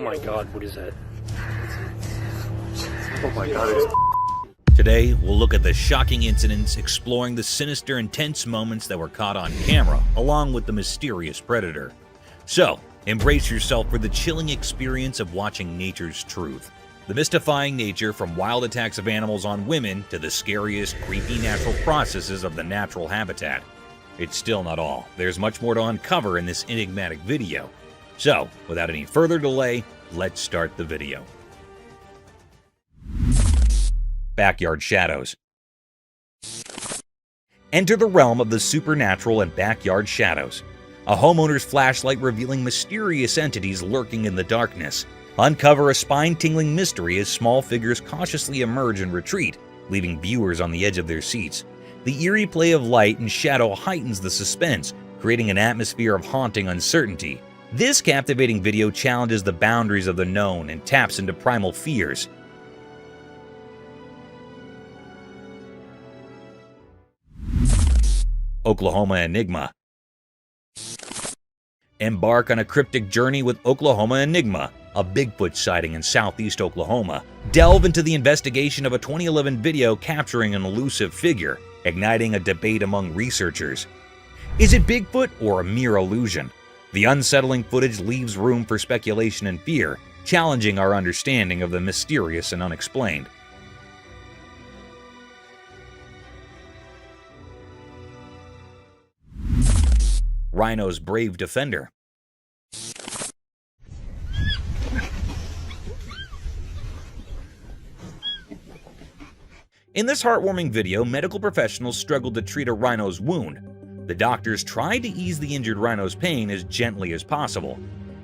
my god, what is that? Oh my god, it's... Today, we'll look at the shocking incidents, exploring the sinister and tense moments that were caught on camera, along with the mysterious predator. So, embrace yourself for the chilling experience of watching nature's truth. The mystifying nature from wild attacks of animals on women to the scariest, creepy natural processes of the natural habitat. It's still not all. There's much more to uncover in this enigmatic video. So, without any further delay, let's start the video. Backyard shadows. Enter the realm of the supernatural and backyard shadows. A homeowner's flashlight revealing mysterious entities lurking in the darkness. Uncover a spine-tingling mystery as small figures cautiously emerge and retreat, leaving viewers on the edge of their seats. The eerie play of light and shadow heightens the suspense, creating an atmosphere of haunting uncertainty. This captivating video challenges the boundaries of the known and taps into primal fears. Oklahoma Enigma. Embark on a cryptic journey with Oklahoma Enigma, a Bigfoot sighting in southeast Oklahoma. Delve into the investigation of a 2011 video capturing an elusive figure, igniting a debate among researchers. Is it Bigfoot or a mere illusion? The unsettling footage leaves room for speculation and fear, challenging our understanding of the mysterious and unexplained. Rhino's brave defender. In this heartwarming video, medical professionals struggled to treat a rhino's wound. The doctors tried to ease the injured rhino's pain as gently as possible.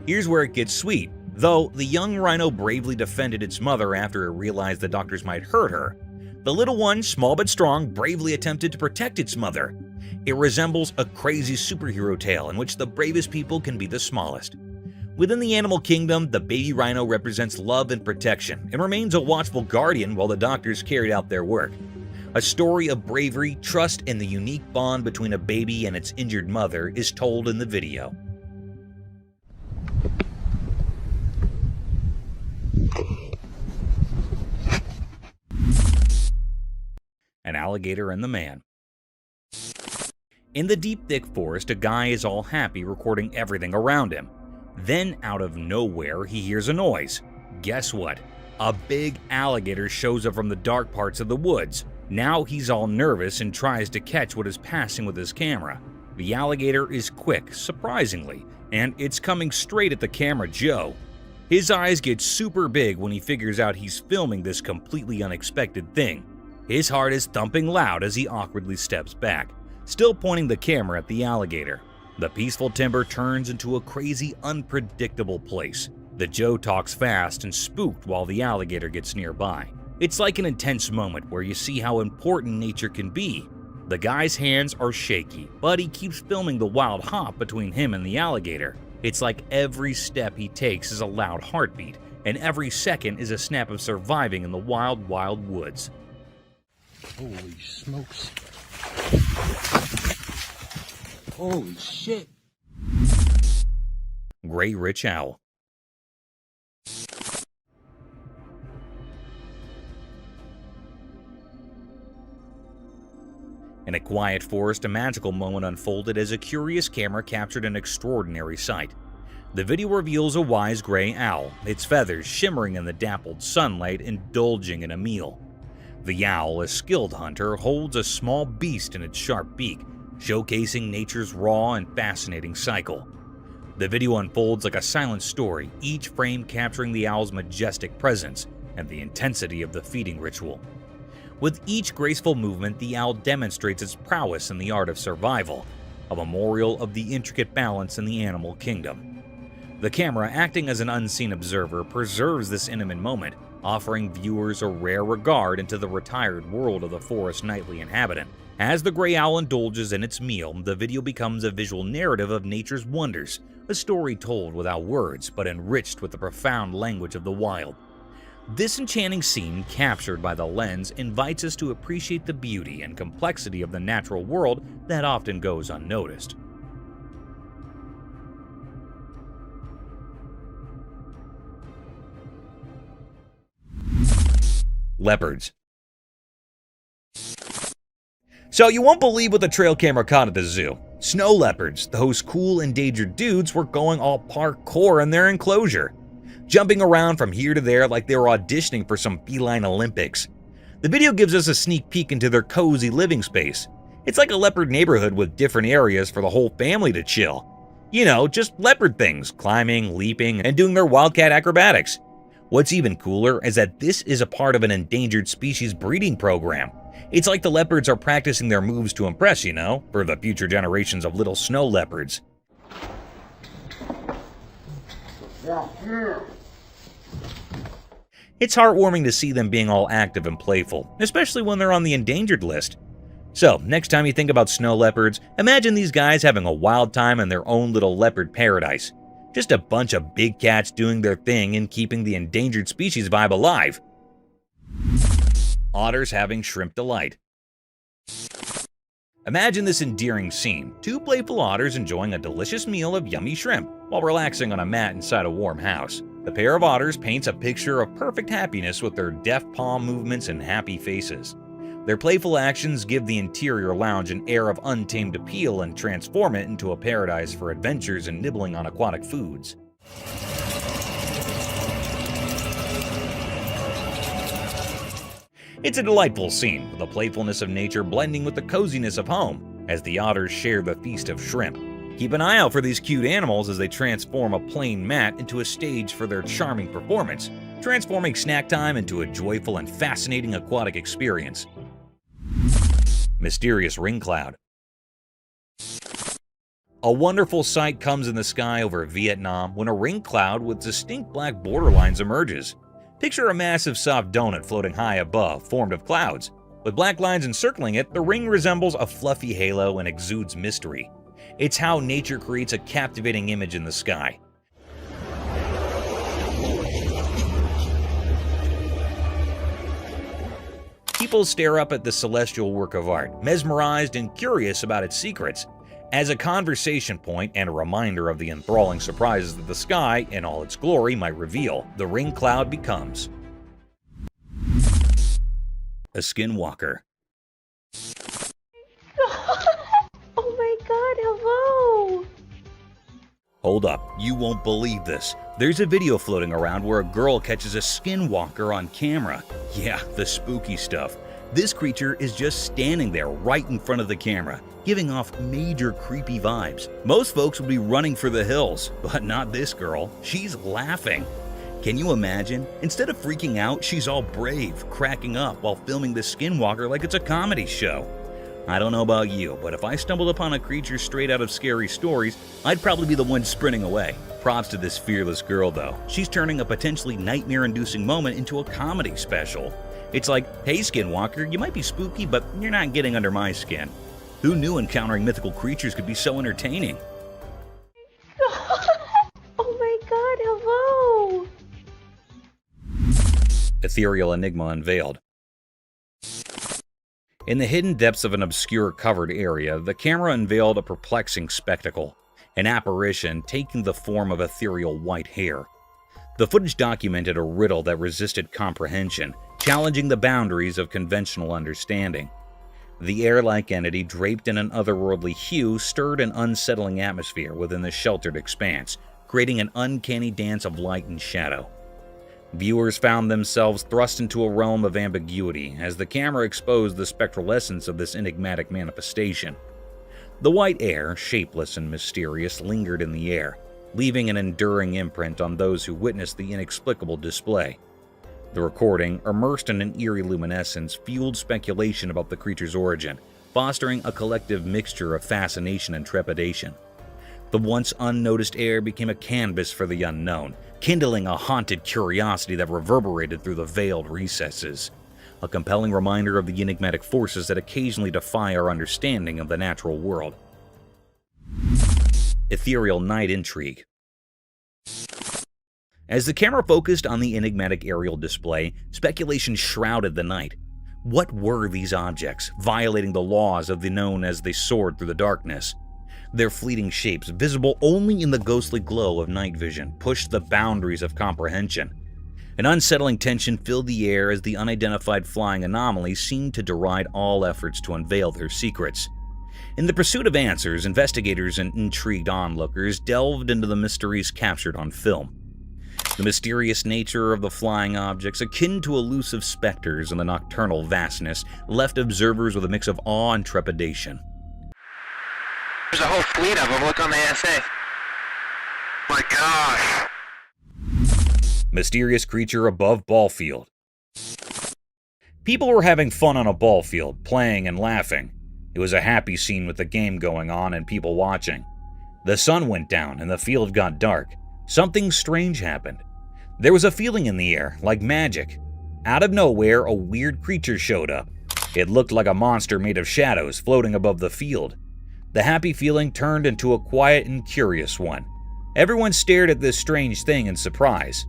Here's where it gets sweet. Though the young rhino bravely defended its mother after it realized the doctors might hurt her, the little one, small but strong, bravely attempted to protect its mother. It resembles a crazy superhero tale in which the bravest people can be the smallest. Within the animal kingdom, the baby rhino represents love and protection and remains a watchful guardian while the doctors carried out their work. A story of bravery, trust, and the unique bond between a baby and its injured mother is told in the video. An alligator and the man. In the deep, thick forest, a guy is all happy recording everything around him. Then, out of nowhere, he hears a noise. Guess what? A big alligator shows up from the dark parts of the woods. Now he's all nervous and tries to catch what is passing with his camera. The alligator is quick, surprisingly, and it's coming straight at the camera Joe. His eyes get super big when he figures out he's filming this completely unexpected thing. His heart is thumping loud as he awkwardly steps back, still pointing the camera at the alligator. The peaceful timber turns into a crazy, unpredictable place. The Joe talks fast and spooked while the alligator gets nearby. It's like an intense moment where you see how important nature can be. The guy's hands are shaky, but he keeps filming the wild hop between him and the alligator. It's like every step he takes is a loud heartbeat, and every second is a snap of surviving in the wild, wild woods. Holy smokes. Holy shit. Gray Rich Owl. In a quiet forest, a magical moment unfolded as a curious camera captured an extraordinary sight. The video reveals a wise gray owl, its feathers shimmering in the dappled sunlight, indulging in a meal. The owl, a skilled hunter, holds a small beast in its sharp beak, showcasing nature's raw and fascinating cycle. The video unfolds like a silent story, each frame capturing the owl's majestic presence and the intensity of the feeding ritual. With each graceful movement, the owl demonstrates its prowess in the art of survival, a memorial of the intricate balance in the animal kingdom. The camera, acting as an unseen observer, preserves this intimate moment, offering viewers a rare regard into the retired world of the forest's nightly inhabitant. As the gray owl indulges in its meal, the video becomes a visual narrative of nature's wonders, a story told without words but enriched with the profound language of the wild. This enchanting scene, captured by the lens, invites us to appreciate the beauty and complexity of the natural world that often goes unnoticed. Leopards. So you won't believe what the trail camera caught at the zoo. Snow leopards, those cool endangered dudes, were going all parkour in their enclosure, jumping around from here to there like they were auditioning for some feline Olympics. The video gives us a sneak peek into their cozy living space. It's like a leopard neighborhood with different areas for the whole family to chill. You know, just leopard things, climbing, leaping, and doing their wildcat acrobatics. What's even cooler is that this is a part of an endangered species breeding program. It's like the leopards are practicing their moves to impress, you know, for the future generations of little snow leopards. It's heartwarming to see them being all active and playful, especially when they're on the endangered list. So, next time you think about snow leopards, imagine these guys having a wild time in their own little leopard paradise. Just a bunch of big cats doing their thing and keeping the endangered species vibe alive. Otters having shrimp delight. Imagine this endearing scene. Two playful otters enjoying a delicious meal of yummy shrimp while relaxing on a mat inside a warm house. The pair of otters paints a picture of perfect happiness with their deft palm movements and happy faces. Their playful actions give the interior lounge an air of untamed appeal and transform it into a paradise for adventures and nibbling on aquatic foods. It's a delightful scene, with the playfulness of nature blending with the coziness of home, as the otters share the feast of shrimp. Keep an eye out for these cute animals as they transform a plain mat into a stage for their charming performance, transforming snack time into a joyful and fascinating aquatic experience. Mysterious ring cloud. A wonderful sight comes in the sky over Vietnam when a ring cloud with distinct black borderlines emerges. Picture a massive soft donut floating high above, formed of clouds. With black lines encircling it, the ring resembles a fluffy halo and exudes mystery. It's how nature creates a captivating image in the sky. People stare up at the celestial work of art, mesmerized and curious about its secrets. As a conversation point and a reminder of the enthralling surprises that the sky, in all its glory, might reveal, the ring cloud becomes a skinwalker. Oh my god, hello! Hold up, you won't believe this. There's a video floating around where a girl catches a skinwalker on camera. Yeah, the spooky stuff. This creature is just standing there right in front of the camera, giving off major creepy vibes. Most folks would be running for the hills, but not this girl. She's laughing. Can you imagine? Instead of freaking out, she's all brave, cracking up while filming the skinwalker like it's a comedy show. I don't know about you, but if I stumbled upon a creature straight out of scary stories, I'd probably be the one sprinting away. Props to this fearless girl though. She's turning a potentially nightmare-inducing moment into a comedy special. It's like, hey skinwalker, you might be spooky, but you're not getting under my skin. Who knew encountering mythical creatures could be so entertaining? Oh my god, hello! Ethereal Enigma unveiled. In the hidden depths of an obscure covered area, the camera unveiled a perplexing spectacle, an apparition taking the form of ethereal white hair. The footage documented a riddle that resisted comprehension, challenging the boundaries of conventional understanding. The air-like entity, draped in an otherworldly hue, stirred an unsettling atmosphere within the sheltered expanse, creating an uncanny dance of light and shadow. Viewers found themselves thrust into a realm of ambiguity as the camera exposed the spectral essence of this enigmatic manifestation. The white air, shapeless and mysterious, lingered in the air, leaving an enduring imprint on those who witnessed the inexplicable display. The recording, immersed in an eerie luminescence, fueled speculation about the creature's origin, fostering a collective mixture of fascination and trepidation. The once unnoticed air became a canvas for the unknown, kindling a haunted curiosity that reverberated through the veiled recesses, a compelling reminder of the enigmatic forces that occasionally defy our understanding of the natural world. Ethereal night intrigue. As the camera focused on the enigmatic aerial display, speculation shrouded the night. What were these objects, violating the laws of the known as they soared through the darkness? Their fleeting shapes, visible only in the ghostly glow of night vision, pushed the boundaries of comprehension. An unsettling tension filled the air as the unidentified flying anomaly seemed to deride all efforts to unveil their secrets. In the pursuit of answers, investigators and intrigued onlookers delved into the mysteries captured on film. The mysterious nature of the flying objects, akin to elusive specters in the nocturnal vastness, left observers with a mix of awe and trepidation. There's a whole fleet of them. Look on the ASA. My gosh. Mysterious creature above ball field. People were having fun on a ball field, playing and laughing. It was a happy scene with the game going on and people watching. The sun went down and the field got dark. Something strange happened. There was a feeling in the air, like magic. Out of nowhere, a weird creature showed up. It looked like a monster made of shadows floating above the field. The happy feeling turned into a quiet and curious one. Everyone stared at this strange thing in surprise.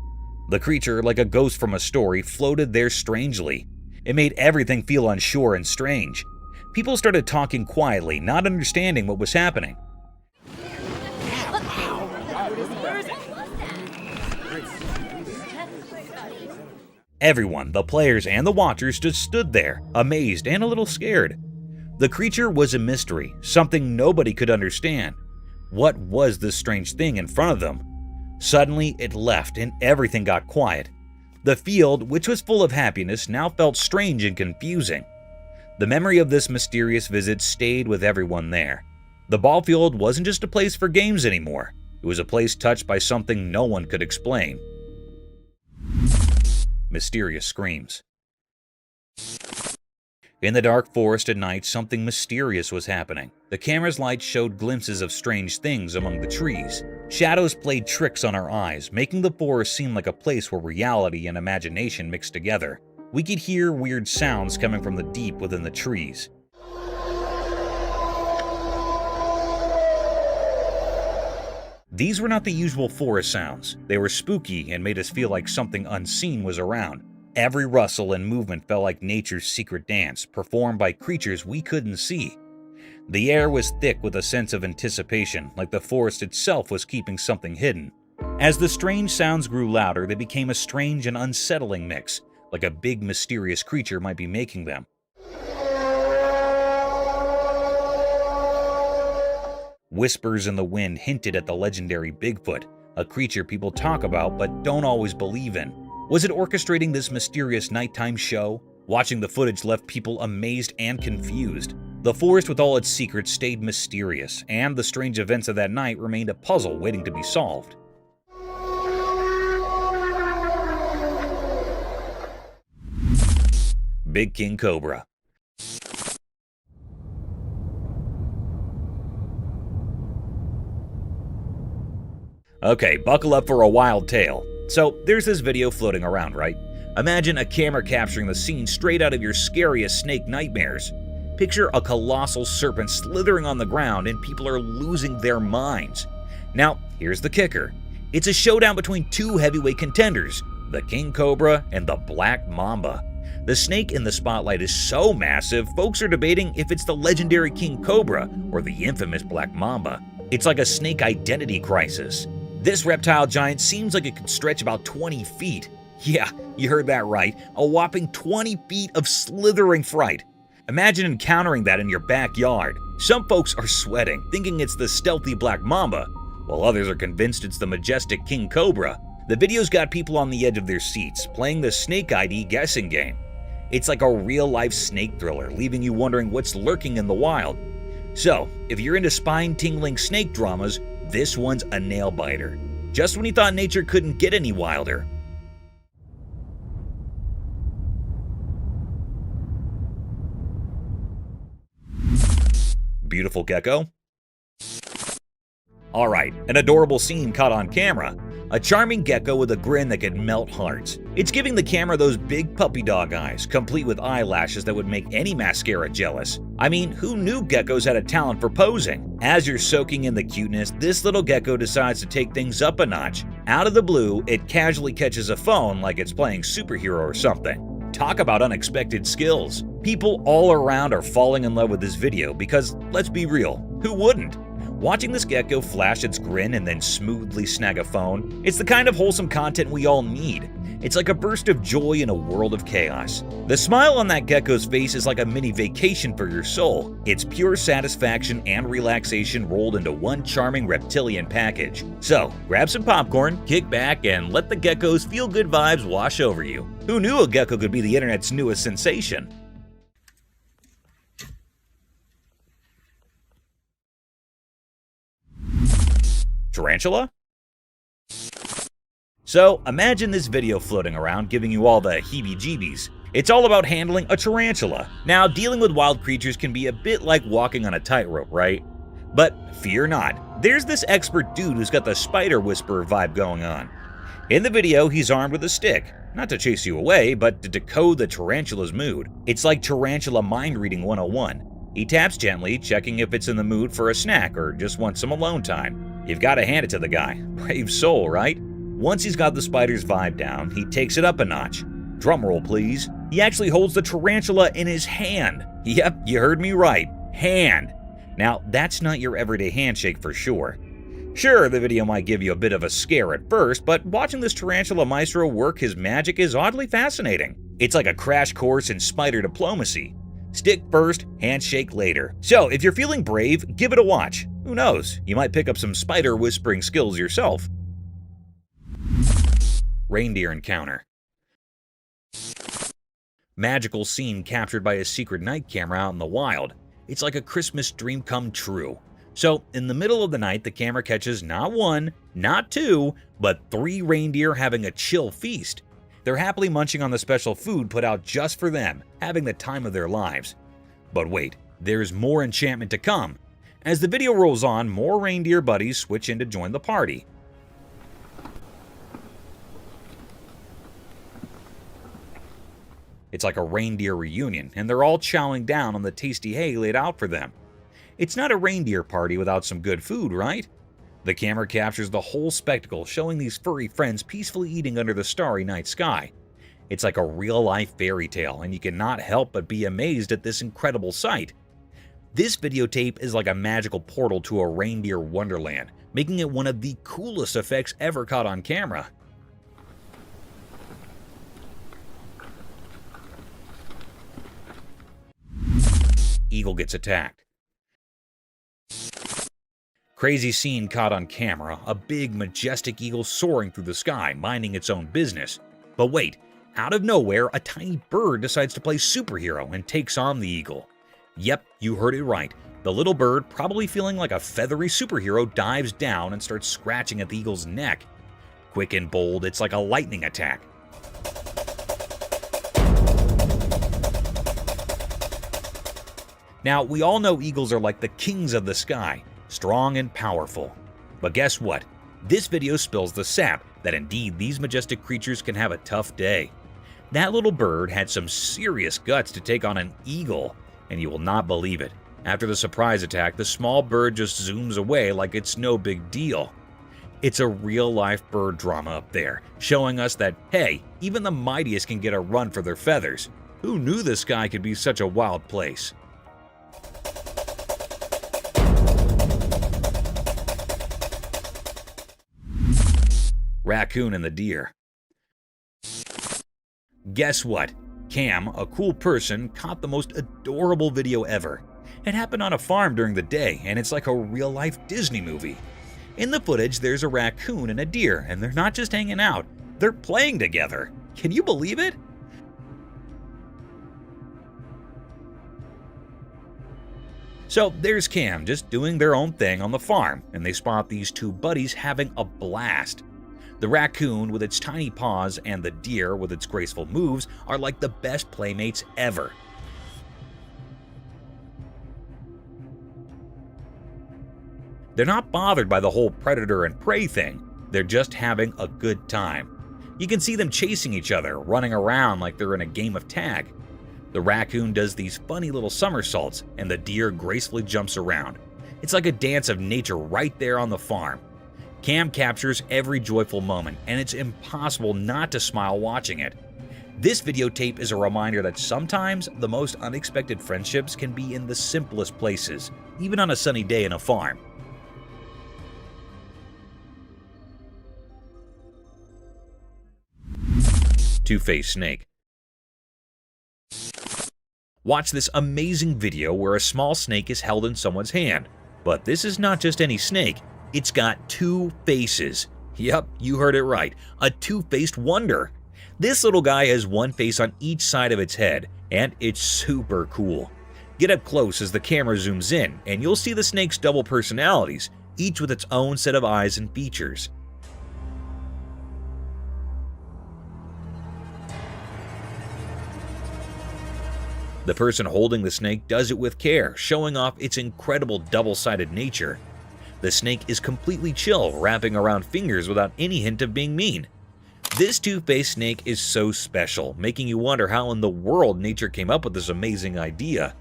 The creature, like a ghost from a story, floated there strangely. It made everything feel unsure and strange. People started talking quietly, not understanding what was happening. Everyone, the players and the watchers, just stood there, amazed and a little scared. The creature was a mystery, something nobody could understand. What was this strange thing in front of them? Suddenly, it left and everything got quiet. The field, which was full of happiness, now felt strange and confusing. The memory of this mysterious visit stayed with everyone there. The ball field wasn't just a place for games anymore. It was a place touched by something no one could explain. Mysterious screams. In the dark forest at night, something mysterious was happening. The camera's light showed glimpses of strange things among the trees. Shadows played tricks on our eyes, making the forest seem like a place where reality and imagination mixed together. We could hear weird sounds coming from the deep within the trees. These were not the usual forest sounds. They were spooky and made us feel like something unseen was around. Every rustle and movement felt like nature's secret dance, performed by creatures we couldn't see. The air was thick with a sense of anticipation, like the forest itself was keeping something hidden. As the strange sounds grew louder, they became a strange and unsettling mix, like a big mysterious creature might be making them. Whispers in the wind hinted at the legendary Bigfoot, a creature people talk about but don't always believe in. Was it orchestrating this mysterious nighttime show? Watching the footage left people amazed and confused. The forest with all its secrets stayed mysterious, and the strange events of that night remained a puzzle waiting to be solved. Big King Cobra. Okay, buckle up for a wild tale. So, there's this video floating around, right? Imagine a camera capturing the scene straight out of your scariest snake nightmares. Picture a colossal serpent slithering on the ground and people are losing their minds. Now, here's the kicker. It's a showdown between two heavyweight contenders, the King Cobra and the Black Mamba. The snake in the spotlight is so massive, folks are debating if it's the legendary King Cobra or the infamous Black Mamba. It's like a snake identity crisis. This reptile giant seems like it could stretch about 20 feet. Yeah, you heard that right, a whopping 20 feet of slithering fright. Imagine encountering that in your backyard. Some folks are sweating, thinking it's the stealthy Black Mamba, while others are convinced it's the majestic King Cobra. The video's got people on the edge of their seats, playing the Snake ID guessing game. It's like a real-life snake thriller, leaving you wondering what's lurking in the wild. So, if you're into spine-tingling snake dramas, this one's a nail-biter. Just when you thought nature couldn't get any wilder. Beautiful gecko? Alright, an adorable scene caught on camera. A charming gecko with a grin that could melt hearts. It's giving the camera those big puppy dog eyes, complete with eyelashes that would make any mascara jealous. I mean, who knew geckos had a talent for posing? As you're soaking in the cuteness, this little gecko decides to take things up a notch. Out of the blue, it casually catches a phone like it's playing superhero or something. Talk about unexpected skills. People all around are falling in love with this video because, let's be real, who wouldn't? Watching this gecko flash its grin and then smoothly snag a phone, it's the kind of wholesome content we all need. It's like a burst of joy in a world of chaos. The smile on that gecko's face is like a mini vacation for your soul. It's pure satisfaction and relaxation rolled into one charming reptilian package. So, grab some popcorn, kick back, and let the gecko's feel-good vibes wash over you. Who knew a gecko could be the internet's newest sensation? Tarantula? So, imagine this video floating around giving you all the heebie-jeebies. It's all about handling a tarantula. Now, dealing with wild creatures can be a bit like walking on a tightrope, right? But fear not, there's this expert dude who's got the spider whisperer vibe going on. In the video, he's armed with a stick, not to chase you away, but to decode the tarantula's mood. It's like Tarantula Mind Reading 101. He taps gently, checking if it's in the mood for a snack or just wants some alone time. You've got to hand it to the guy. Brave soul, right? Once he's got the spider's vibe down, he takes it up a notch. Drumroll, please. He actually holds the tarantula in his hand. Yep, you heard me right. Hand. Now, that's not your everyday handshake for sure. Sure, the video might give you a bit of a scare at first, but watching this tarantula maestro work his magic is oddly fascinating. It's like a crash course in spider diplomacy. Stick first, handshake later. So, if you're feeling brave, give it a watch. Who knows, you might pick up some spider whispering skills yourself. Reindeer Encounter. Magical scene captured by a secret night camera out in the wild. It's like a Christmas dream come true. So, in the middle of the night, the camera catches not one, not two, but 3 reindeer having a chill feast. They're happily munching on the special food put out just for them, having the time of their lives. But wait, there's more enchantment to come. As the video rolls on, more reindeer buddies switch in to join the party. It's like a reindeer reunion, and they're all chowing down on the tasty hay laid out for them. It's not a reindeer party without some good food, right? The camera captures the whole spectacle, showing these furry friends peacefully eating under the starry night sky. It's like a real-life fairy tale, and you cannot help but be amazed at this incredible sight. This videotape is like a magical portal to a reindeer wonderland, making it one of the coolest effects ever caught on camera. Eagle gets attacked. Crazy scene caught on camera, a big majestic eagle soaring through the sky, minding its own business. But wait, out of nowhere, a tiny bird decides to play superhero and takes on the eagle. Yep, you heard it right. The little bird, probably feeling like a feathery superhero, dives down and starts scratching at the eagle's neck. Quick and bold, it's like a lightning attack. Now, we all know eagles are like the kings of the sky, strong and powerful. But guess what? This video spills the sap that indeed these majestic creatures can have a tough day. That little bird had some serious guts to take on an eagle, and you will not believe it. After the surprise attack, the small bird just zooms away like it's no big deal. It's a real-life bird drama up there, showing us that, hey, even the mightiest can get a run for their feathers. Who knew the sky could be such a wild place? Raccoon and the deer. Guess what? Cam, a cool person, caught the most adorable video ever. It happened on a farm during the day, and it's like a real-life Disney movie. In the footage, there's a raccoon and a deer, and they're not just hanging out, they're playing together. Can you believe it? So there's Cam just doing their own thing on the farm, and they spot these 2 buddies having a blast. The raccoon with its tiny paws and the deer with its graceful moves are like the best playmates ever. They're not bothered by the whole predator and prey thing, they're just having a good time. You can see them chasing each other, running around like they're in a game of tag. The raccoon does these funny little somersaults, and the deer gracefully jumps around. It's like a dance of nature right there on the farm. Cam captures every joyful moment, and it's impossible not to smile watching it. This videotape is a reminder that sometimes the most unexpected friendships can be in the simplest places, even on a sunny day in a farm. Two-faced snake. Watch this amazing video where a small snake is held in someone's hand. But this is not just any snake, it's got two faces. Yep, you heard it right, a two-faced wonder. This little guy has one face on each side of its head, and it's super cool. Get up close as the camera zooms in, and you'll see the snake's double personalities, each with its own set of eyes and features. The person holding the snake does it with care, showing off its incredible double-sided nature. The snake is completely chill, wrapping around fingers without any hint of being mean. This two-faced snake is so special, making you wonder how in the world nature came up with this amazing idea.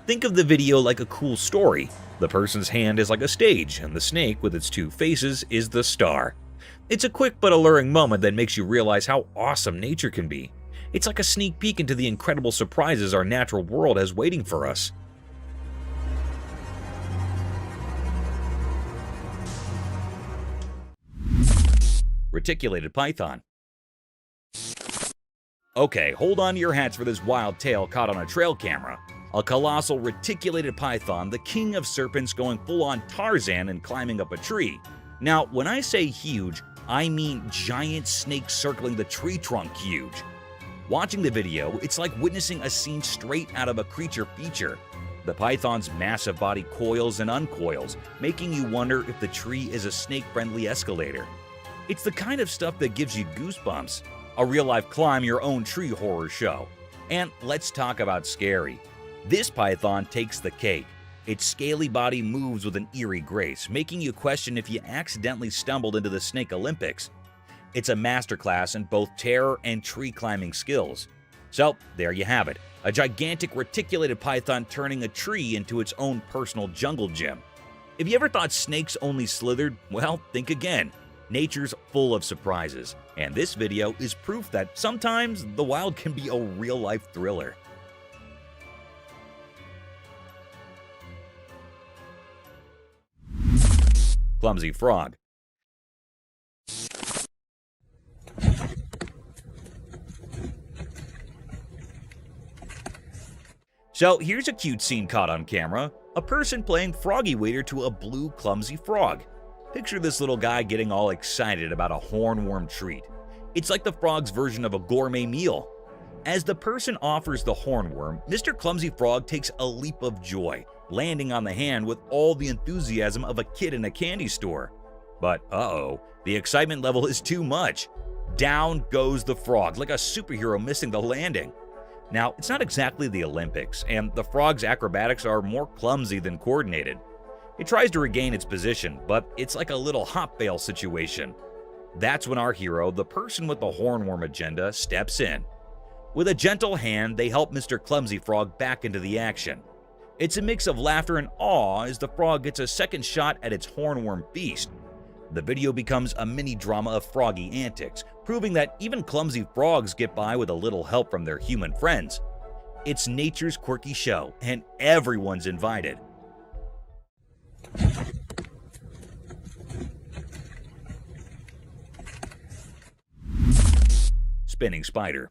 Think of the video like a cool story. The person's hand is like a stage, and the snake, with its two faces, is the star. It's a quick but alluring moment that makes you realize how awesome nature can be. It's like a sneak peek into the incredible surprises our natural world has waiting for us. Reticulated Python. Okay, hold on to your hats for this wild tale caught on a trail camera. A colossal reticulated python, the king of serpents, going full-on Tarzan and climbing up a tree. Now, when I say huge, I mean giant snakes circling the tree trunk huge. Watching the video, it's like witnessing a scene straight out of a creature feature. The python's massive body coils and uncoils, making you wonder if the tree is a snake-friendly escalator. It's the kind of stuff that gives you goosebumps. A real-life climb your own tree horror show. And let's talk about scary. This python takes the cake. Its scaly body moves with an eerie grace, making you question if you accidentally stumbled into the Snake Olympics. It's a masterclass in both terror and tree climbing skills. So, there you have it, a gigantic reticulated python turning a tree into its own personal jungle gym. If you ever thought snakes only slithered, well, think again. Nature's full of surprises, and this video is proof that sometimes the wild can be a real-life thriller. Clumsy Frog. So here's a cute scene caught on camera, a person playing froggy waiter to a blue clumsy frog. Picture this little guy getting all excited about a hornworm treat. It's like the frog's version of a gourmet meal. As the person offers the hornworm, Mr. Clumsy Frog takes a leap of joy, landing on the hand with all the enthusiasm of a kid in a candy store. But uh-oh, the excitement level is too much. Down goes the frog like a superhero missing the landing. Now, it's not exactly the Olympics, and the frog's acrobatics are more clumsy than coordinated. It tries to regain its position, but it's like a little hop bail situation. That's when our hero, the person with the hornworm agenda, steps in. With a gentle hand, they help Mr. Clumsy Frog back into the action. It's a mix of laughter and awe as the frog gets a second shot at its hornworm feast. The video becomes a mini-drama of froggy antics, proving that even clumsy frogs get by with a little help from their human friends. It's nature's quirky show, and everyone's invited. Spinning spider.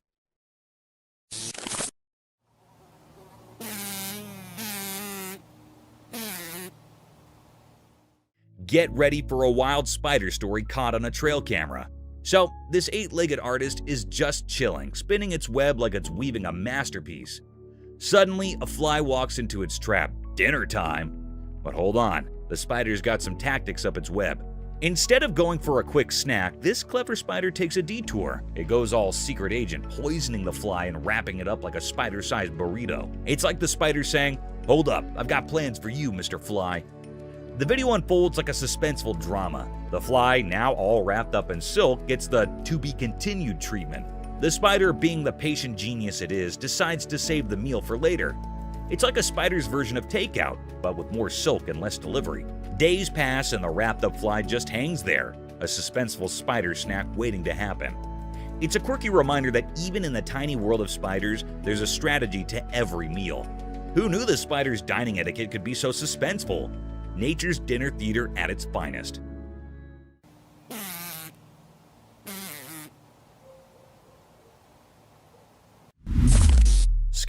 Get ready for a wild spider story caught on a trail camera. So, this 8-legged artist is just chilling, spinning its web like it's weaving a masterpiece. Suddenly, a fly walks into its trap. Dinner time! But hold on, the spider's got some tactics up its web. Instead of going for a quick snack, this clever spider takes a detour. It goes all secret agent, poisoning the fly and wrapping it up like a spider-sized burrito. It's like the spider saying, "Hold up, I've got plans for you, Mr. Fly." The video unfolds like a suspenseful drama. The fly, now all wrapped up in silk, gets the to-be-continued treatment. The spider, being the patient genius it is, decides to save the meal for later. It's like a spider's version of takeout, but with more silk and less delivery. Days pass and the wrapped-up fly just hangs there, a suspenseful spider snack waiting to happen. It's a quirky reminder that even in the tiny world of spiders, there's a strategy to every meal. Who knew the spider's dining etiquette could be so suspenseful? Nature's dinner theater at its finest.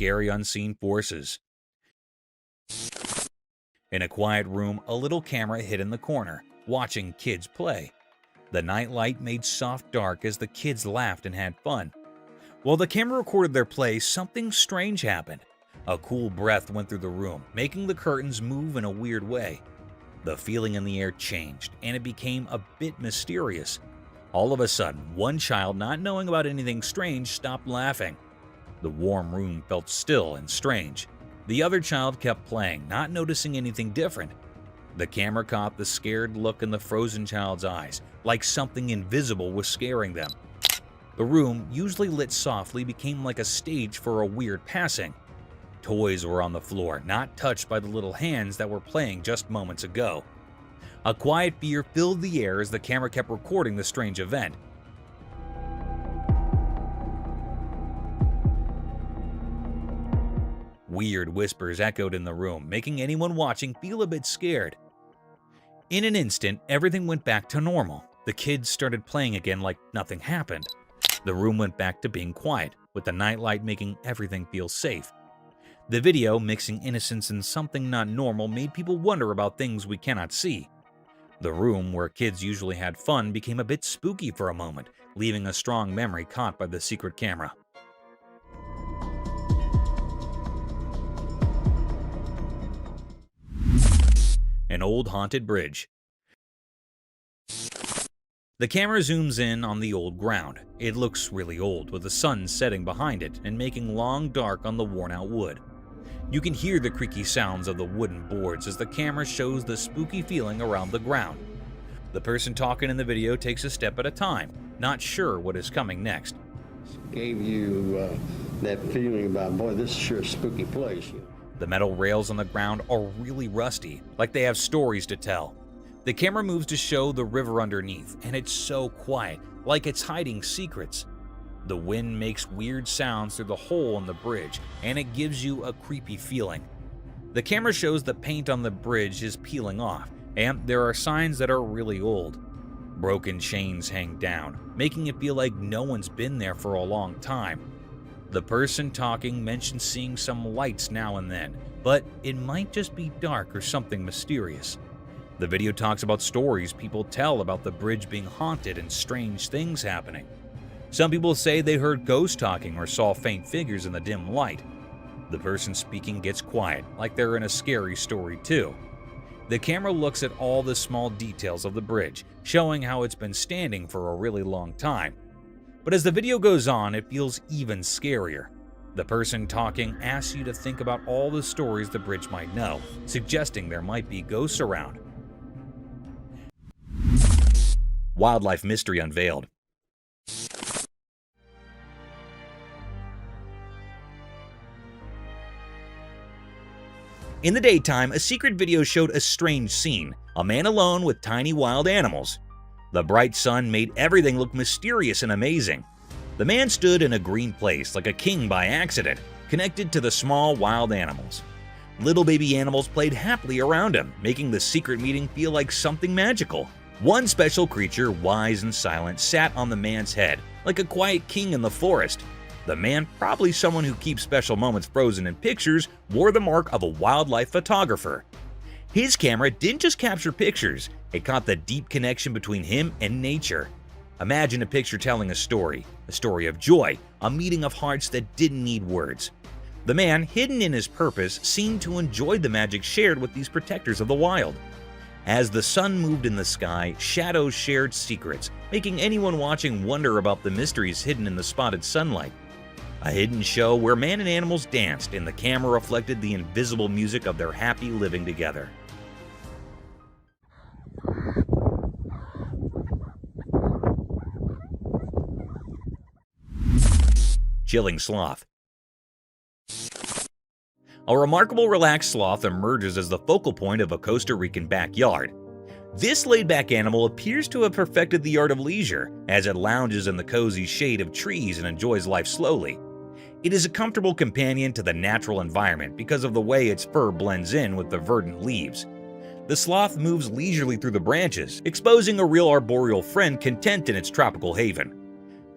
scary unseen forces. In a quiet room, a little camera hid in the corner, watching kids play. The nightlight made soft dark as the kids laughed and had fun. While the camera recorded their play, something strange happened. A cool breath went through the room, making the curtains move in a weird way. The feeling in the air changed, and it became a bit mysterious. All of a sudden, one child, not knowing about anything strange, stopped laughing. The warm room felt still and strange. The other child kept playing, not noticing anything different. The camera caught the scared look in the frozen child's eyes, like something invisible was scaring them. The room, usually lit softly, became like a stage for a weird passing. Toys were on the floor, not touched by the little hands that were playing just moments ago. A quiet fear filled the air as the camera kept recording the strange event. Weird whispers echoed in the room, making anyone watching feel a bit scared. In an instant, everything went back to normal. The kids started playing again like nothing happened. The room went back to being quiet, with the nightlight making everything feel safe. The video, mixing innocence and something not normal, made people wonder about things we cannot see. The room, where kids usually had fun, became a bit spooky for a moment, leaving a strong memory caught by the secret camera. An old haunted bridge. The camera zooms in on the old ground. It looks really old, with the sun setting behind it and making long dark on the worn-out wood. You can hear the creaky sounds of the wooden boards as the camera shows the spooky feeling around the ground. The person talking in the video takes a step at a time, not sure what is coming next. Gave you that feeling about, boy, this is sure a spooky place. The metal rails on the ground are really rusty, like they have stories to tell. The camera moves to show the river underneath, and it's so quiet, like it's hiding secrets. The wind makes weird sounds through the hole in the bridge, and it gives you a creepy feeling. The camera shows the paint on the bridge is peeling off, and there are signs that are really old. Broken chains hang down, making it feel like no one's been there for a long time. The person talking mentions seeing some lights now and then, but it might just be dark or something mysterious. The video talks about stories people tell about the bridge being haunted and strange things happening. Some people say they heard ghosts talking or saw faint figures in the dim light. The person speaking gets quiet, like they're in a scary story too. The camera looks at all the small details of the bridge, showing how it's been standing for a really long time. But as the video goes on, it feels even scarier. The person talking asks you to think about all the stories the bridge might know, suggesting there might be ghosts around. Wildlife mystery unveiled. In the daytime, a secret video showed a strange scene, a man alone with tiny wild animals. The bright sun made everything look mysterious and amazing. The man stood in a green place like a king by accident, connected to the small wild animals. Little baby animals played happily around him, making the secret meeting feel like something magical. One special creature, wise and silent, sat on the man's head, like a quiet king in the forest. The man, probably someone who keeps special moments frozen in pictures, wore the mark of a wildlife photographer. His camera didn't just capture pictures, it caught the deep connection between him and nature. Imagine a picture telling a story of joy, a meeting of hearts that didn't need words. The man, hidden in his purpose, seemed to enjoy the magic shared with these protectors of the wild. As the sun moved in the sky, shadows shared secrets, making anyone watching wonder about the mysteries hidden in the spotted sunlight. A hidden show where man and animals danced, and the camera reflected the invisible music of their happy living together. Chilling sloth. A remarkable relaxed sloth emerges as the focal point of a Costa Rican backyard. This laid-back animal appears to have perfected the art of leisure, as it lounges in the cozy shade of trees and enjoys life slowly. It is a comfortable companion to the natural environment because of the way its fur blends in with the verdant leaves. The sloth moves leisurely through the branches, exposing a real arboreal friend content in its tropical haven.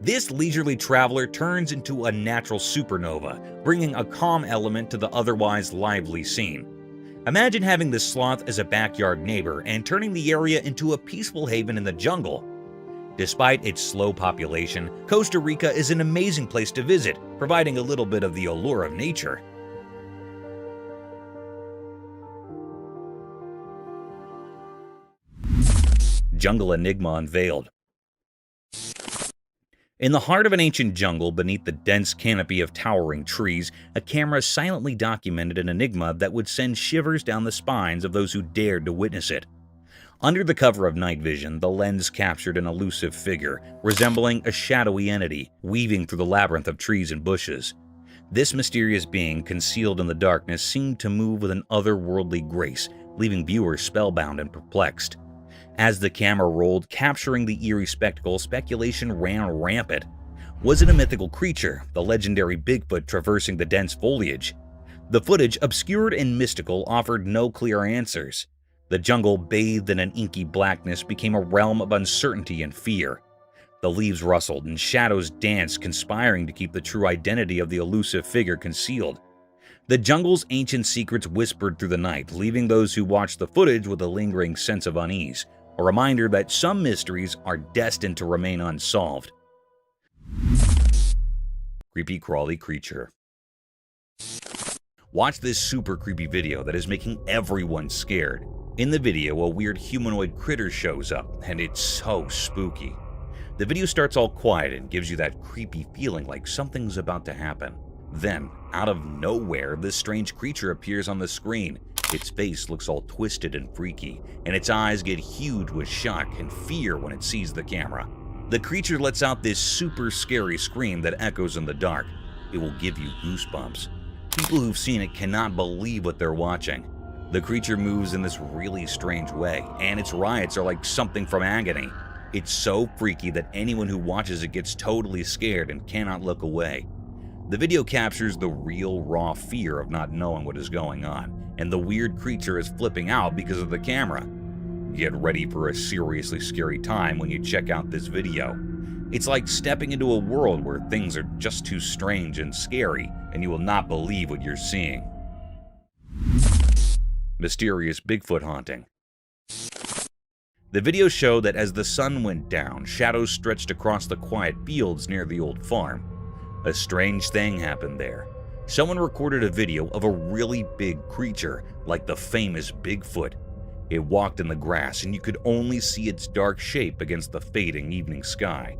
This leisurely traveler turns into a natural supernova, bringing a calm element to the otherwise lively scene. Imagine having the sloth as a backyard neighbor and turning the area into a peaceful haven in the jungle. Despite its slow population, Costa Rica is an amazing place to visit, providing a little bit of the allure of nature. Jungle Enigma unveiled. In the heart of an ancient jungle beneath the dense canopy of towering trees, a camera silently documented an enigma that would send shivers down the spines of those who dared to witness it. Under the cover of night vision, the lens captured an elusive figure, resembling a shadowy entity, weaving through the labyrinth of trees and bushes. This mysterious being, concealed in the darkness, seemed to move with an otherworldly grace, leaving viewers spellbound and perplexed. As the camera rolled, capturing the eerie spectacle, speculation ran rampant. Was it a mythical creature, the legendary Bigfoot traversing the dense foliage? The footage, obscured and mystical, offered no clear answers. The jungle, bathed in an inky blackness, became a realm of uncertainty and fear. The leaves rustled and shadows danced, conspiring to keep the true identity of the elusive figure concealed. The jungle's ancient secrets whispered through the night, leaving those who watched the footage with a lingering sense of unease. A reminder that some mysteries are destined to remain unsolved. Creepy crawly creature. Watch this super creepy video that is making everyone scared. In the video, a weird humanoid critter shows up, and it's so spooky. The video starts all quiet and gives you that creepy feeling like something's about to happen. Then, out of nowhere, this strange creature appears on the screen. Its face looks all twisted and freaky, and its eyes get huge with shock and fear when it sees the camera. The creature lets out this super scary scream that echoes in the dark. It will give you goosebumps. People who've seen it cannot believe what they're watching. The creature moves in this really strange way, and its riots are like something from Agony. It's so freaky that anyone who watches it gets totally scared and cannot look away. The video captures the real, raw fear of not knowing what is going on, and the weird creature is flipping out because of the camera. Get ready for a seriously scary time when you check out this video. It's like stepping into a world where things are just too strange and scary, and you will not believe what you're seeing. Mysterious Bigfoot haunting. The video showed that as the sun went down, shadows stretched across the quiet fields near the old farm. A strange thing happened there. Someone recorded a video of a really big creature, like the famous Bigfoot. It walked in the grass, and you could only see its dark shape against the fading evening sky.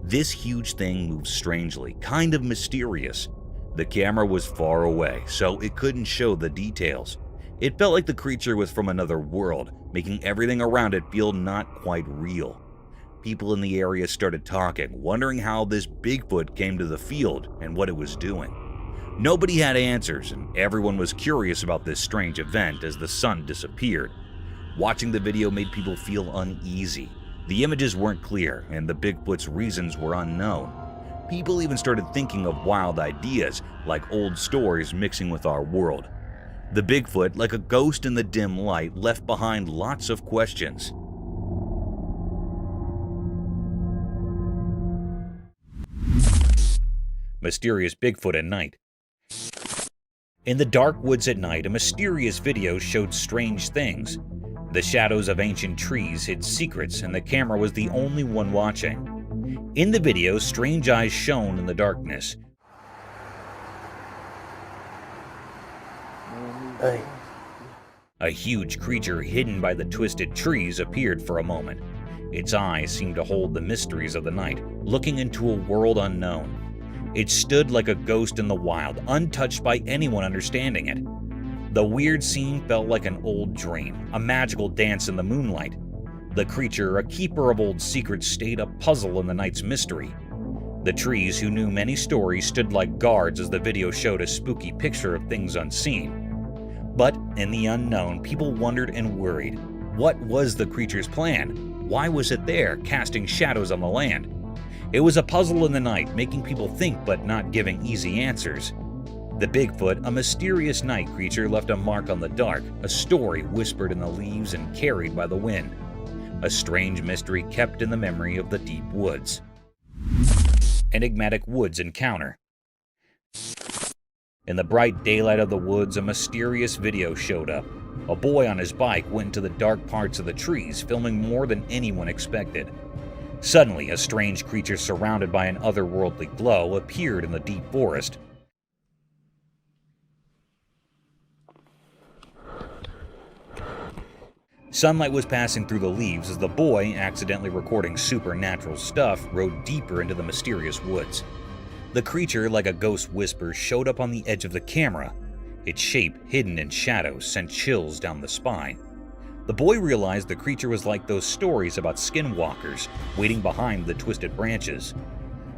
This huge thing moved strangely, kind of mysterious. The camera was far away, so it couldn't show the details. It felt like the creature was from another world, making everything around it feel not quite real. People in the area started talking, wondering how this Bigfoot came to the field and what it was doing. Nobody had answers, and everyone was curious about this strange event as the sun disappeared. Watching the video made people feel uneasy. The images weren't clear, and the Bigfoot's reasons were unknown. People even started thinking of wild ideas, like old stories mixing with our world. The Bigfoot, like a ghost in the dim light, left behind lots of questions. Mysterious Bigfoot at night. In the dark woods at night, a mysterious video showed strange things. The shadows of ancient trees hid secrets, and the camera was the only one watching. In the video, strange eyes shone in the darkness. Hey. A huge creature hidden by the twisted trees appeared for a moment. Its eyes seemed to hold the mysteries of the night, looking into a world unknown. It stood like a ghost in the wild, untouched by anyone understanding it. The weird scene felt like an old dream, a magical dance in the moonlight. The creature, a keeper of old secrets, stayed a puzzle in the night's mystery. The trees, who knew many stories, stood like guards as the video showed a spooky picture of things unseen. But in the unknown, people wondered and worried. What was the creature's plan? Why was it there, casting shadows on the land? It was a puzzle in the night, making people think but not giving easy answers. The Bigfoot, a mysterious night creature, left a mark on the dark, a story whispered in the leaves and carried by the wind. A strange mystery kept in the memory of the deep woods. Enigmatic Woods Encounter. In the bright daylight of the woods, a mysterious video showed up. A boy on his bike went into the dark parts of the trees, filming more than anyone expected. Suddenly, a strange creature surrounded by an otherworldly glow appeared in the deep forest. Sunlight was passing through the leaves as the boy, accidentally recording supernatural stuff, rode deeper into the mysterious woods. The creature, like a ghost whisper, showed up on the edge of the camera. Its shape, hidden in shadows, sent chills down the spine. The boy realized the creature was like those stories about skinwalkers, waiting behind the twisted branches.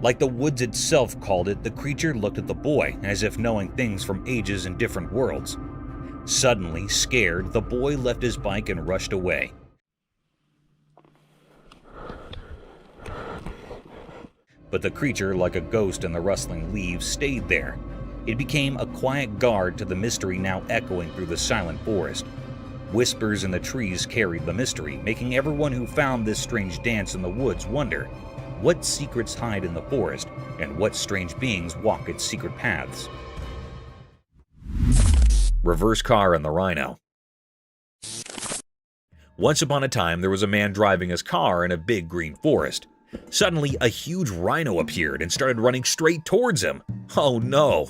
Like the woods itself called it, the creature looked at the boy, as if knowing things from ages and different worlds. Suddenly, scared, the boy left his bike and rushed away. But the creature, like a ghost in the rustling leaves, stayed there. It became a quiet guard to the mystery now echoing through the silent forest. Whispers in the trees carried the mystery, making everyone who found this strange dance in the woods wonder what secrets hide in the forest and what strange beings walk its secret paths. Reverse car and the Rhino. Once upon a time, there was a man driving his car in a big green forest. Suddenly, a huge rhino appeared and started running straight towards him. Oh no!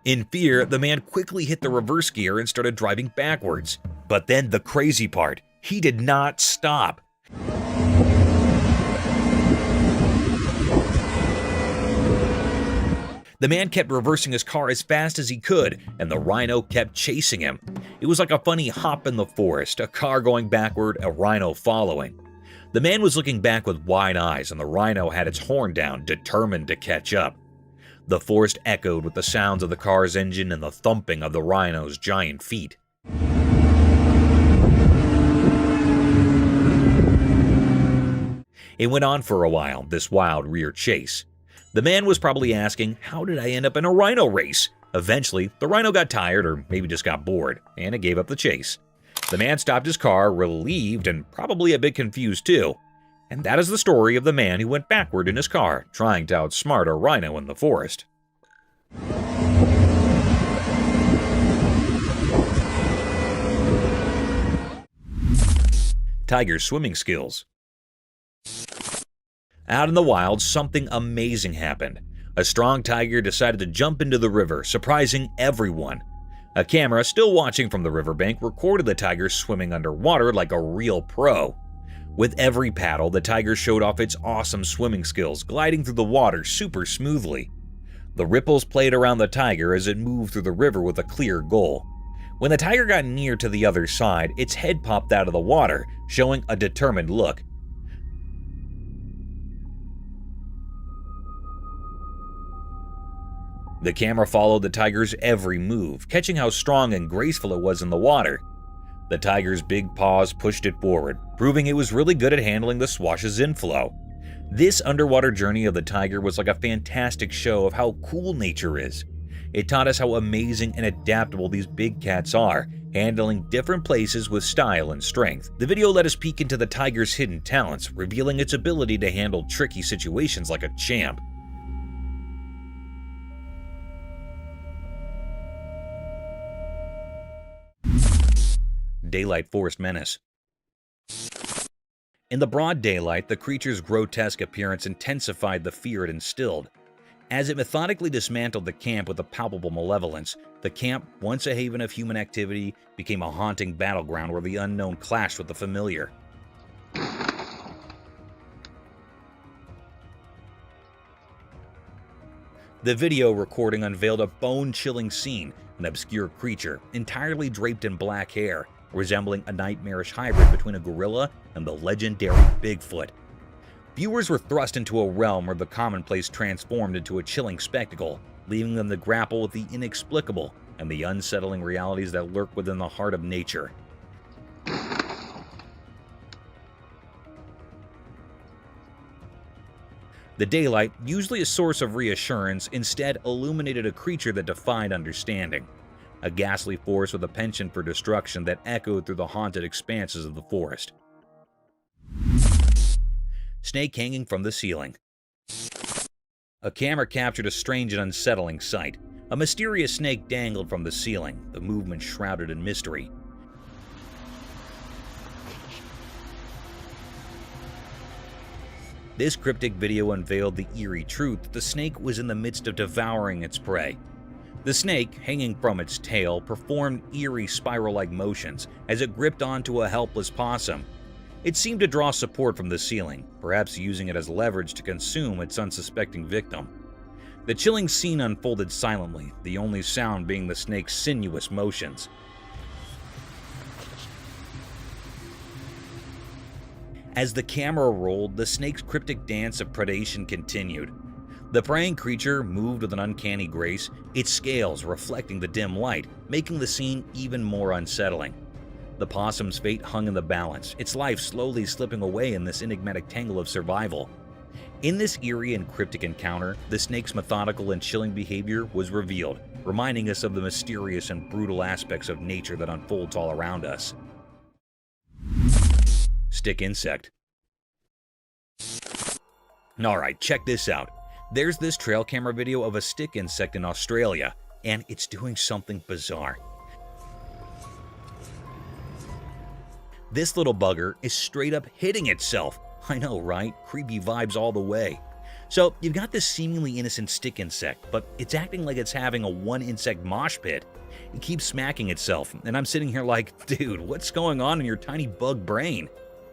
In fear, the man quickly hit the reverse gear and started driving backwards. But then the crazy part, he did not stop. The man kept reversing his car as fast as he could, and the rhino kept chasing him. It was like a funny hop in the forest, a car going backward, a rhino following. The man was looking back with wide eyes, and the rhino had its horn down, determined to catch up. The forest echoed with the sounds of the car's engine and the thumping of the rhino's giant feet. It went on for a while, this wild rear chase. The man was probably asking, how did I end up in a rhino race? Eventually, the rhino got tired, or maybe just got bored, and it gave up the chase. The man stopped his car, relieved and probably a bit confused too. And that is the story of the man who went backward in his car, trying to outsmart a rhino in the forest. Tiger's swimming skills. Out in the wild, something amazing happened. A strong tiger decided to jump into the river, surprising everyone. A camera, still watching from the riverbank, recorded the tiger swimming underwater like a real pro. With every paddle, the tiger showed off its awesome swimming skills, gliding through the water super smoothly. The ripples played around the tiger as it moved through the river with a clear goal. When the tiger got near to the other side, its head popped out of the water, showing a determined look. The camera followed the tiger's every move, catching how strong and graceful it was in the water. The tiger's big paws pushed it forward, proving it was really good at handling the swash's inflow. This underwater journey of the tiger was like a fantastic show of how cool nature is. It taught us how amazing and adaptable these big cats are, handling different places with style and strength. The video let us peek into the tiger's hidden talents, revealing its ability to handle tricky situations like a champ. Daylight forest menace. In the broad daylight, the creature's grotesque appearance intensified the fear it instilled. As it methodically dismantled the camp with a palpable malevolence, the camp, once a haven of human activity, became a haunting battleground where the unknown clashed with the familiar. The video recording unveiled a bone-chilling scene, an obscure creature, entirely draped in black hair, resembling a nightmarish hybrid between a gorilla and the legendary Bigfoot. Viewers were thrust into a realm where the commonplace transformed into a chilling spectacle, leaving them to grapple with the inexplicable and the unsettling realities that lurk within the heart of nature. The daylight, usually a source of reassurance, instead illuminated a creature that defied understanding. A ghastly force with a penchant for destruction that echoed through the haunted expanses of the forest. Snake hanging from the ceiling. A camera captured a strange and unsettling sight. A mysterious snake dangled from the ceiling, the movement shrouded in mystery. This cryptic video unveiled the eerie truth that the snake was in the midst of devouring its prey. The snake, hanging from its tail, performed eerie spiral-like motions as it gripped onto a helpless possum. It seemed to draw support from the ceiling, perhaps using it as leverage to consume its unsuspecting victim. The chilling scene unfolded silently, the only sound being the snake's sinuous motions. As the camera rolled, the snake's cryptic dance of predation continued. The preying creature moved with an uncanny grace, its scales reflecting the dim light, making the scene even more unsettling. The possum's fate hung in the balance, its life slowly slipping away in this enigmatic tangle of survival. In this eerie and cryptic encounter, the snake's methodical and chilling behavior was revealed, reminding us of the mysterious and brutal aspects of nature that unfolds all around us. Stick insect. Alright, check this out. There's this trail camera video of a stick insect in Australia, and it's doing something bizarre. This little bugger is straight up hitting itself. I know, right? Creepy vibes all the way. So you've got this seemingly innocent stick insect, but it's acting like it's having a one-insect mosh pit. It keeps smacking itself, and I'm sitting here like, dude, what's going on in your tiny bug brain?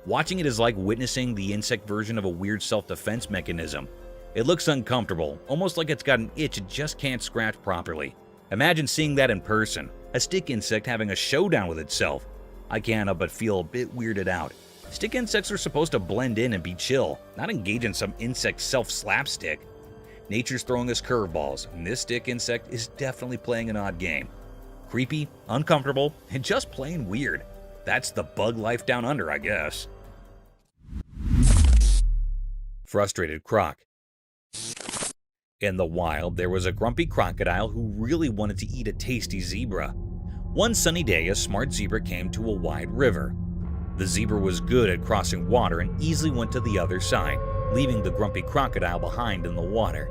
Watching it is like witnessing the insect version of a weird self-defense mechanism. It looks uncomfortable, almost like it's got an itch it just can't scratch properly. Imagine seeing that in person, a stick insect having a showdown with itself. I can't help but feel a bit weirded out. Stick insects are supposed to blend in and be chill, not engage in some insect self-slapstick. Nature's throwing us curveballs, and this stick insect is definitely playing an odd game. Creepy, uncomfortable, and just plain weird. That's the bug life down under, I guess. Frustrated croc. In the wild, there was a grumpy crocodile who really wanted to eat a tasty zebra. One sunny day, a smart zebra came to a wide river. The zebra was good at crossing water and easily went to the other side, leaving the grumpy crocodile behind in the water.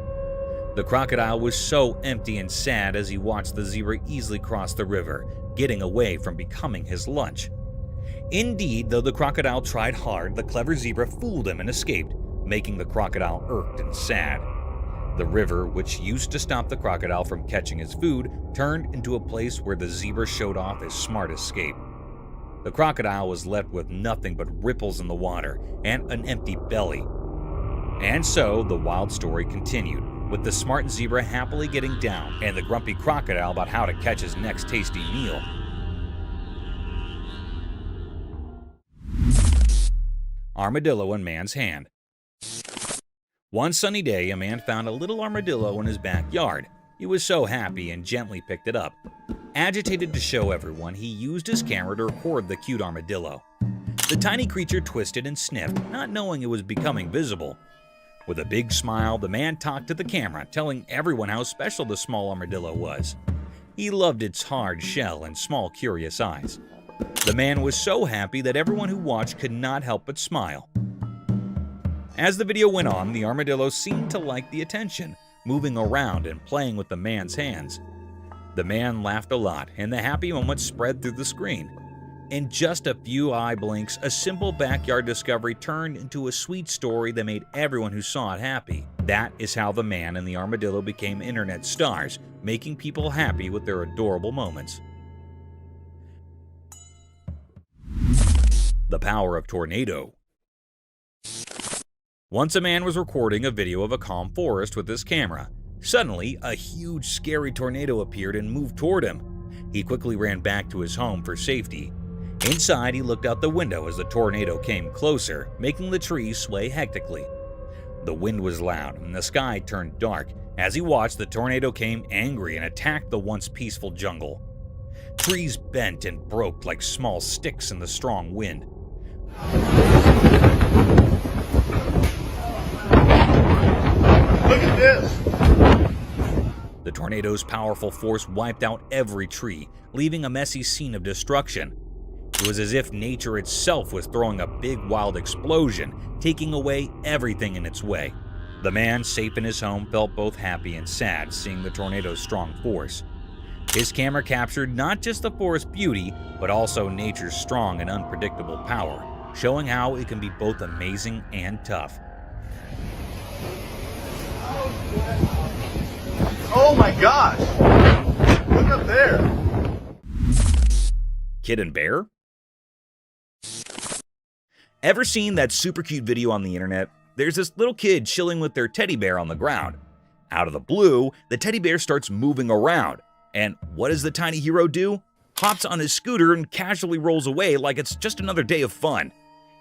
The crocodile was so empty and sad as he watched the zebra easily cross the river, getting away from becoming his lunch. Indeed, though the crocodile tried hard, the clever zebra fooled him and escaped, making the crocodile irked and sad. The river, which used to stop the crocodile from catching his food, turned into a place where the zebra showed off his smart escape. The crocodile was left with nothing but ripples in the water and an empty belly. And so the wild story continued, with the smart zebra happily getting down and the grumpy crocodile about how to catch his next tasty meal. Armadillo in man's hand. One sunny day, a man found a little armadillo in his backyard. He was so happy and gently picked it up. Agitated to show everyone, he used his camera to record the cute armadillo. The tiny creature twisted and sniffed, not knowing it was becoming visible. With a big smile, the man talked to the camera, telling everyone how special the small armadillo was. He loved its hard shell and small, curious eyes. The man was so happy that everyone who watched could not help but smile. As the video went on, the armadillo seemed to like the attention, moving around and playing with the man's hands. The man laughed a lot, and the happy moment spread through the screen. In just a few eye blinks, a simple backyard discovery turned into a sweet story that made everyone who saw it happy. That is how the man and the armadillo became internet stars, making people happy with their adorable moments. The power of tornado. Once a man was recording a video of a calm forest with his camera. Suddenly, a huge, scary tornado appeared and moved toward him. He quickly ran back to his home for safety. Inside, he looked out the window as the tornado came closer, making the trees sway hectically. The wind was loud and the sky turned dark. As he watched, the tornado came angry and attacked the once peaceful jungle. Trees bent and broke like small sticks in the strong wind. Look at this! The tornado's powerful force wiped out every tree, leaving a messy scene of destruction. It was as if nature itself was throwing a big wild explosion, taking away everything in its way. The man, safe in his home, felt both happy and sad seeing the tornado's strong force. His camera captured not just the forest beauty, but also nature's strong and unpredictable power, showing how it can be both amazing and tough. Oh my gosh! Look up there! Kid and bear? Ever seen that super cute video on the internet? There's this little kid chilling with their teddy bear on the ground. Out of the blue, the teddy bear starts moving around. And what does the tiny hero do? Hops on his scooter and casually rolls away like it's just another day of fun.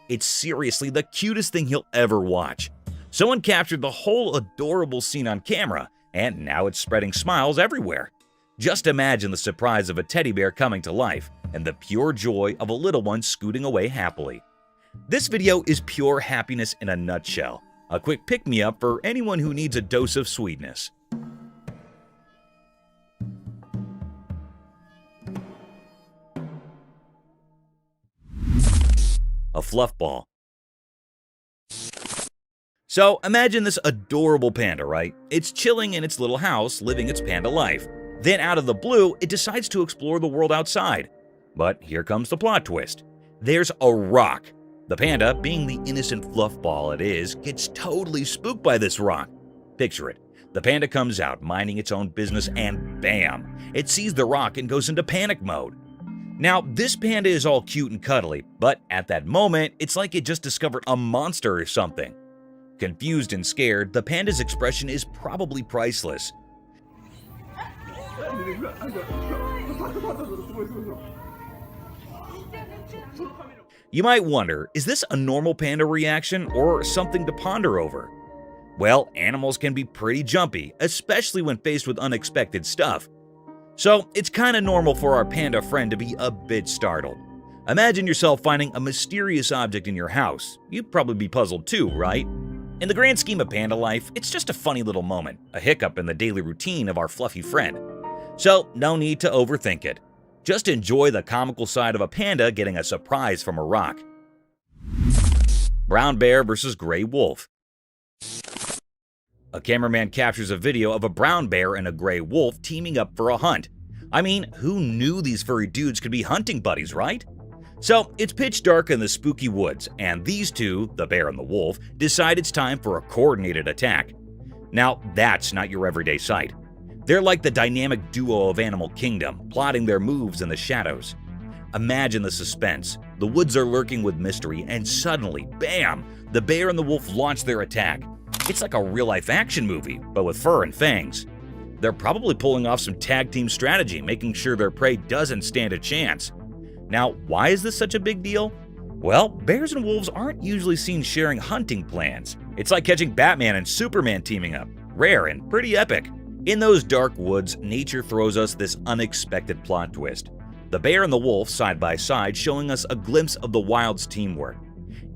It's seriously the cutest thing he'll ever watch. Someone captured the whole adorable scene on camera, and now it's spreading smiles everywhere. Just imagine the surprise of a teddy bear coming to life, and the pure joy of a little one scooting away happily. This video is pure happiness in a nutshell. A quick pick-me-up for anyone who needs a dose of sweetness. A fluff ball. So imagine this adorable panda, right? It's chilling in its little house, living its panda life. Then out of the blue, it decides to explore the world outside. But here comes the plot twist. There's a rock. The panda, being the innocent fluff ball it is, gets totally spooked by this rock. Picture it. The panda comes out, minding its own business, and bam! It sees the rock and goes into panic mode. Now, this panda is all cute and cuddly, but at that moment, it's like it just discovered a monster or something. Confused and scared, the panda's expression is probably priceless. You might wonder, is this a normal panda reaction or something to ponder over? Well, animals can be pretty jumpy, especially when faced with unexpected stuff. So it's kinda normal for our panda friend to be a bit startled. Imagine yourself finding a mysterious object in your house. You'd probably be puzzled too, right? In the grand scheme of panda life, it's just a funny little moment, a hiccup in the daily routine of our fluffy friend. So no need to overthink it. Just enjoy the comical side of a panda getting a surprise from a rock. Brown bear versus gray wolf. A cameraman captures a video of a brown bear and a gray wolf teaming up for a hunt. I mean, who knew these furry dudes could be hunting buddies, right? So, it's pitch dark in the spooky woods, and these two, the bear and the wolf, decide it's time for a coordinated attack. Now, that's not your everyday sight. They're like the dynamic duo of Animal Kingdom, plotting their moves in the shadows. Imagine the suspense. The woods are lurking with mystery, and suddenly, bam! The bear and the wolf launch their attack. It's like a real-life action movie, but with fur and fangs. They're probably pulling off some tag team strategy, making sure their prey doesn't stand a chance. Now, why is this such a big deal? Well, bears and wolves aren't usually seen sharing hunting plans. It's like catching Batman and Superman teaming up. Rare and pretty epic. In those dark woods, nature throws us this unexpected plot twist. The bear and the wolf side by side, showing us a glimpse of the wild's teamwork.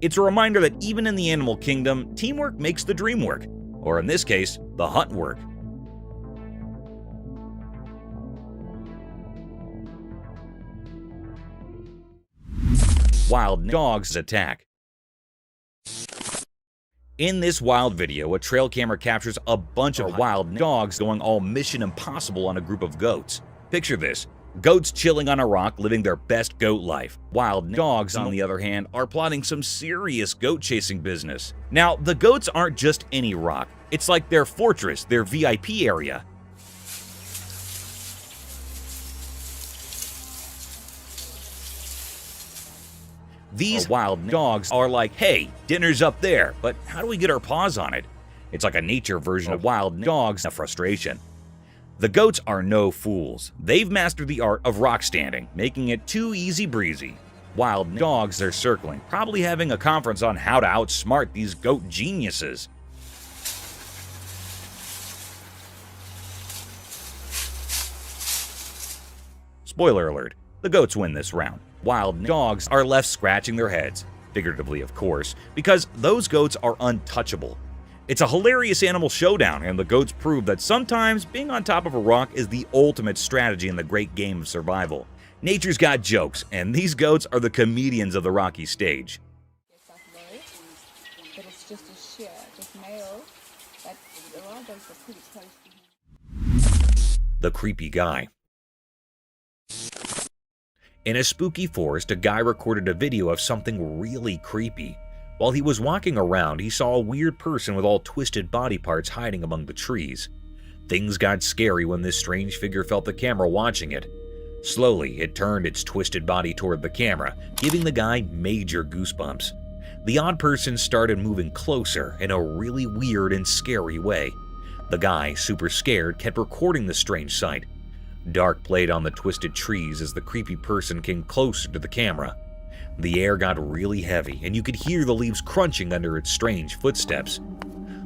It's a reminder that even in the animal kingdom, teamwork makes the dream work. Or in this case, the hunt work. Wild dogs attack. In this wild video, a trail camera captures a bunch of wild dogs going all Mission Impossible on a group of goats. Picture this. Goats chilling on a rock, living their best goat life. Wild dogs, on the other hand, are plotting some serious goat-chasing business. Now, the goats aren't just any rock. It's like their fortress, their VIP area. These wild dogs are like, hey, dinner's up there, but how do we get our paws on it? It's like a nature version of wild dogs of frustration. The goats are no fools. They've mastered the art of rock standing, making it too easy breezy. Wild dogs are circling, probably having a conference on how to outsmart these goat geniuses. Spoiler alert, the goats win this round. Wild dogs are left scratching their heads, figuratively of course, because those goats are untouchable. It's a hilarious animal showdown, and the goats prove that sometimes being on top of a rock is the ultimate strategy in the great game of survival. Nature's got jokes, and these goats are the comedians of the rocky stage. But it's just a shear, just male. The creepy guy. In a spooky forest, a guy recorded a video of something really creepy. While he was walking around, he saw a weird person with all twisted body parts hiding among the trees. Things got scary when this strange figure felt the camera watching it. Slowly, it turned its twisted body toward the camera, giving the guy major goosebumps. The odd person started moving closer in a really weird and scary way. The guy, super scared, kept recording the strange sight. Dark played on the twisted trees as the creepy person came closer to the camera. The air got really heavy, and you could hear the leaves crunching under its strange footsteps.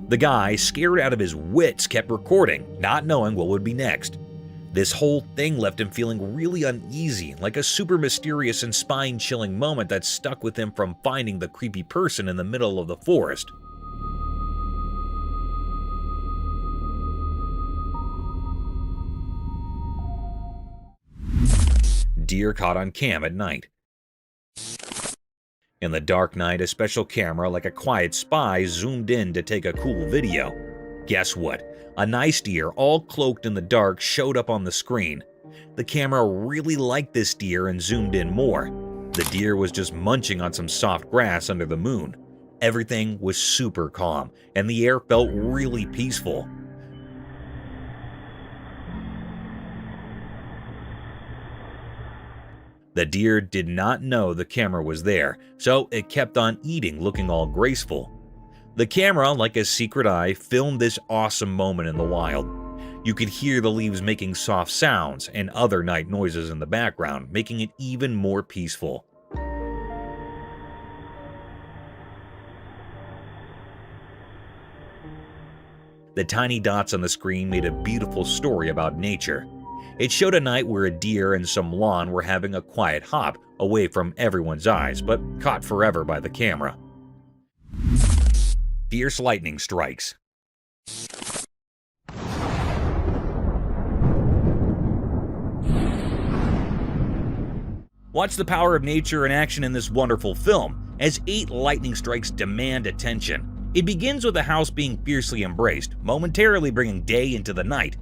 The guy, scared out of his wits, kept recording, not knowing what would be next. This whole thing left him feeling really uneasy, like a super mysterious and spine-chilling moment that stuck with him from finding the creepy person in the middle of the forest. Deer caught on cam at night. In the dark night, a special camera like a quiet spy zoomed in to take a cool video. Guess what? A nice deer, all cloaked in the dark, showed up on the screen. The camera really liked this deer and zoomed in more. The deer was just munching on some soft grass under the moon. Everything was super calm, and the air felt really peaceful. The deer did not know the camera was there, so it kept on eating, looking all graceful. The camera, like a secret eye, filmed this awesome moment in the wild. You could hear the leaves making soft sounds and other night noises in the background, making it even more peaceful. The tiny dots on the screen made a beautiful story about nature. It showed a night where a deer and some lawn were having a quiet hop away from everyone's eyes, but caught forever by the camera. Fierce lightning strikes. Watch the power of nature in action in this wonderful film, as 8 lightning strikes demand attention. It begins with a house being fiercely embraced, momentarily bringing day into the night.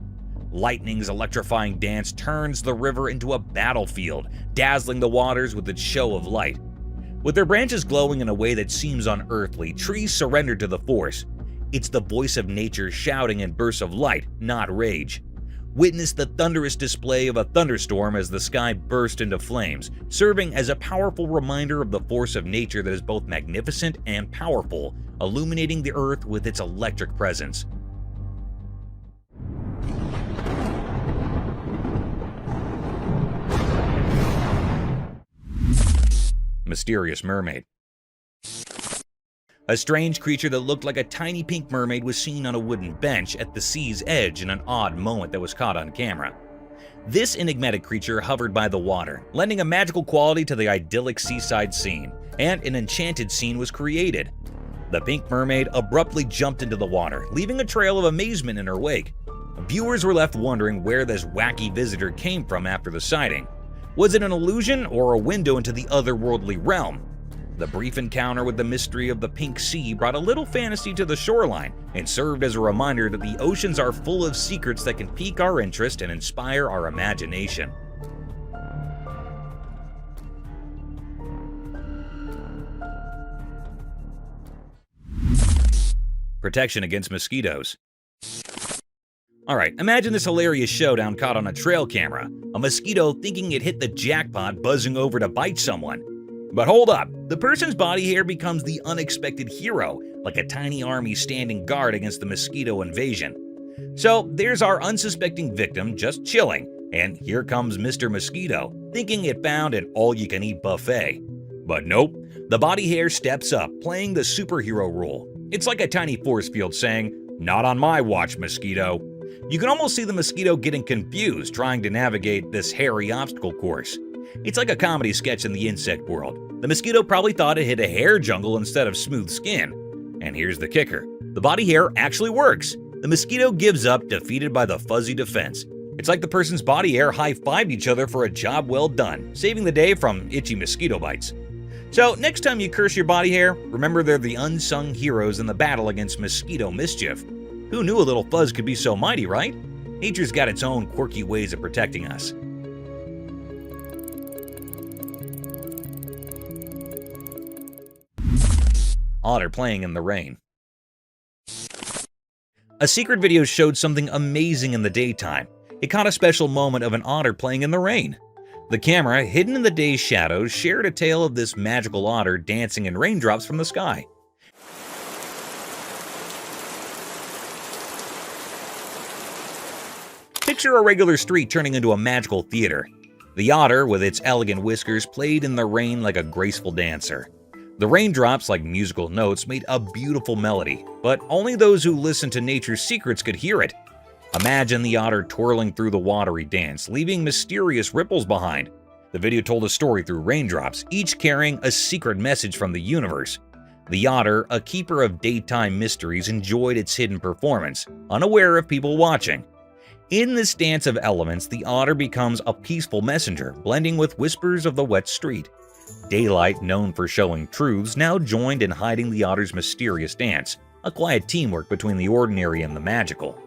Lightning's electrifying dance turns the river into a battlefield, dazzling the waters with its show of light. With their branches glowing in a way that seems unearthly, trees surrender to the force. It's the voice of nature shouting in bursts of light, not rage. Witness the thunderous display of a thunderstorm as the sky burst into flames, serving as a powerful reminder of the force of nature that is both magnificent and powerful, illuminating the earth with its electric presence. Mysterious mermaid. A strange creature that looked like a tiny pink mermaid was seen on a wooden bench at the sea's edge in an odd moment that was caught on camera. This enigmatic creature hovered by the water, lending a magical quality to the idyllic seaside scene, and an enchanted scene was created. The pink mermaid abruptly jumped into the water, leaving a trail of amazement in her wake. Viewers were left wondering where this wacky visitor came from after the sighting. Was it an illusion or a window into the otherworldly realm? The brief encounter with the mystery of the pink sea brought a little fantasy to the shoreline and served as a reminder that the oceans are full of secrets that can pique our interest and inspire our imagination. Protection against mosquitoes. Alright, imagine this hilarious showdown caught on a trail camera. A mosquito thinking it hit the jackpot, buzzing over to bite someone. But hold up, the person's body hair becomes the unexpected hero, like a tiny army standing guard against the mosquito invasion. So there's our unsuspecting victim just chilling, and here comes Mr. Mosquito, thinking it found an all-you-can-eat buffet. But nope, the body hair steps up, playing the superhero role. It's like a tiny force field saying, "Not on my watch, mosquito." You can almost see the mosquito getting confused trying to navigate this hairy obstacle course. It's like a comedy sketch in the insect world. The mosquito probably thought it hit a hair jungle instead of smooth skin. And here's the kicker. The body hair actually works. The mosquito gives up, defeated by the fuzzy defense. It's like the person's body hair high-fived each other for a job well done, saving the day from itchy mosquito bites. So next time you curse your body hair, remember they're the unsung heroes in the battle against mosquito mischief. Who knew a little fuzz could be so mighty, right? Nature's got its own quirky ways of protecting us. Otter playing in the rain. A secret video showed something amazing in the daytime. It caught a special moment of an otter playing in the rain. The camera, hidden in the day's shadows, shared a tale of this magical otter dancing in raindrops from the sky. Picture a regular street turning into a magical theater. The otter, with its elegant whiskers, played in the rain like a graceful dancer. The raindrops, like musical notes, made a beautiful melody, but only those who listened to nature's secrets could hear it. Imagine the otter twirling through the watery dance, leaving mysterious ripples behind. The video told a story through raindrops, each carrying a secret message from the universe. The otter, a keeper of daytime mysteries, enjoyed its hidden performance, unaware of people watching. In this dance of elements, the otter becomes a peaceful messenger, blending with whispers of the wet street. Daylight, known for showing truths, now joined in hiding the otter's mysterious dance, a quiet teamwork between the ordinary and the magical.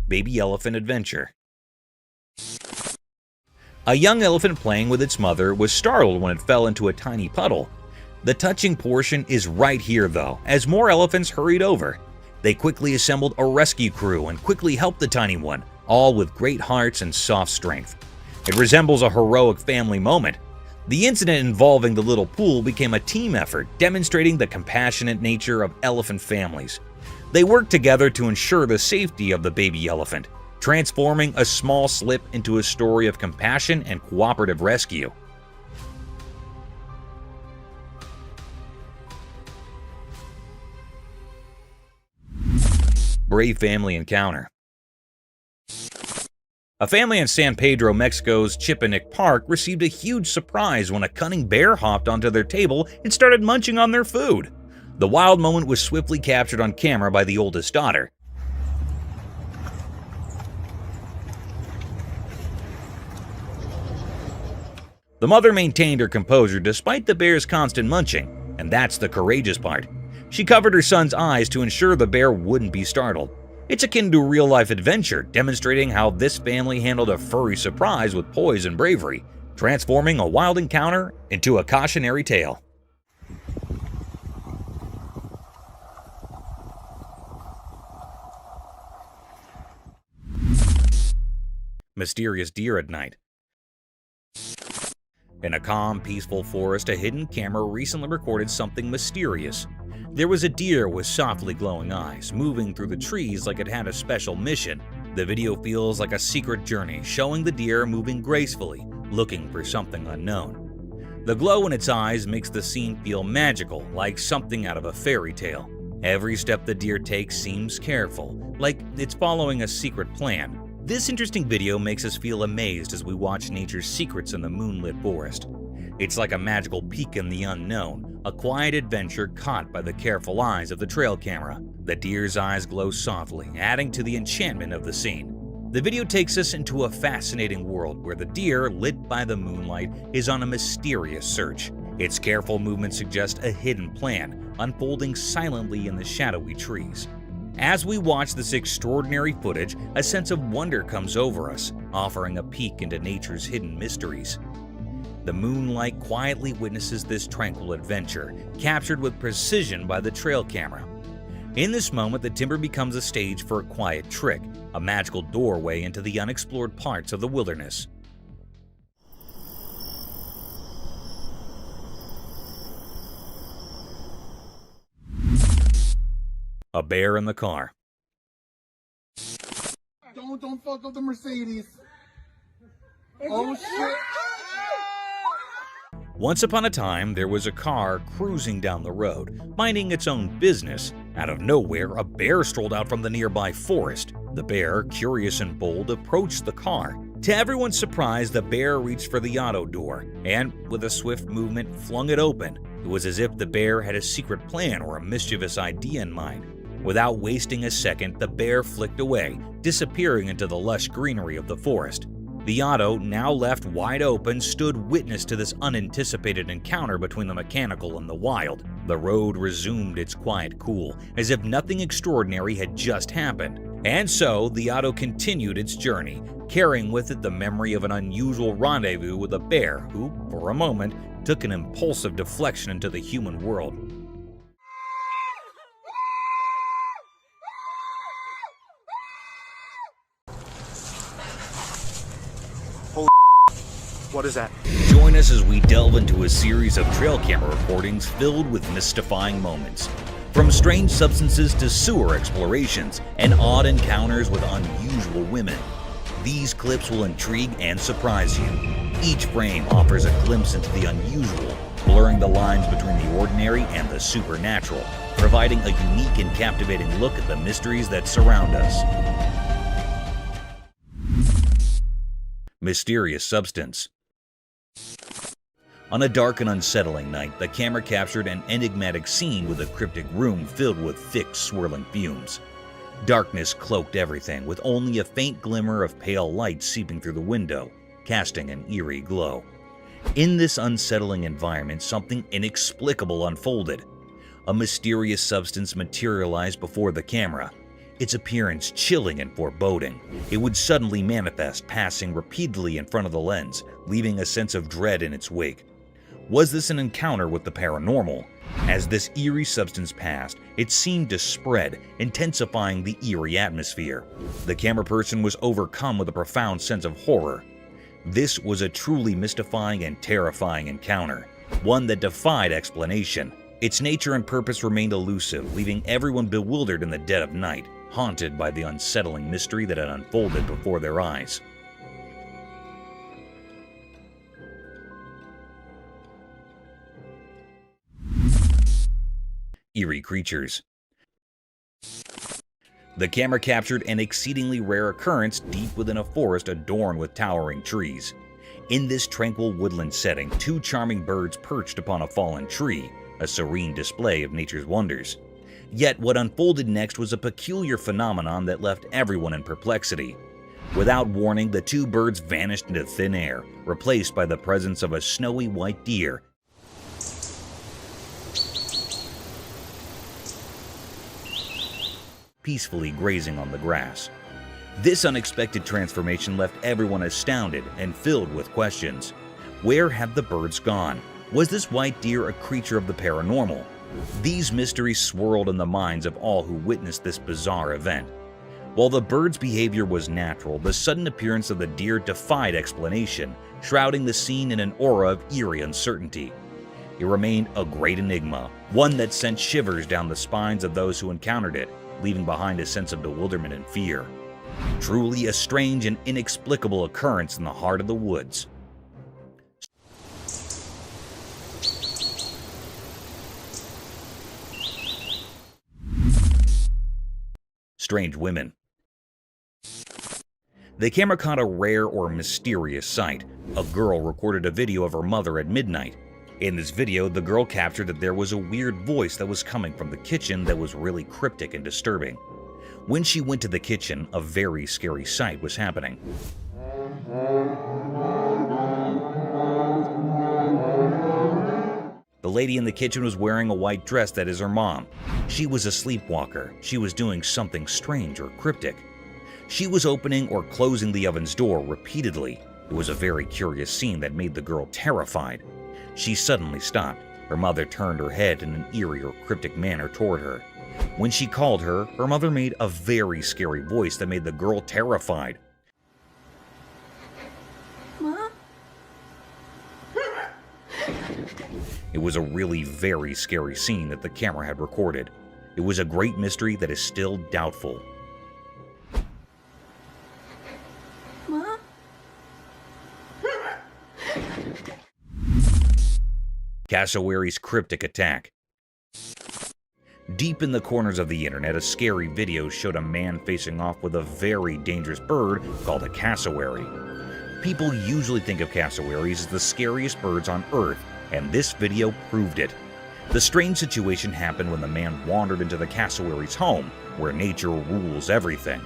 Baby elephant adventure. A young elephant playing with its mother was startled when it fell into a tiny puddle. The touching portion is right here though, as more elephants hurried over. They quickly assembled a rescue crew and quickly helped the tiny one, all with great hearts and soft strength. It resembles a heroic family moment. The incident involving the little pool became a team effort, demonstrating the compassionate nature of elephant families. They worked together to ensure the safety of the baby elephant, transforming a small slip into a story of compassion and cooperative rescue. Brave family encounter. A family in San Pedro, Mexico's Chipinic Park received a huge surprise when a cunning bear hopped onto their table and started munching on their food. The wild moment was swiftly captured on camera by the oldest daughter. The mother maintained her composure despite the bear's constant munching, and that's the courageous part. She covered her son's eyes to ensure the bear wouldn't be startled. It's akin to a real-life adventure, demonstrating how this family handled a furry surprise with poise and bravery, transforming a wild encounter into a cautionary tale. Mysterious deer at night. In a calm, peaceful forest, a hidden camera recently recorded something mysterious. There was a deer with softly glowing eyes, moving through the trees like it had a special mission. The video feels like a secret journey, showing the deer moving gracefully, looking for something unknown. The glow in its eyes makes the scene feel magical, like something out of a fairy tale. Every step the deer takes seems careful, like it's following a secret plan. This interesting video makes us feel amazed as we watch nature's secrets in the moonlit forest. It's like a magical peek in the unknown, a quiet adventure caught by the careful eyes of the trail camera. The deer's eyes glow softly, adding to the enchantment of the scene. The video takes us into a fascinating world where the deer, lit by the moonlight, is on a mysterious search. Its careful movements suggest a hidden plan, unfolding silently in the shadowy trees. As we watch this extraordinary footage, a sense of wonder comes over us, offering a peek into nature's hidden mysteries. The moonlight quietly witnesses this tranquil adventure, captured with precision by the trail camera. In this moment, the timber becomes a stage for a quiet trick, a magical doorway into the unexplored parts of the wilderness. A bear in the car. Don't fuck up the Mercedes. Oh shit. Once upon a time, there was a car cruising down the road, minding its own business. Out of nowhere, a bear strolled out from the nearby forest. The bear, curious and bold, approached the car. To everyone's surprise, the bear reached for the auto door and, with a swift movement, flung it open. It was as if the bear had a secret plan or a mischievous idea in mind. Without wasting a second, the bear flicked away, disappearing into the lush greenery of the forest. The auto, now left wide open, stood witness to this unanticipated encounter between the mechanical and the wild. The road resumed its quiet cool, as if nothing extraordinary had just happened. And so, the auto continued its journey, carrying with it the memory of an unusual rendezvous with a bear who, for a moment, took an impulsive deflection into the human world. What is that? Join us as we delve into a series of trail camera recordings filled with mystifying moments. From strange substances to sewer explorations and odd encounters with unusual women. These clips will intrigue and surprise you. Each frame offers a glimpse into the unusual, blurring the lines between the ordinary and the supernatural, providing a unique and captivating look at the mysteries that surround us. Mysterious substance. On a dark and unsettling night, the camera captured an enigmatic scene with a cryptic room filled with thick, swirling fumes. Darkness cloaked everything, with only a faint glimmer of pale light seeping through the window, casting an eerie glow. In this unsettling environment, something inexplicable unfolded. A mysterious substance materialized before the camera, its appearance chilling and foreboding. It would suddenly manifest, passing repeatedly in front of the lens, leaving a sense of dread in its wake. Was this an encounter with the paranormal? As this eerie substance passed, it seemed to spread, intensifying the eerie atmosphere. The camera person was overcome with a profound sense of horror. This was a truly mystifying and terrifying encounter, one that defied explanation. Its nature and purpose remained elusive, leaving everyone bewildered in the dead of night, haunted by the unsettling mystery that had unfolded before their eyes. Eerie creatures. The camera captured an exceedingly rare occurrence deep within a forest adorned with towering trees. In this tranquil woodland setting, two charming birds perched upon a fallen tree, a serene display of nature's wonders. Yet what unfolded next was a peculiar phenomenon that left everyone in perplexity. Without warning, the two birds vanished into thin air, replaced by the presence of a snowy white deer peacefully grazing on the grass. This unexpected transformation left everyone astounded and filled with questions. Where had the birds gone? Was this white deer a creature of the paranormal? These mysteries swirled in the minds of all who witnessed this bizarre event. While the bird's behavior was natural, the sudden appearance of the deer defied explanation, shrouding the scene in an aura of eerie uncertainty. It remained a great enigma, one that sent shivers down the spines of those who encountered it, leaving behind a sense of bewilderment and fear. Truly a strange and inexplicable occurrence in the heart of the woods. Strange women. The camera caught a rare or mysterious sight. A girl recorded a video of her mother at midnight. In this video, the girl captured that there was a weird voice that was coming from the kitchen that was really cryptic and disturbing. When she went to the kitchen, a very scary sight was happening. The lady in the kitchen was wearing a white dress that is her mom. She was a sleepwalker. She was doing something strange or cryptic. She was opening or closing the oven's door repeatedly. It was a very curious scene that made the girl terrified. She suddenly stopped. Her mother turned her head in an eerie or cryptic manner toward her. When she called her, her mother made a very scary voice that made the girl terrified. Mom? It was a really very scary scene that the camera had recorded. It was a great mystery that is still doubtful. Mom? Cassowary's cryptic attack. Deep in the corners of the internet, a scary video showed a man facing off with a very dangerous bird called a cassowary. People usually think of cassowaries as the scariest birds on Earth, and this video proved it. The strange situation happened when the man wandered into the cassowary's home, where nature rules everything.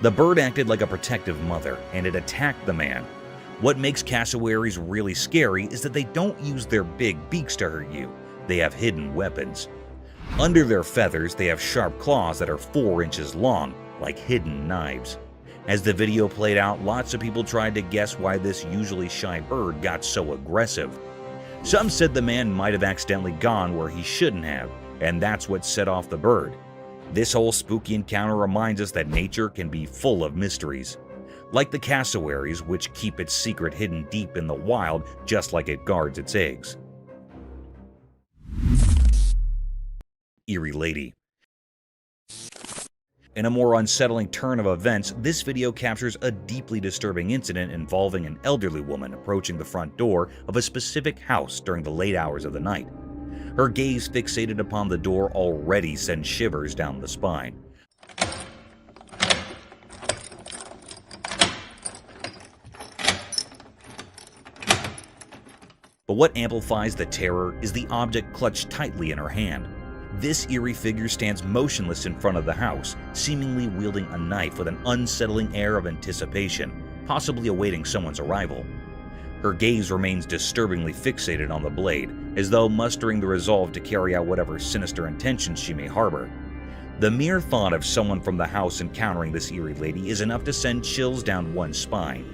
The bird acted like a protective mother, and it attacked the man. What makes cassowaries really scary is that they don't use their big beaks to hurt you. they have hidden weapons. Under their feathers, they have sharp claws that are 4 inches long, like hidden knives. As the video played out, lots of people tried to guess why this usually shy bird got so aggressive. Some said the man might have accidentally gone where he shouldn't have, and that's what set off the bird. This whole spooky encounter reminds us that nature can be full of mysteries. Like the cassowaries, which keep its secret hidden deep in the wild just like it guards its eggs. Eerie Lady. In a more unsettling turn of events, this video captures a deeply disturbing incident involving an elderly woman approaching the front door of a specific house during the late hours of the night. Her gaze fixated upon the door already sends shivers down the spine. But what amplifies the terror is the object clutched tightly in her hand. This eerie figure stands motionless in front of the house, seemingly wielding a knife with an unsettling air of anticipation, possibly awaiting someone's arrival. Her gaze remains disturbingly fixated on the blade, as though mustering the resolve to carry out whatever sinister intentions she may harbor. The mere thought of someone from the house encountering this eerie lady is enough to send chills down one's spine.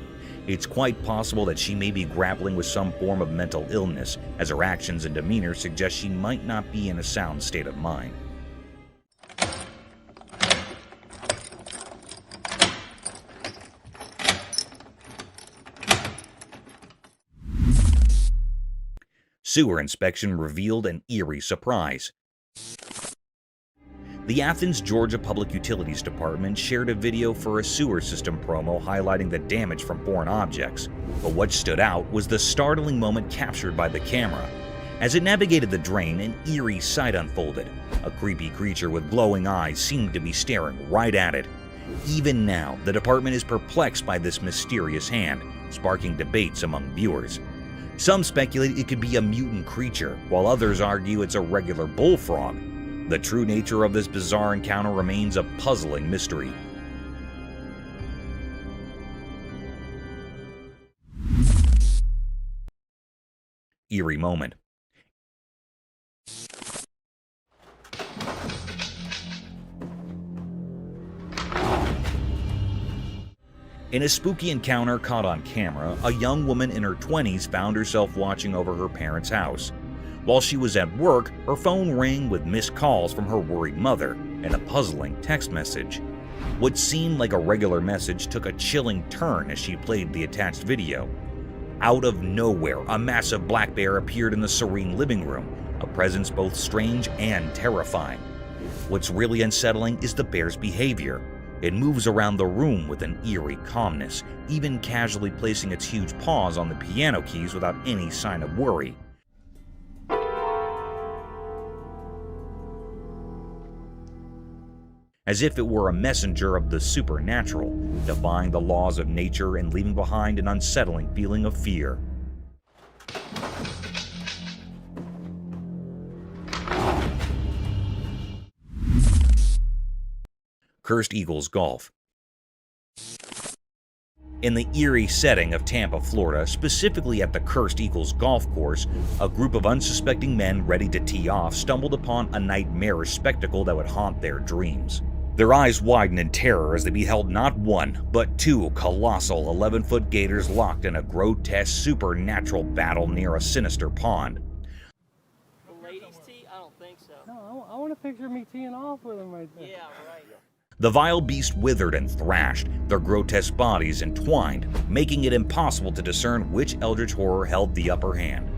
It's quite possible that she may be grappling with some form of mental illness, as her actions and demeanor suggest she might not be in a sound state of mind. Sewer inspection revealed an eerie surprise. The Athens, Georgia Public Utilities Department shared a video for a sewer system promo highlighting the damage from foreign objects, but what stood out was the startling moment captured by the camera. As it navigated the drain, an eerie sight unfolded. A creepy creature with glowing eyes seemed to be staring right at it. Even now, the department is perplexed by this mysterious hand, sparking debates among viewers. Some speculate it could be a mutant creature, while others argue it's a regular bullfrog. The true nature of this bizarre encounter remains a puzzling mystery. Eerie moment. In a spooky encounter caught on camera, a young woman in her 20s found herself watching over her parents' house. While she was at work, her phone rang with missed calls from her worried mother and a puzzling text message. What seemed like a regular message took a chilling turn as she played the attached video. Out of nowhere, a massive black bear appeared in the serene living room, a presence both strange and terrifying. What's really unsettling is the bear's behavior. It moves around the room with an eerie calmness, even casually placing its huge paws on the piano keys without any sign of worry. As if it were a messenger of the supernatural, defying the laws of nature and leaving behind an unsettling feeling of fear. Cursed Eagles Golf. In the eerie setting of Tampa, Florida, specifically at the Cursed Eagles golf course, a group of unsuspecting men ready to tee off stumbled upon a nightmarish spectacle that would haunt their dreams. Their eyes widened in terror as they beheld not one, but two colossal 11-foot gators locked in a grotesque supernatural battle near a sinister pond. The ladies tee? I don't think so. No, I want a picture of me teeing off with them right there. Yeah, right. The vile beast withered and thrashed, their grotesque bodies entwined, making it impossible to discern which eldritch horror held the upper hand.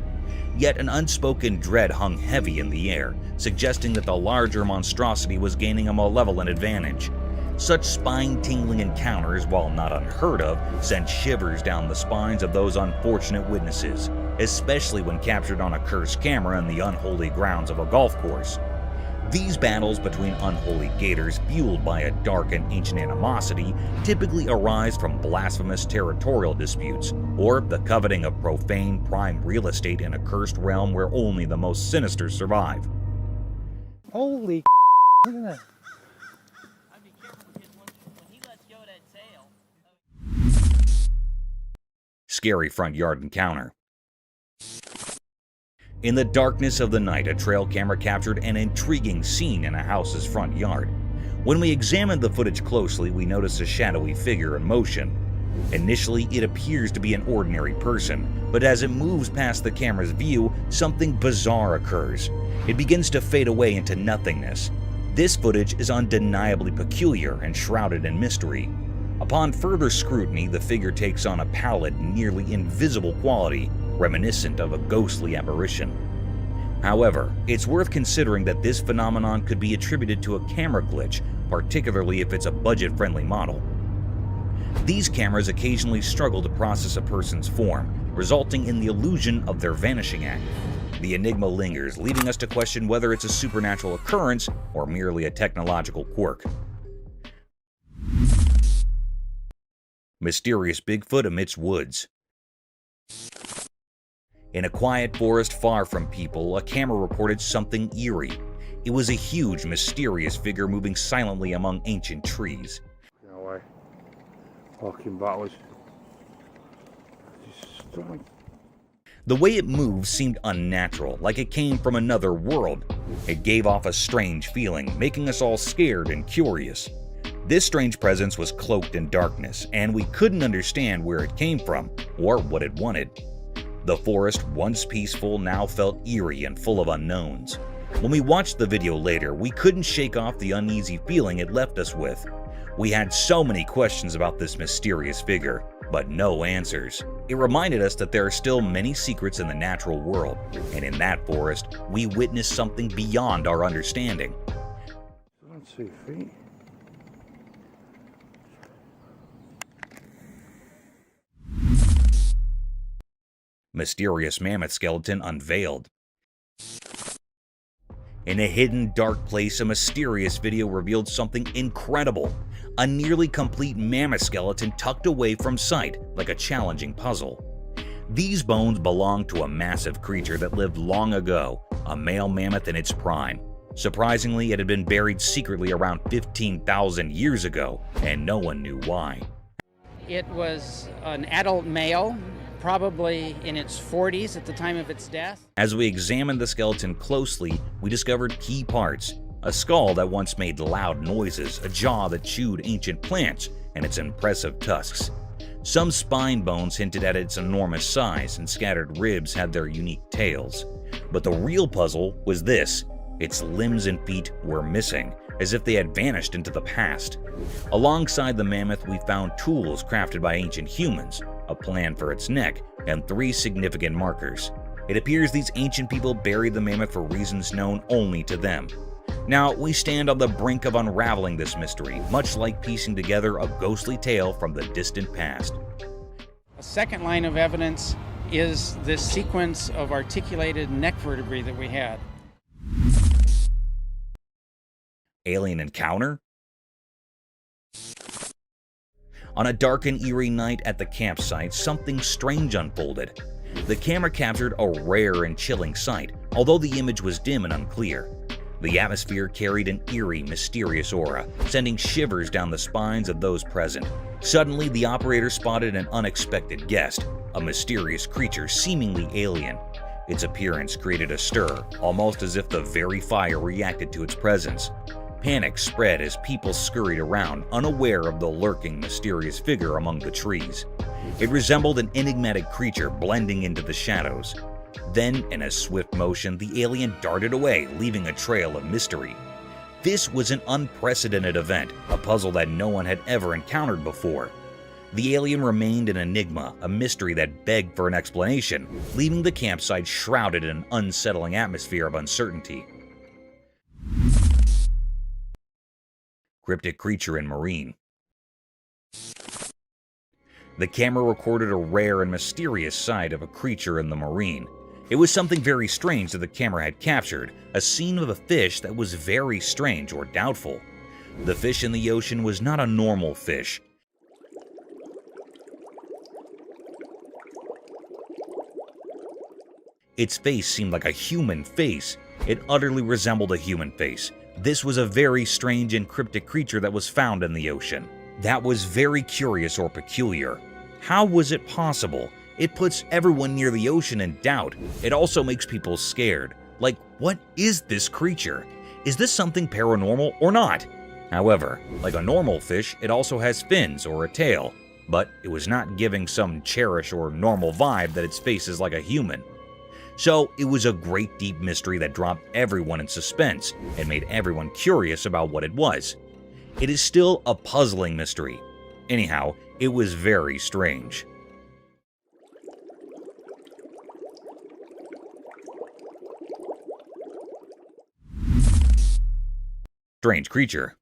Yet an unspoken dread hung heavy in the air, suggesting that the larger monstrosity was gaining a malevolent advantage. Such spine-tingling encounters, while not unheard of, sent shivers down the spines of those unfortunate witnesses, especially when captured on a cursed camera in the unholy grounds of a golf course. These battles between unholy gators, fueled by a dark and ancient animosity, typically arise from blasphemous territorial disputes, or the coveting of profane prime real estate in a cursed realm where only the most sinister survive. Holy look at that. I'd be careful because when he lets go of that tail. Scary front yard encounter. In the darkness of the night, a trail camera captured an intriguing scene in a house's front yard. When we examined the footage closely, we noticed a shadowy figure in motion. Initially, it appears to be an ordinary person, but as it moves past the camera's view, something bizarre occurs. It begins to fade away into nothingness. This footage is undeniably peculiar and shrouded in mystery. Upon further scrutiny, the figure takes on a pallid, nearly invisible quality, reminiscent of a ghostly apparition. However, it's worth considering that this phenomenon could be attributed to a camera glitch, particularly if it's a budget-friendly model. These cameras occasionally struggle to process a person's form, resulting in the illusion of their vanishing act. The enigma lingers, leading us to question whether it's a supernatural occurrence or merely a technological quirk. Mysterious Bigfoot amidst woods. In a quiet forest far from people, a camera recorded something eerie. It was a huge, mysterious figure moving silently among ancient trees. No way. Walking backwards. Stunning. The way it moved seemed unnatural, like it came from another world. It gave off a strange feeling, making us all scared and curious. This strange presence was cloaked in darkness, and we couldn't understand where it came from or what it wanted. The forest, once peaceful, now felt eerie and full of unknowns. When we watched the video later, we couldn't shake off the uneasy feeling it left us with. We had so many questions about this mysterious figure, but no answers. It reminded us that there are still many secrets in the natural world, and in that forest, we witnessed something beyond our understanding. I don't see feet. Mysterious mammoth skeleton unveiled. In a hidden, dark place, a mysterious video revealed something incredible. A nearly complete mammoth skeleton tucked away from sight, like a challenging puzzle. These bones belong to a massive creature that lived long ago, a male mammoth in its prime. Surprisingly, it had been buried secretly around 15,000 years ago, and no one knew why. It was an adult male, probably in its 40s at the time of its death. As we examined the skeleton closely, we discovered key parts. A skull that once made loud noises, a jaw that chewed ancient plants, and its impressive tusks. Some spine bones hinted at its enormous size, and scattered ribs had their unique tails. But the real puzzle was this: its limbs and feet were missing, as if they had vanished into the past. Alongside the mammoth, we found tools crafted by ancient humans, a plan for its neck, and 3 significant markers. It appears these ancient people buried the mammoth for reasons known only to them. Now, we stand on the brink of unraveling this mystery, much like piecing together a ghostly tale from the distant past. A second line of evidence is this sequence of articulated neck vertebrae that we had. Alien encounter? On a dark and eerie night at the campsite, something strange unfolded. The camera captured a rare and chilling sight, although the image was dim and unclear. The atmosphere carried an eerie, mysterious aura, sending shivers down the spines of those present. Suddenly, the operator spotted an unexpected guest, a mysterious creature seemingly alien. Its appearance created a stir, almost as if the very fire reacted to its presence. Panic spread as people scurried around, unaware of the lurking, mysterious figure among the trees. It resembled an enigmatic creature blending into the shadows. Then, in a swift motion, the alien darted away, leaving a trail of mystery. This was an unprecedented event, a puzzle that no one had ever encountered before. The alien remained an enigma, a mystery that begged for an explanation, leaving the campsite shrouded in an unsettling atmosphere of uncertainty. Cryptic creature in marine. The camera recorded a rare and mysterious sight of a creature in the marine. It was something very strange that the camera had captured, a scene of a fish that was very strange or doubtful. The fish in the ocean was not a normal fish. Its face seemed like a human face. It utterly resembled a human face. This was a very strange and cryptic creature that was found in the ocean. That was very curious or peculiar. How was it possible? It puts everyone near the ocean in doubt. It also makes people scared. Like, what is this creature? Is this something paranormal or not? However, like a normal fish, it also has fins or a tail, but it was not giving some cherish or normal vibe that its face is like a human. So it was a great deep mystery that dropped everyone in suspense and made everyone curious about what it was. It is still a puzzling mystery. Anyhow, it was very strange. Strange creature.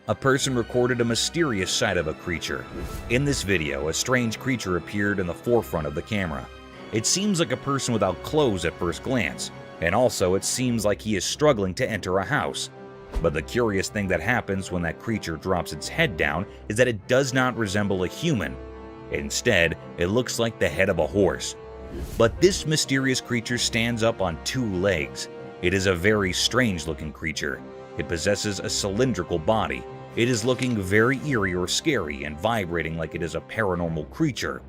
A person recorded a mysterious sight of a creature. In this video, a strange creature appeared in the forefront of the camera. It seems like a person without clothes at first glance, and also it seems like he is struggling to enter a house. But the curious thing that happens when that creature drops its head down is that it does not resemble a human. Instead, it looks like the head of a horse. But this mysterious creature stands up on 2 legs. It is a very strange-looking creature. It possesses a cylindrical body. It is looking very eerie or scary and vibrating like it is a paranormal creature.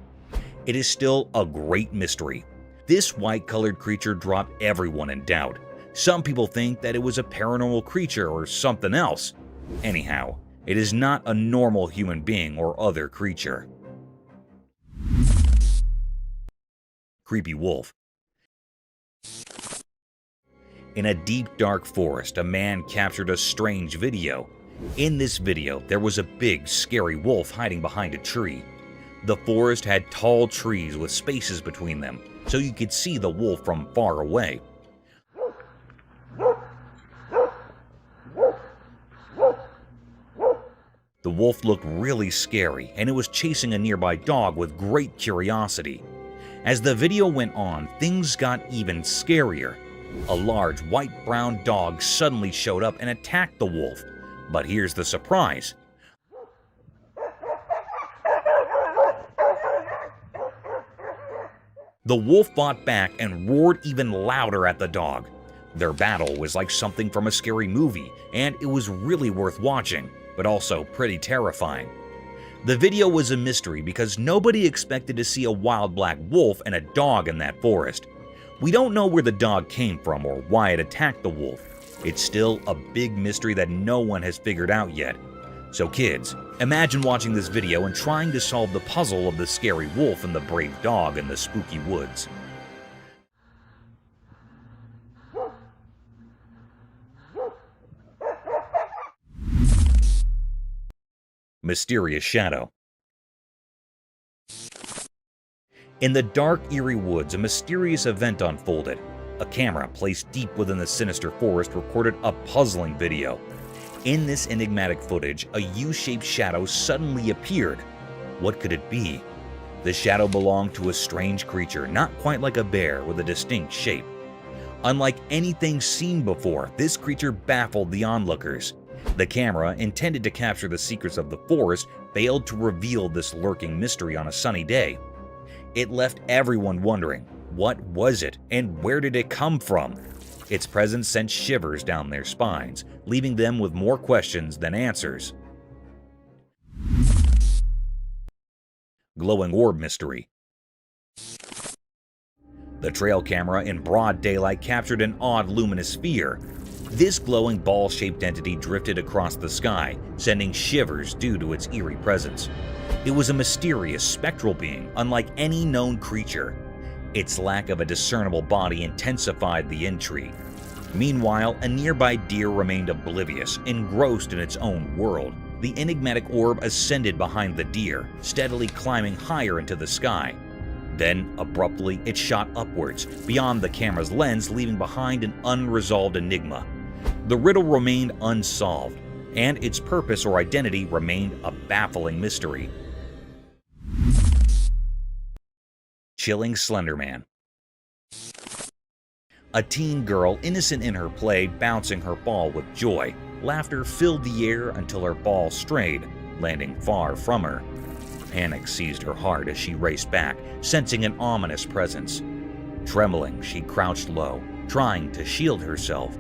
It is still a great mystery. This white-colored creature dropped everyone in doubt. Some people think that it was a paranormal creature or something else. Anyhow, it is not a normal human being or other creature. Creepy wolf. In a deep, dark forest, a man captured a strange video. In this video, there was a big, scary wolf hiding behind a tree. The forest had tall trees with spaces between them, so you could see the wolf from far away. The wolf looked really scary, and it was chasing a nearby dog with great curiosity. As the video went on, things got even scarier. A large white-brown dog suddenly showed up and attacked the wolf. But here's the surprise. The wolf fought back and roared even louder at the dog. Their battle was like something from a scary movie, and it was really worth watching, but also pretty terrifying. The video was a mystery because nobody expected to see a wild black wolf and a dog in that forest. We don't know where the dog came from or why it attacked the wolf. It's still a big mystery that no one has figured out yet. So kids, imagine watching this video and trying to solve the puzzle of the scary wolf and the brave dog in the spooky woods. Mysterious shadow. In the dark, eerie woods, a mysterious event unfolded. A camera placed deep within the sinister forest recorded a puzzling video. In this enigmatic footage, a U-shaped shadow suddenly appeared. What could it be? The shadow belonged to a strange creature, not quite like a bear, with a distinct shape. Unlike anything seen before, this creature baffled the onlookers. The camera, intended to capture the secrets of the forest, failed to reveal this lurking mystery on a sunny day. It left everyone wondering, what was it and where did it come from? Its presence sent shivers down their spines, leaving them with more questions than answers. Glowing orb mystery. The trail camera in broad daylight captured an odd luminous sphere. This glowing ball-shaped entity drifted across the sky, sending shivers due to its eerie presence. It was a mysterious, spectral being, unlike any known creature. Its lack of a discernible body intensified the intrigue. Meanwhile, a nearby deer remained oblivious, engrossed in its own world. The enigmatic orb ascended behind the deer, steadily climbing higher into the sky. Then, abruptly, it shot upwards, beyond the camera's lens, leaving behind an unresolved enigma. The riddle remained unsolved, and its purpose or identity remained a baffling mystery. Chilling Slender Man. A teen girl, innocent in her play, bouncing her ball with joy. Laughter filled the air until her ball strayed, landing far from her. Panic seized her heart as she raced back, sensing an ominous presence. Trembling, she crouched low, trying to shield herself.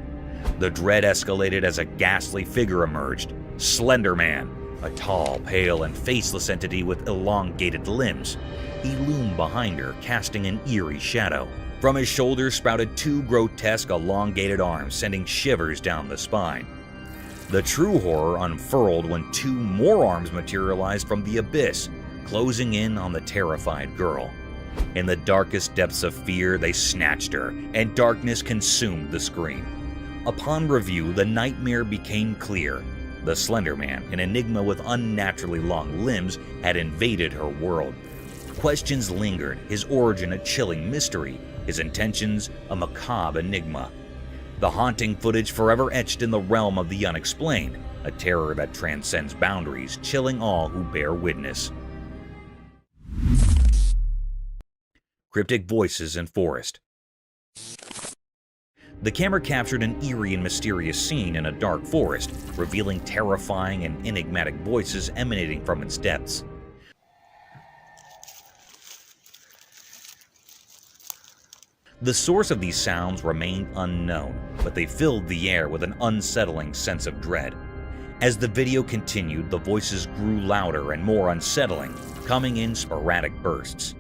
The dread escalated as a ghastly figure emerged. Slender Man. A tall, pale, and faceless entity with elongated limbs. He loomed behind her, casting an eerie shadow. From his shoulders sprouted two grotesque, elongated arms, sending shivers down the spine. The true horror unfurled when two more arms materialized from the abyss, closing in on the terrified girl. In the darkest depths of fear, they snatched her, and darkness consumed the screen. Upon review, the nightmare became clear. The Slender Man, an enigma with unnaturally long limbs, had invaded her world. Questions lingered, his origin a chilling mystery, his intentions a macabre enigma. The haunting footage forever etched in the realm of the unexplained, a terror that transcends boundaries, chilling all who bear witness. Cryptic voices in forest. The camera captured an eerie and mysterious scene in a dark forest, revealing terrifying and enigmatic voices emanating from its depths. The source of these sounds remained unknown, but they filled the air with an unsettling sense of dread. As the video continued, the voices grew louder and more unsettling, coming in sporadic bursts.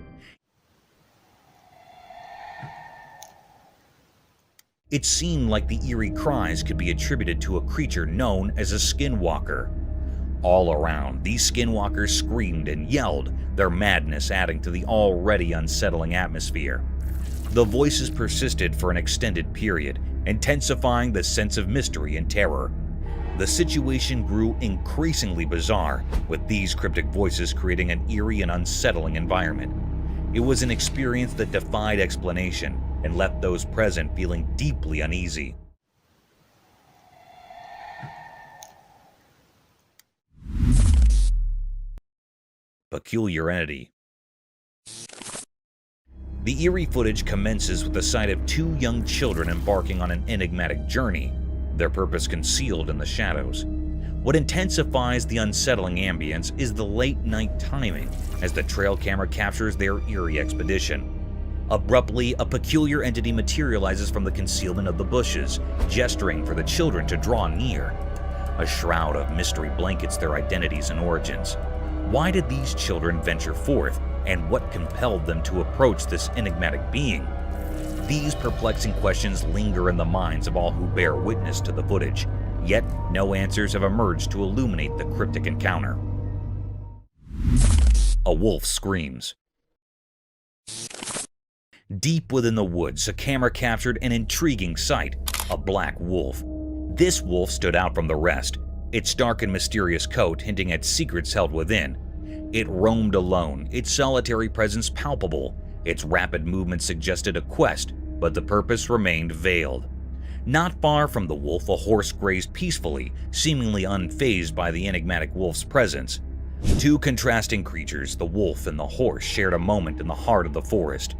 It seemed like the eerie cries could be attributed to a creature known as a Skinwalker. All around, these Skinwalkers screamed and yelled, their madness adding to the already unsettling atmosphere. The voices persisted for an extended period, intensifying the sense of mystery and terror. The situation grew increasingly bizarre, with these cryptic voices creating an eerie and unsettling environment. It was an experience that defied explanation and left those present feeling deeply uneasy. Peculiar entity. The eerie footage commences with the sight of two young children embarking on an enigmatic journey, their purpose concealed in the shadows. What intensifies the unsettling ambience is the late-night timing as the trail camera captures their eerie expedition. Abruptly, a peculiar entity materializes from the concealment of the bushes, gesturing for the children to draw near. A shroud of mystery blankets their identities and origins. Why did these children venture forth, and what compelled them to approach this enigmatic being? These perplexing questions linger in the minds of all who bear witness to the footage, yet no answers have emerged to illuminate the cryptic encounter. A wolf screams. Deep within the woods, a camera captured an intriguing sight, a black wolf. This wolf stood out from the rest, its dark and mysterious coat hinting at secrets held within. It roamed alone, its solitary presence palpable. Its rapid movement suggested a quest, but the purpose remained veiled. Not far from the wolf, a horse grazed peacefully, seemingly unfazed by the enigmatic wolf's presence. Two contrasting creatures, the wolf and the horse, shared a moment in the heart of the forest.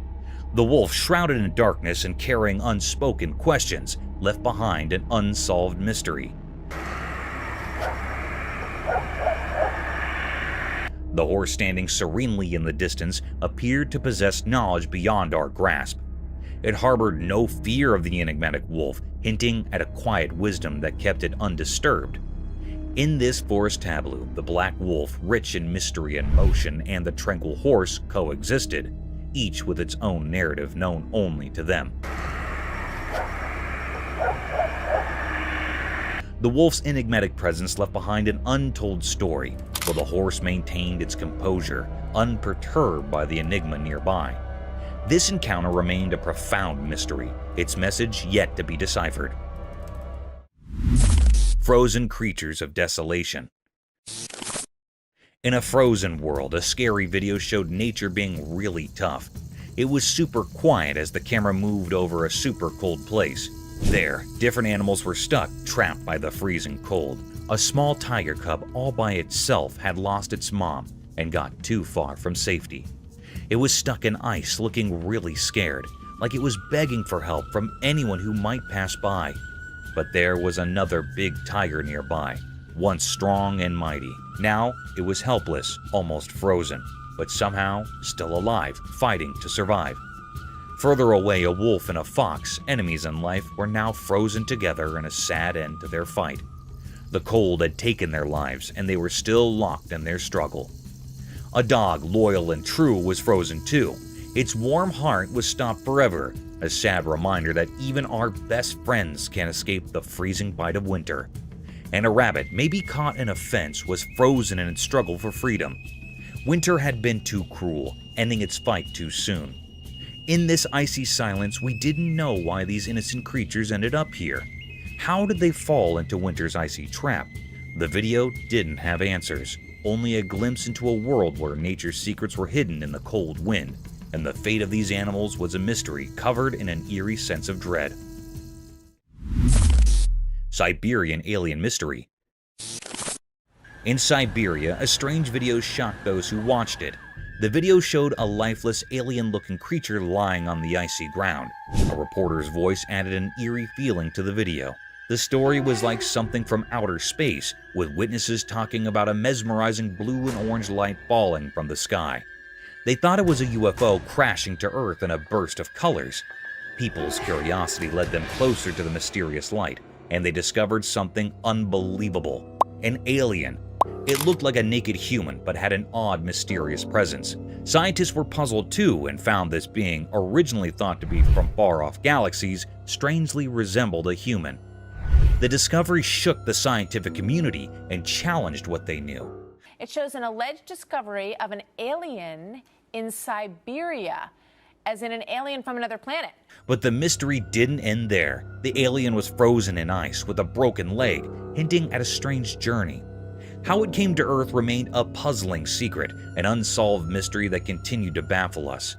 The wolf, shrouded in darkness and carrying unspoken questions, left behind an unsolved mystery. The horse, standing serenely in the distance, appeared to possess knowledge beyond our grasp. It harbored no fear of the enigmatic wolf, hinting at a quiet wisdom that kept it undisturbed. In this forest tableau, the black wolf, rich in mystery and motion, and the tranquil horse coexisted, each with its own narrative known only to them. The wolf's enigmatic presence left behind an untold story, while the horse maintained its composure, unperturbed by the enigma nearby. This encounter remained a profound mystery, its message yet to be deciphered. Frozen creatures of desolation. In a frozen world, a scary video showed nature being really tough. It was super quiet as the camera moved over a super cold place. There, different animals were stuck, trapped by the freezing cold. A small tiger cub all by itself had lost its mom and got too far from safety. It was stuck in ice, looking really scared, like it was begging for help from anyone who might pass by. But there was another big tiger nearby, once strong and mighty. Now it was helpless, almost frozen, but somehow still alive, fighting to survive. Further away, a wolf and a fox, enemies in life, were now frozen together in a sad end to their fight. The cold had taken their lives, and they were still locked in their struggle. A dog, loyal and true, was frozen too. Its warm heart was stopped forever, a sad reminder that even our best friends can't escape the freezing bite of winter. And a rabbit, maybe caught in a fence, was frozen in its struggle for freedom. Winter had been too cruel, ending its fight too soon. In this icy silence, we didn't know why these innocent creatures ended up here. How did they fall into winter's icy trap? The video didn't have answers, only a glimpse into a world where nature's secrets were hidden in the cold wind, and the fate of these animals was a mystery covered in an eerie sense of dread. Siberian Alien Mystery. In Siberia, a strange video shocked those who watched it. The video showed a lifeless, alien-looking creature lying on the icy ground. A reporter's voice added an eerie feeling to the video. The story was like something from outer space, with witnesses talking about a mesmerizing blue and orange light falling from the sky. They thought it was a UFO crashing to Earth in a burst of colors. People's curiosity led them closer to the mysterious light, and they discovered something unbelievable. An alien. It looked like a naked human, but had an odd, mysterious presence. Scientists were puzzled too and found this being, originally thought to be from far-off galaxies, strangely resembled a human. The discovery shook the scientific community and challenged what they knew. It shows an alleged discovery of an alien in Siberia, as in an alien from another planet. But the mystery didn't end there. The alien was frozen in ice with a broken leg, hinting at a strange journey. How it came to Earth remained a puzzling secret, an unsolved mystery that continued to baffle us.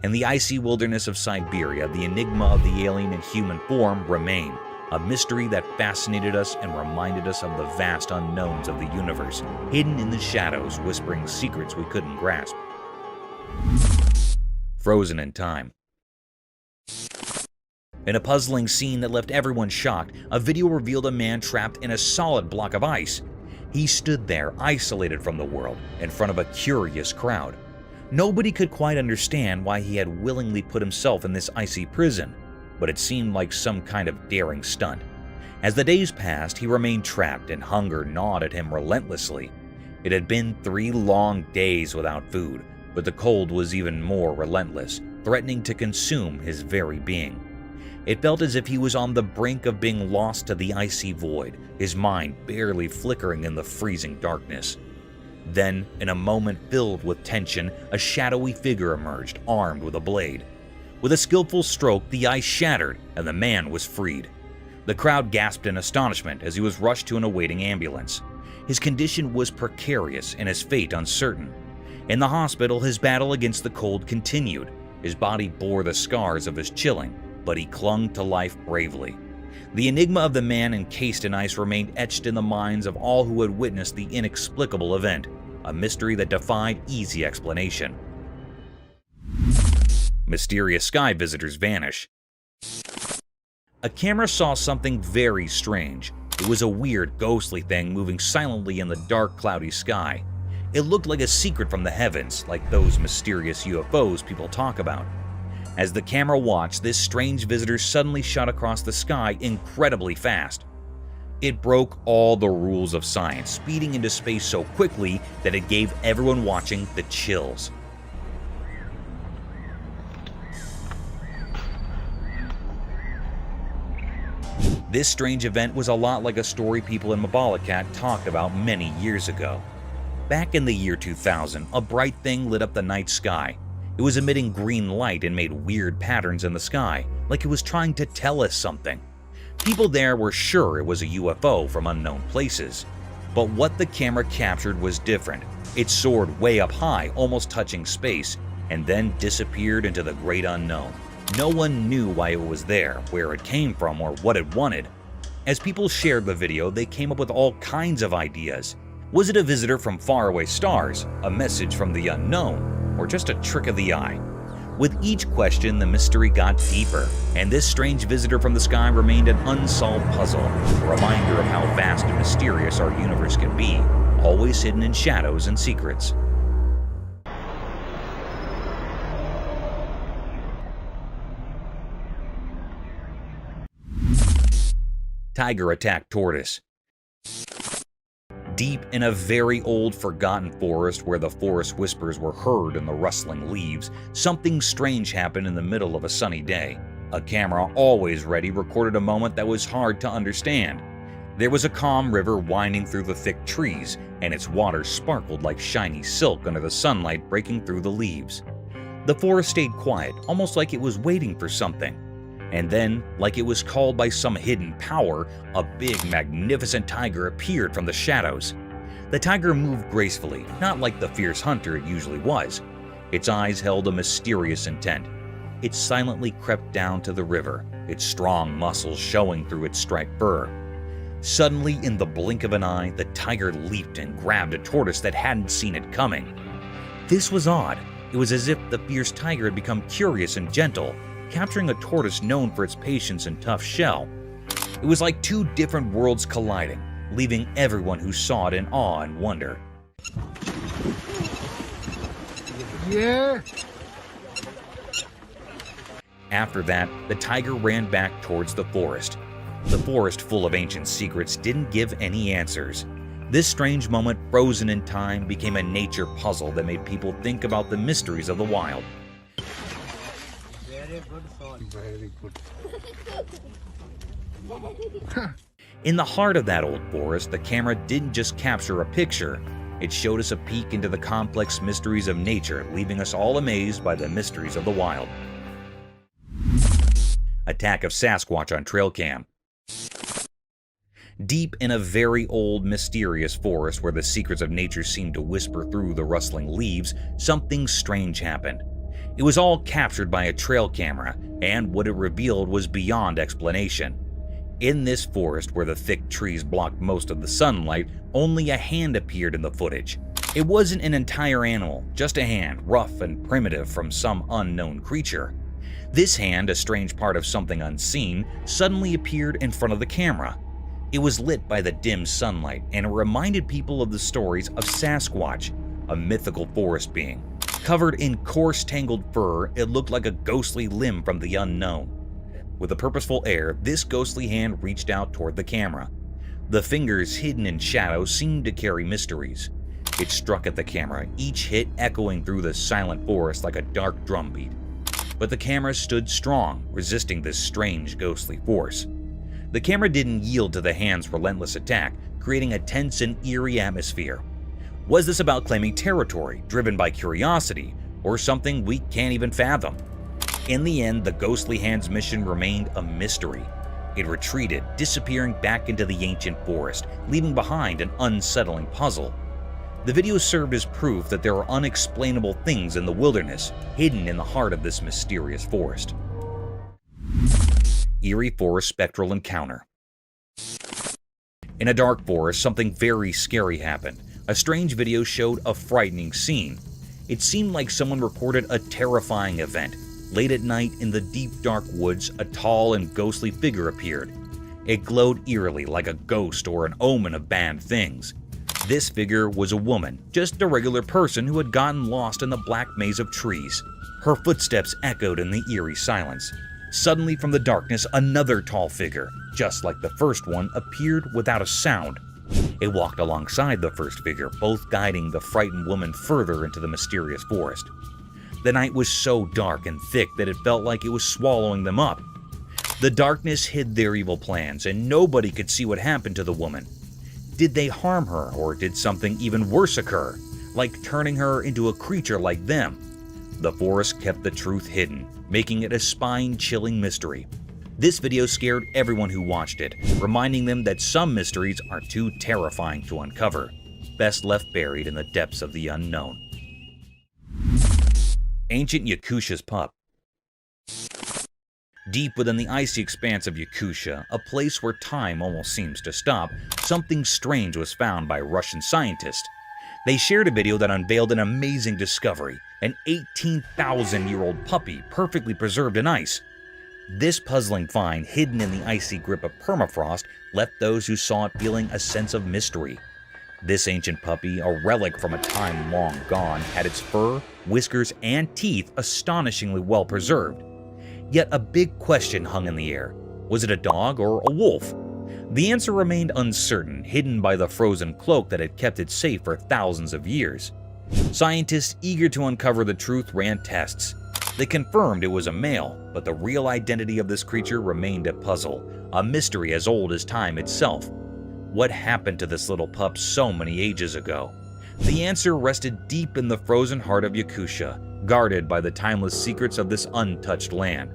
In the icy wilderness of Siberia, the enigma of the alien in human form remained, a mystery that fascinated us and reminded us of the vast unknowns of the universe, hidden in the shadows, whispering secrets we couldn't grasp. Frozen in time. In a puzzling scene that left everyone shocked, a video revealed a man trapped in a solid block of ice. He stood there, isolated from the world, in front of a curious crowd. Nobody could quite understand why he had willingly put himself in this icy prison, but it seemed like some kind of daring stunt. As the days passed, he remained trapped, and hunger gnawed at him relentlessly. It had been 3 long days without food, but the cold was even more relentless, threatening to consume his very being. It felt as if he was on the brink of being lost to the icy void, his mind barely flickering in the freezing darkness. Then, in a moment filled with tension, a shadowy figure emerged, armed with a blade. With a skillful stroke, the ice shattered, and the man was freed. The crowd gasped in astonishment as he was rushed to an awaiting ambulance. His condition was precarious and his fate uncertain. In the hospital, his battle against the cold continued. His body bore the scars of his chilling, but he clung to life bravely. The enigma of the man encased in ice remained etched in the minds of all who had witnessed the inexplicable event, a mystery that defied easy explanation. Mysterious sky visitors vanish. A camera saw something very strange. It was a weird, ghostly thing moving silently in the dark, cloudy sky. It looked like a secret from the heavens, like those mysterious UFOs people talk about. As the camera watched, this strange visitor suddenly shot across the sky incredibly fast. It broke all the rules of science, speeding into space so quickly that it gave everyone watching the chills. This strange event was a lot like a story people in Mabalacat talked about many years ago. Back in the year 2000, a bright thing lit up the night sky. It was emitting green light and made weird patterns in the sky, like it was trying to tell us something. People there were sure it was a UFO from unknown places. But what the camera captured was different. It soared way up high, almost touching space, and then disappeared into the great unknown. No one knew why it was there, where it came from, or what it wanted. As people shared the video, they came up with all kinds of ideas. Was it a visitor from faraway stars, a message from the unknown, or just a trick of the eye? With each question, the mystery got deeper, and this strange visitor from the sky remained an unsolved puzzle, a reminder of how vast and mysterious our universe can be, always hidden in shadows and secrets. Tiger attacked tortoise. Deep in a very old, forgotten forest where the forest whispers were heard in the rustling leaves, something strange happened in the middle of a sunny day. A camera, always ready, recorded a moment that was hard to understand. There was a calm river winding through the thick trees, and its water sparkled like shiny silk under the sunlight breaking through the leaves. The forest stayed quiet, almost like it was waiting for something. And then, like it was called by some hidden power, a big, magnificent tiger appeared from the shadows. The tiger moved gracefully, not like the fierce hunter it usually was. Its eyes held a mysterious intent. It silently crept down to the river, its strong muscles showing through its striped fur. Suddenly, in the blink of an eye, the tiger leaped and grabbed a tortoise that hadn't seen it coming. This was odd. It was as if the fierce tiger had become curious and gentle, capturing a tortoise known for its patience and tough shell. It was like two different worlds colliding, leaving everyone who saw it in awe and wonder. Yeah. After that, the tiger ran back towards the forest. The forest, full of ancient secrets, didn't give any answers. This strange moment, frozen in time, became a nature puzzle that made people think about the mysteries of the wild. Very good thought. Very good. In the heart of that old forest, the camera didn't just capture a picture. It showed us a peek into the complex mysteries of nature, leaving us all amazed by the mysteries of the wild. Attack of Sasquatch on trail cam. Deep in a very old, mysterious forest where the secrets of nature seemed to whisper through the rustling leaves, something strange happened. It was all captured by a trail camera, and what it revealed was beyond explanation. In this forest where the thick trees blocked most of the sunlight, only a hand appeared in the footage. It wasn't an entire animal, just a hand, rough and primitive from some unknown creature. This hand, a strange part of something unseen, suddenly appeared in front of the camera. It was lit by the dim sunlight, and it reminded people of the stories of Sasquatch, a mythical forest being. Covered in coarse, tangled fur, it looked like a ghostly limb from the unknown. With a purposeful air, this ghostly hand reached out toward the camera. The fingers hidden in shadows seemed to carry mysteries. It struck at the camera, each hit echoing through the silent forest like a dark drumbeat. But the camera stood strong, resisting this strange, ghostly force. The camera didn't yield to the hand's relentless attack, creating a tense and eerie atmosphere. Was this about claiming territory, driven by curiosity, or something we can't even fathom? In the end, the ghostly hand's mission remained a mystery. It retreated, disappearing back into the ancient forest, leaving behind an unsettling puzzle. The video served as proof that there are unexplainable things in the wilderness, hidden in the heart of this mysterious forest. Eerie Forest Spectral Encounter. In a dark forest, something very scary happened. A strange video showed a frightening scene. It seemed like someone recorded a terrifying event. Late at night, in the deep dark woods, a tall and ghostly figure appeared. It glowed eerily like a ghost or an omen of bad things. This figure was a woman, just a regular person who had gotten lost in the black maze of trees. Her footsteps echoed in the eerie silence. Suddenly from the darkness, another tall figure, just like the first one, appeared without a sound. It walked alongside the first figure, both guiding the frightened woman further into the mysterious forest. The night was so dark and thick that it felt like it was swallowing them up. The darkness hid their evil plans, and nobody could see what happened to the woman. Did they harm her, or did something even worse occur, like turning her into a creature like them? The forest kept the truth hidden, making it a spine-chilling mystery. This video scared everyone who watched it, reminding them that some mysteries are too terrifying to uncover, best left buried in the depths of the unknown. Ancient Yakutisha's Pup. Deep within the icy expanse of Yakutia, a place where time almost seems to stop, something strange was found by Russian scientists. They shared a video that unveiled an amazing discovery, an 18,000-year-old puppy perfectly preserved in ice. This puzzling find, hidden in the icy grip of permafrost, left those who saw it feeling a sense of mystery. This ancient puppy, a relic from a time long gone, had its fur, whiskers, and teeth astonishingly well preserved. Yet a big question hung in the air. Was it a dog or a wolf? The answer remained uncertain, hidden by the frozen cloak that had kept it safe for thousands of years. Scientists eager to uncover the truth ran tests. They confirmed it was a male, but the real identity of this creature remained a puzzle, a mystery as old as time itself. What happened to this little pup so many ages ago? The answer rested deep in the frozen heart of Yakutia, guarded by the timeless secrets of this untouched land.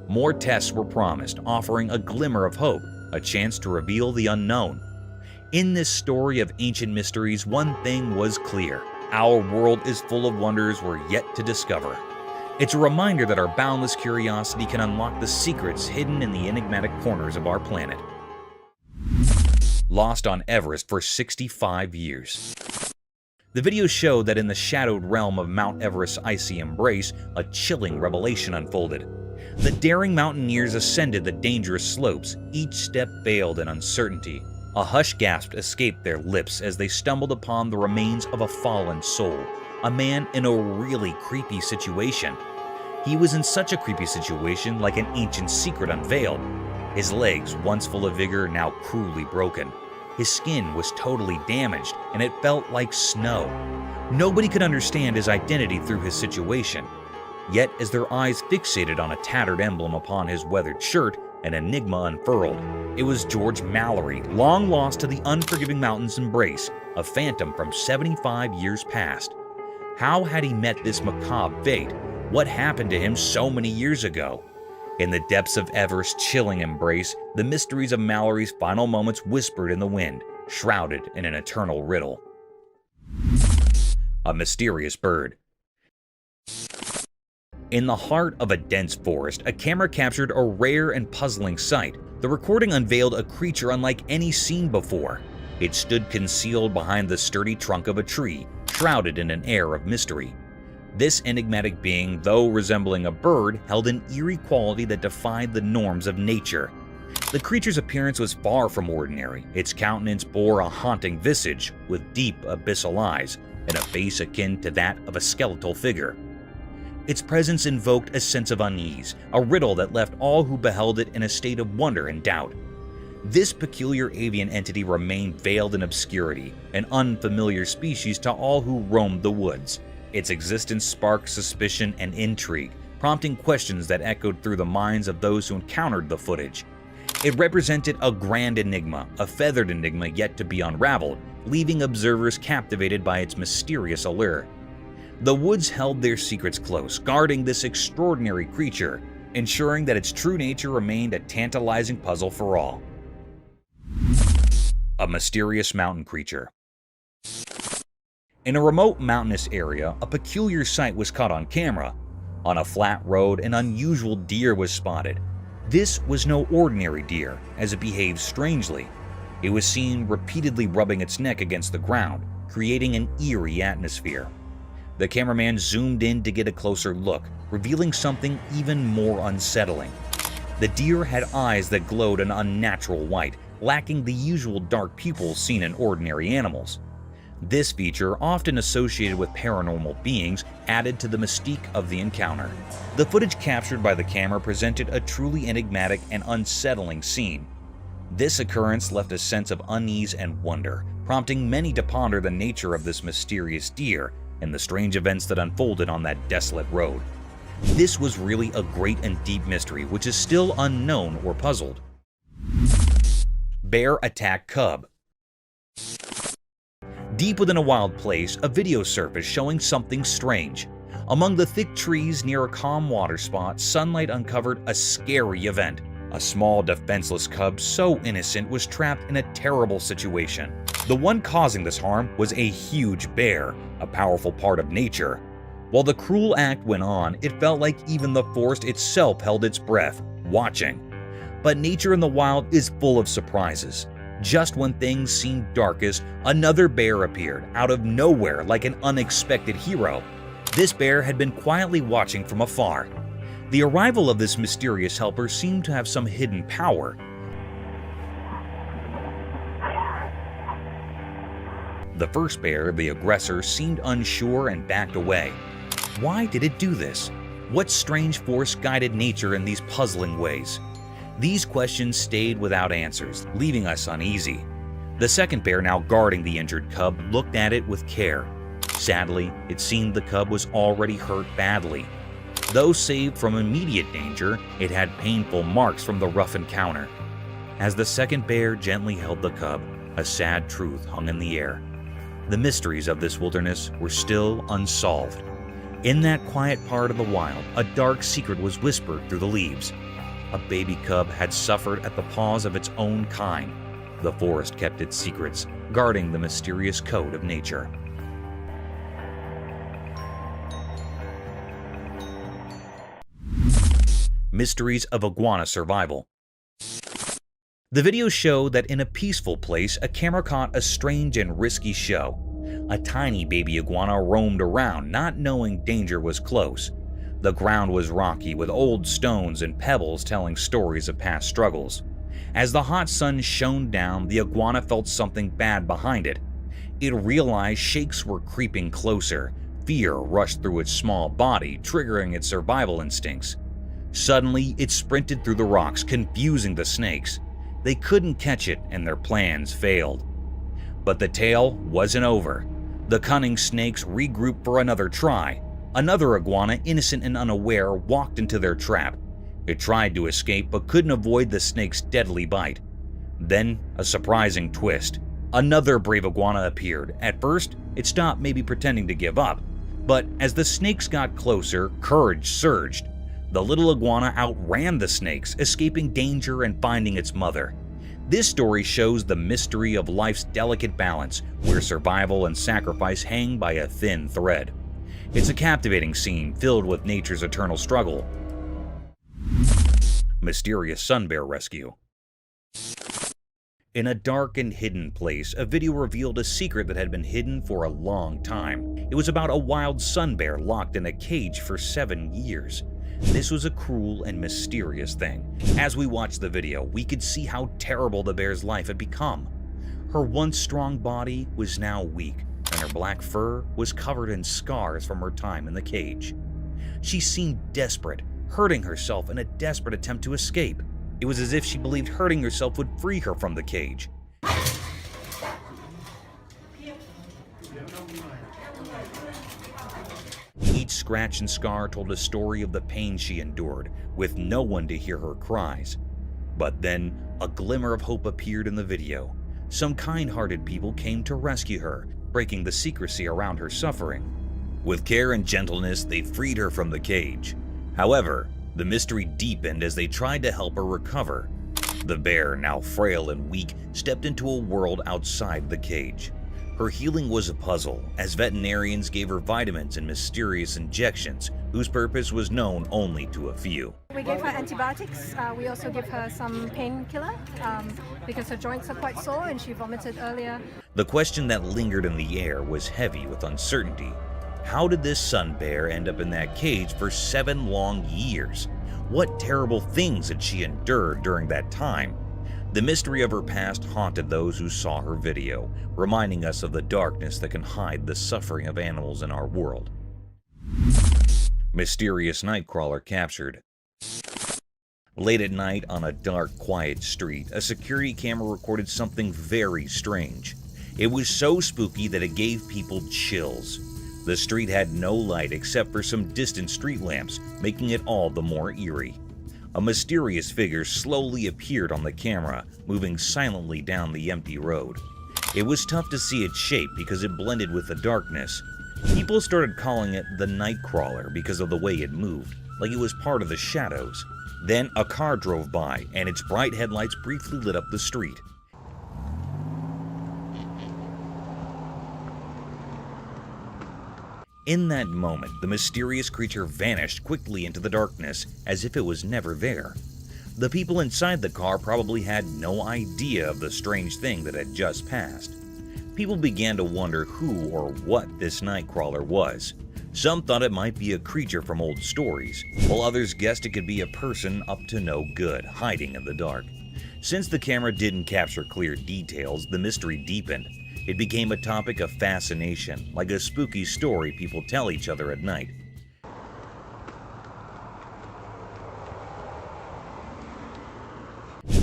More tests were promised, offering a glimmer of hope, a chance to reveal the unknown. In this story of ancient mysteries, one thing was clear: our world is full of wonders we're yet to discover. It's a reminder that our boundless curiosity can unlock the secrets hidden in the enigmatic corners of our planet. Lost on Everest for 65 years. The video showed that in the shadowed realm of Mount Everest's icy embrace, a chilling revelation unfolded. The daring mountaineers ascended the dangerous slopes, each step veiled in uncertainty. A hushed gasp escaped their lips as they stumbled upon the remains of a fallen soul, a man in a really creepy situation. He was in such a creepy situation, like an ancient secret unveiled. His legs, once full of vigor, now cruelly broken. His skin was totally damaged, and it felt like snow. Nobody could understand his identity through his situation. Yet, as their eyes fixated on a tattered emblem upon his weathered shirt, an enigma unfurled. It was George Mallory, long lost to the unforgiving mountain's embrace, a phantom from 75 years past. How had he met this macabre fate? What happened to him so many years ago? In the depths of Everest's chilling embrace, the mysteries of Mallory's final moments whispered in the wind, shrouded in an eternal riddle. A mysterious bird. In the heart of a dense forest, a camera captured a rare and puzzling sight. The recording unveiled a creature unlike any seen before. It stood concealed behind the sturdy trunk of a tree, shrouded in an air of mystery. This enigmatic being, though resembling a bird, held an eerie quality that defied the norms of nature. The creature's appearance was far from ordinary. Its countenance bore a haunting visage, with deep abyssal eyes, and a face akin to that of a skeletal figure. Its presence invoked a sense of unease, a riddle that left all who beheld it in a state of wonder and doubt. This peculiar avian entity remained veiled in obscurity, an unfamiliar species to all who roamed the woods. Its existence sparked suspicion and intrigue, prompting questions that echoed through the minds of those who encountered the footage. It represented a grand enigma, a feathered enigma yet to be unraveled, leaving observers captivated by its mysterious allure. The woods held their secrets close, guarding this extraordinary creature, ensuring that its true nature remained a tantalizing puzzle for all. A mysterious mountain creature. In a remote mountainous area, a peculiar sight was caught on camera. On a flat road, an unusual deer was spotted. This was no ordinary deer, as it behaved strangely. It was seen repeatedly rubbing its neck against the ground, creating an eerie atmosphere. The cameraman zoomed in to get a closer look, revealing something even more unsettling. The deer had eyes that glowed an unnatural white, lacking the usual dark pupils seen in ordinary animals. This feature, often associated with paranormal beings, added to the mystique of the encounter. The footage captured by the camera presented a truly enigmatic and unsettling scene. This occurrence left a sense of unease and wonder, prompting many to ponder the nature of this mysterious deer and the strange events that unfolded on that desolate road. This was really a great and deep mystery which is still unknown or puzzled. Bear attack cub. Deep within a wild place, a video surfaced showing something strange. Among the thick trees near a calm water spot, sunlight uncovered a scary event. A small, defenseless cub so innocent was trapped in a terrible situation. The one causing this harm was a huge bear, a powerful part of nature. While the cruel act went on, it felt like even the forest itself held its breath, watching. But nature in the wild is full of surprises. Just when things seemed darkest, another bear appeared out of nowhere like an unexpected hero. This bear had been quietly watching from afar. The arrival of this mysterious helper seemed to have some hidden power. The first bear, the aggressor, seemed unsure and backed away. Why did it do this? What strange force guided nature in these puzzling ways? These questions stayed without answers, leaving us uneasy. The second bear, now guarding the injured cub, looked at it with care. Sadly, it seemed the cub was already hurt badly. Though saved from immediate danger, it had painful marks from the rough encounter. As the second bear gently held the cub, a sad truth hung in the air. The mysteries of this wilderness were still unsolved. In that quiet part of the wild, a dark secret was whispered through the leaves. A baby cub had suffered at the paws of its own kind. The forest kept its secrets, guarding the mysterious code of nature. Mysteries of iguana survival. The videos show that in a peaceful place, a camera caught a strange and risky show. A tiny baby iguana roamed around, not knowing danger was close. The ground was rocky, with old stones and pebbles telling stories of past struggles. As the hot sun shone down, the iguana felt something bad behind it. It realized shakes were creeping closer. Fear rushed through its small body, triggering its survival instincts. Suddenly, it sprinted through the rocks, confusing the snakes. They couldn't catch it, and their plans failed. But the tale wasn't over. The cunning snakes regrouped for another try. Another iguana, innocent and unaware, walked into their trap. It tried to escape but couldn't avoid the snake's deadly bite. Then, a surprising twist. Another brave iguana appeared. At first, it stopped, maybe pretending to give up. But as the snakes got closer, courage surged. The little iguana outran the snakes, escaping danger and finding its mother. This story shows the mystery of life's delicate balance, where survival and sacrifice hang by a thin thread. It's a captivating scene filled with nature's eternal struggle. Mysterious sun bear rescue. In a dark and hidden place, a video revealed a secret that had been hidden for a long time. It was about a wild sun bear locked in a cage for 7 years. This was a cruel and mysterious thing. As we watched the video, we could see how terrible the bear's life had become. Her once strong body was now weak, and her black fur was covered in scars from her time in the cage. She seemed desperate, hurting herself in a desperate attempt to escape. It was as if she believed hurting herself would free her from the cage. Each scratch and scar told a story of the pain she endured, with no one to hear her cries. But then, a glimmer of hope appeared in the video. Some kind-hearted people came to rescue her, breaking the secrecy around her suffering. With care and gentleness, they freed her from the cage. However, the mystery deepened as they tried to help her recover. The bear, now frail and weak, stepped into a world outside the cage. Her healing was a puzzle, as veterinarians gave her vitamins and mysterious injections, whose purpose was known only to a few. We gave her antibiotics. We also give her some painkiller because her joints are quite sore and she vomited earlier. The question that lingered in the air was heavy with uncertainty. How did this sun bear end up in that cage for 7 long years? What terrible things had she endured during that time? The mystery of her past haunted those who saw her video, reminding us of the darkness that can hide the suffering of animals in our world. Mysterious nightcrawler captured. Late at night on a dark, quiet street, a security camera recorded something very strange. It was so spooky that it gave people chills. The street had no light except for some distant street lamps, making it all the more eerie. A mysterious figure slowly appeared on the camera, moving silently down the empty road. It was tough to see its shape because it blended with the darkness. People started calling it the Nightcrawler because of the way it moved, like it was part of the shadows. Then a car drove by, and its bright headlights briefly lit up the street. In that moment, the mysterious creature vanished quickly into the darkness, as if it was never there. The people inside the car probably had no idea of the strange thing that had just passed. People began to wonder who or what this Nightcrawler was. Some thought it might be a creature from old stories, while others guessed it could be a person up to no good, hiding in the dark. Since the camera didn't capture clear details, the mystery deepened. It became a topic of fascination, like a spooky story people tell each other at night.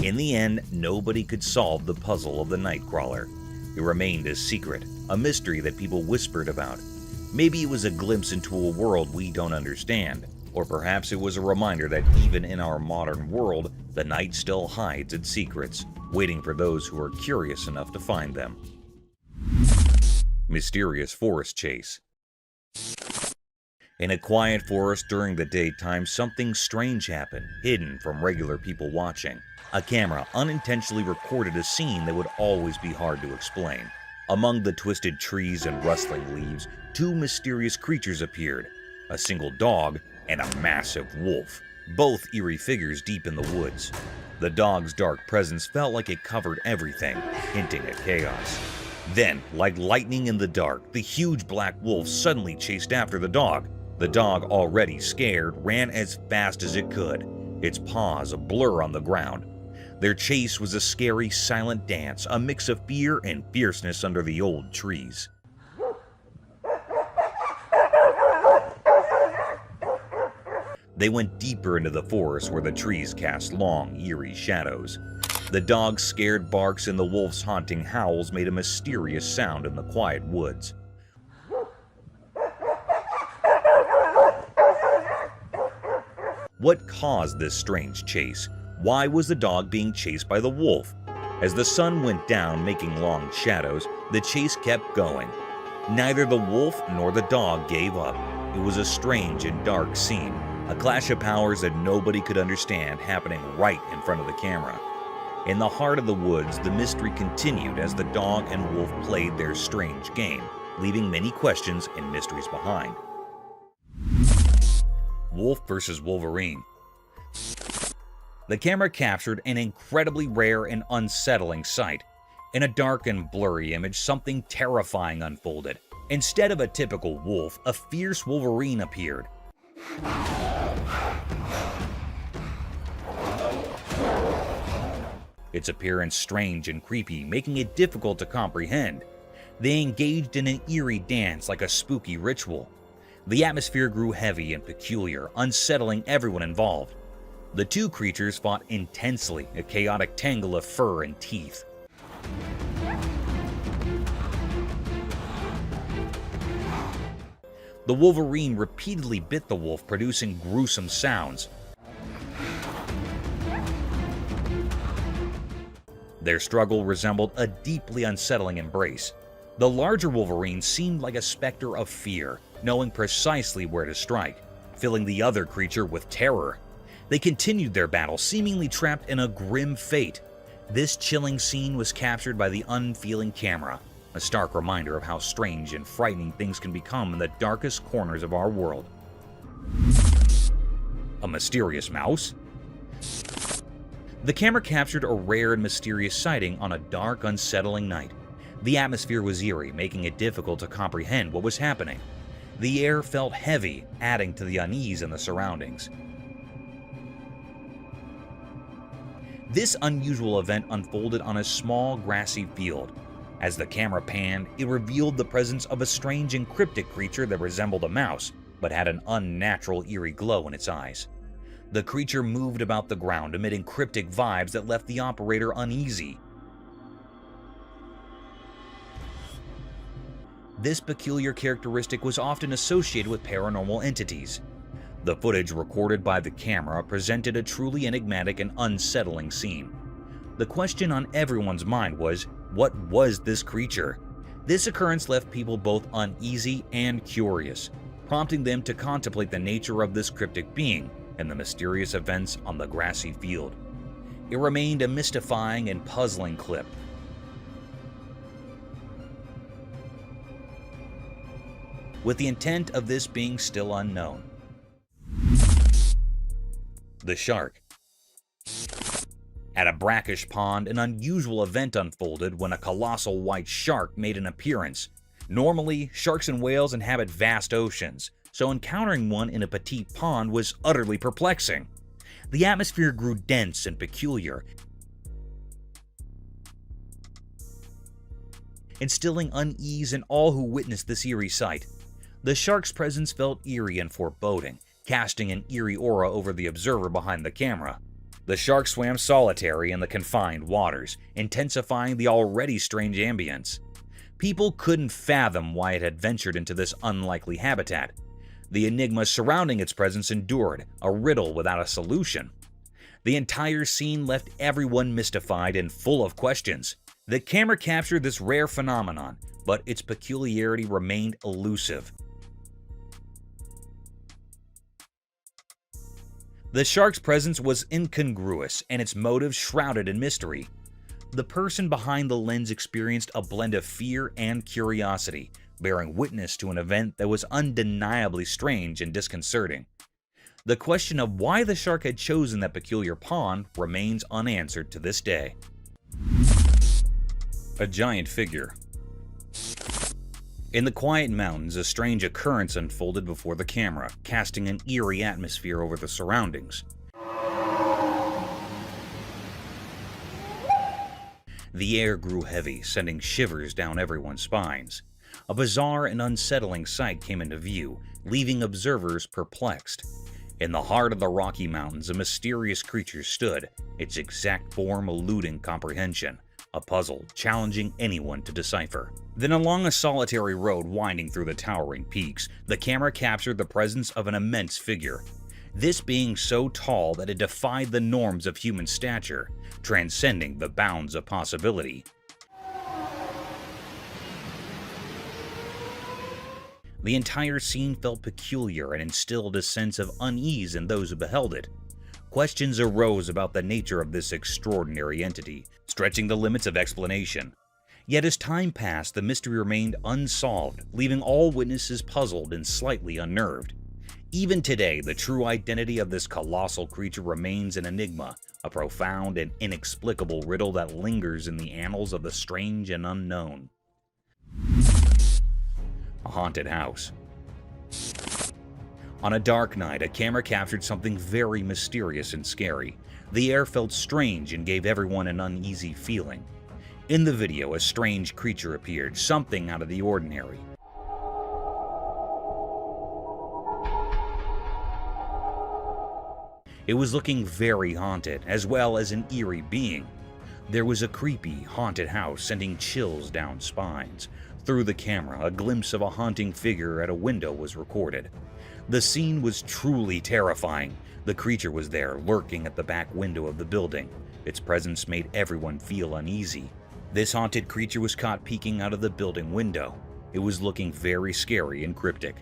In the end, nobody could solve the puzzle of the Nightcrawler. It remained a secret, a mystery that people whispered about. Maybe it was a glimpse into a world we don't understand, or perhaps it was a reminder that even in our modern world, the night still hides its secrets, waiting for those who are curious enough to find them. Mysterious forest chase. In a quiet forest during the daytime, something strange happened, hidden from regular people watching. A camera unintentionally recorded a scene that would always be hard to explain. Among the twisted trees and rustling leaves, two mysterious creatures appeared, a single dog and a massive wolf, both eerie figures deep in the woods. The dog's dark presence felt like it covered everything, hinting at chaos. Then, like lightning in the dark, the huge black wolf suddenly chased after the dog. The dog, already scared, ran as fast as it could, its paws a blur on the ground. Their chase was a scary, silent dance, a mix of fear and fierceness under the old trees. They went deeper into the forest where the trees cast long, eerie shadows. The dog's scared barks and the wolf's haunting howls made a mysterious sound in the quiet woods. What caused this strange chase? Why was the dog being chased by the wolf? As the sun went down, making long shadows, the chase kept going. Neither the wolf nor the dog gave up. It was a strange and dark scene, a clash of powers that nobody could understand happening right in front of the camera. In the heart of the woods, the mystery continued as the dog and wolf played their strange game, leaving many questions and mysteries behind. Wolf versus Wolverine. The camera captured an incredibly rare and unsettling sight. In a dark and blurry image, something terrifying unfolded. Instead of a typical wolf, a fierce Wolverine appeared. Its appearance strange and creepy, making it difficult to comprehend. They engaged in an eerie dance like a spooky ritual. The atmosphere grew heavy and peculiar, unsettling everyone involved. The two creatures fought intensely, a chaotic tangle of fur and teeth. The Wolverine repeatedly bit the wolf, producing gruesome sounds. Their struggle resembled a deeply unsettling embrace. The larger Wolverine seemed like a specter of fear, knowing precisely where to strike, filling the other creature with terror. They continued their battle, seemingly trapped in a grim fate. This chilling scene was captured by the unfeeling camera, a stark reminder of how strange and frightening things can become in the darkest corners of our world. A mysterious mouse? The camera captured a rare and mysterious sighting on a dark, unsettling night. The atmosphere was eerie, making it difficult to comprehend what was happening. The air felt heavy, adding to the unease in the surroundings. This unusual event unfolded on a small, grassy field. As the camera panned, it revealed the presence of a strange and cryptic creature that resembled a mouse, but had an unnatural, eerie glow in its eyes. The creature moved about the ground, emitting cryptic vibes that left the operator uneasy. This peculiar characteristic was often associated with paranormal entities. The footage recorded by the camera presented a truly enigmatic and unsettling scene. The question on everyone's mind was, what was this creature? This occurrence left people both uneasy and curious, prompting them to contemplate the nature of this cryptic being and the mysterious events on the grassy field. It remained a mystifying and puzzling clip. With the intent of this being still unknown. The shark. At a brackish pond, an unusual event unfolded when a colossal white shark made an appearance. Normally, sharks and whales inhabit vast oceans, so encountering one in a petite pond was utterly perplexing. The atmosphere grew dense and peculiar, instilling unease in all who witnessed this eerie sight. The shark's presence felt eerie and foreboding, casting an eerie aura over the observer behind the camera. The shark swam solitary in the confined waters, intensifying the already strange ambience. People couldn't fathom why it had ventured into this unlikely habitat. The enigma surrounding its presence endured, a riddle without a solution. The entire scene left everyone mystified and full of questions. The camera captured this rare phenomenon, but its peculiarity remained elusive. The shark's presence was incongruous and its motives shrouded in mystery. The person behind the lens experienced a blend of fear and curiosity, bearing witness to an event that was undeniably strange and disconcerting. The question of why the shark had chosen that peculiar pond remains unanswered to this day. A giant figure. In the quiet mountains, a strange occurrence unfolded before the camera, casting an eerie atmosphere over the surroundings. The air grew heavy, sending shivers down everyone's spines. A bizarre and unsettling sight came into view, leaving observers perplexed. In the heart of the Rocky Mountains, a mysterious creature stood, its exact form eluding comprehension, a puzzle challenging anyone to decipher. Then along a solitary road winding through the towering peaks, the camera captured the presence of an immense figure. This being so tall that it defied the norms of human stature, transcending the bounds of possibility. The entire scene felt peculiar and instilled a sense of unease in those who beheld it. Questions arose about the nature of this extraordinary entity, stretching the limits of explanation. Yet as time passed, the mystery remained unsolved, leaving all witnesses puzzled and slightly unnerved. Even today, the true identity of this colossal creature remains an enigma, a profound and inexplicable riddle that lingers in the annals of the strange and unknown. A haunted house. On a dark night, a camera captured something very mysterious and scary. The air felt strange and gave everyone an uneasy feeling. In the video, a strange creature appeared, something out of the ordinary. It was looking very haunted, as well as an eerie being. There was a creepy, haunted house sending chills down spines. Through the camera, a glimpse of a haunting figure at a window was recorded. The scene was truly terrifying. The creature was there, lurking at the back window of the building. Its presence made everyone feel uneasy. This haunted creature was caught peeking out of the building window. It was looking very scary and cryptic.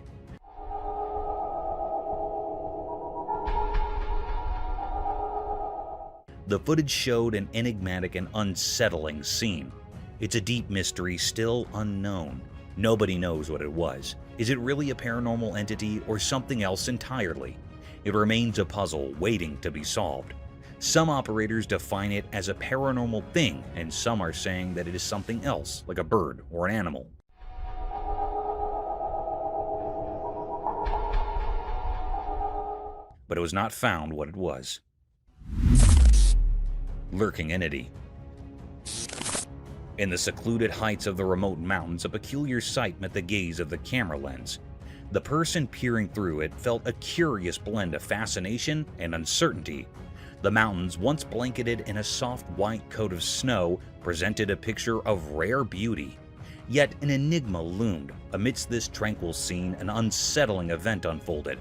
The footage showed an enigmatic and unsettling scene. It's a deep mystery still unknown. Nobody knows what it was. Is it really a paranormal entity or something else entirely? It remains a puzzle waiting to be solved. Some operators define it as a paranormal thing, and some are saying that it is something else, like a bird or an animal. But it was not found what it was. Lurking entity. In the secluded heights of the remote mountains, a peculiar sight met the gaze of the camera lens. The person peering through it felt a curious blend of fascination and uncertainty. The mountains, once blanketed in a soft white coat of snow, presented a picture of rare beauty. Yet an enigma loomed. Amidst this tranquil scene, an unsettling event unfolded.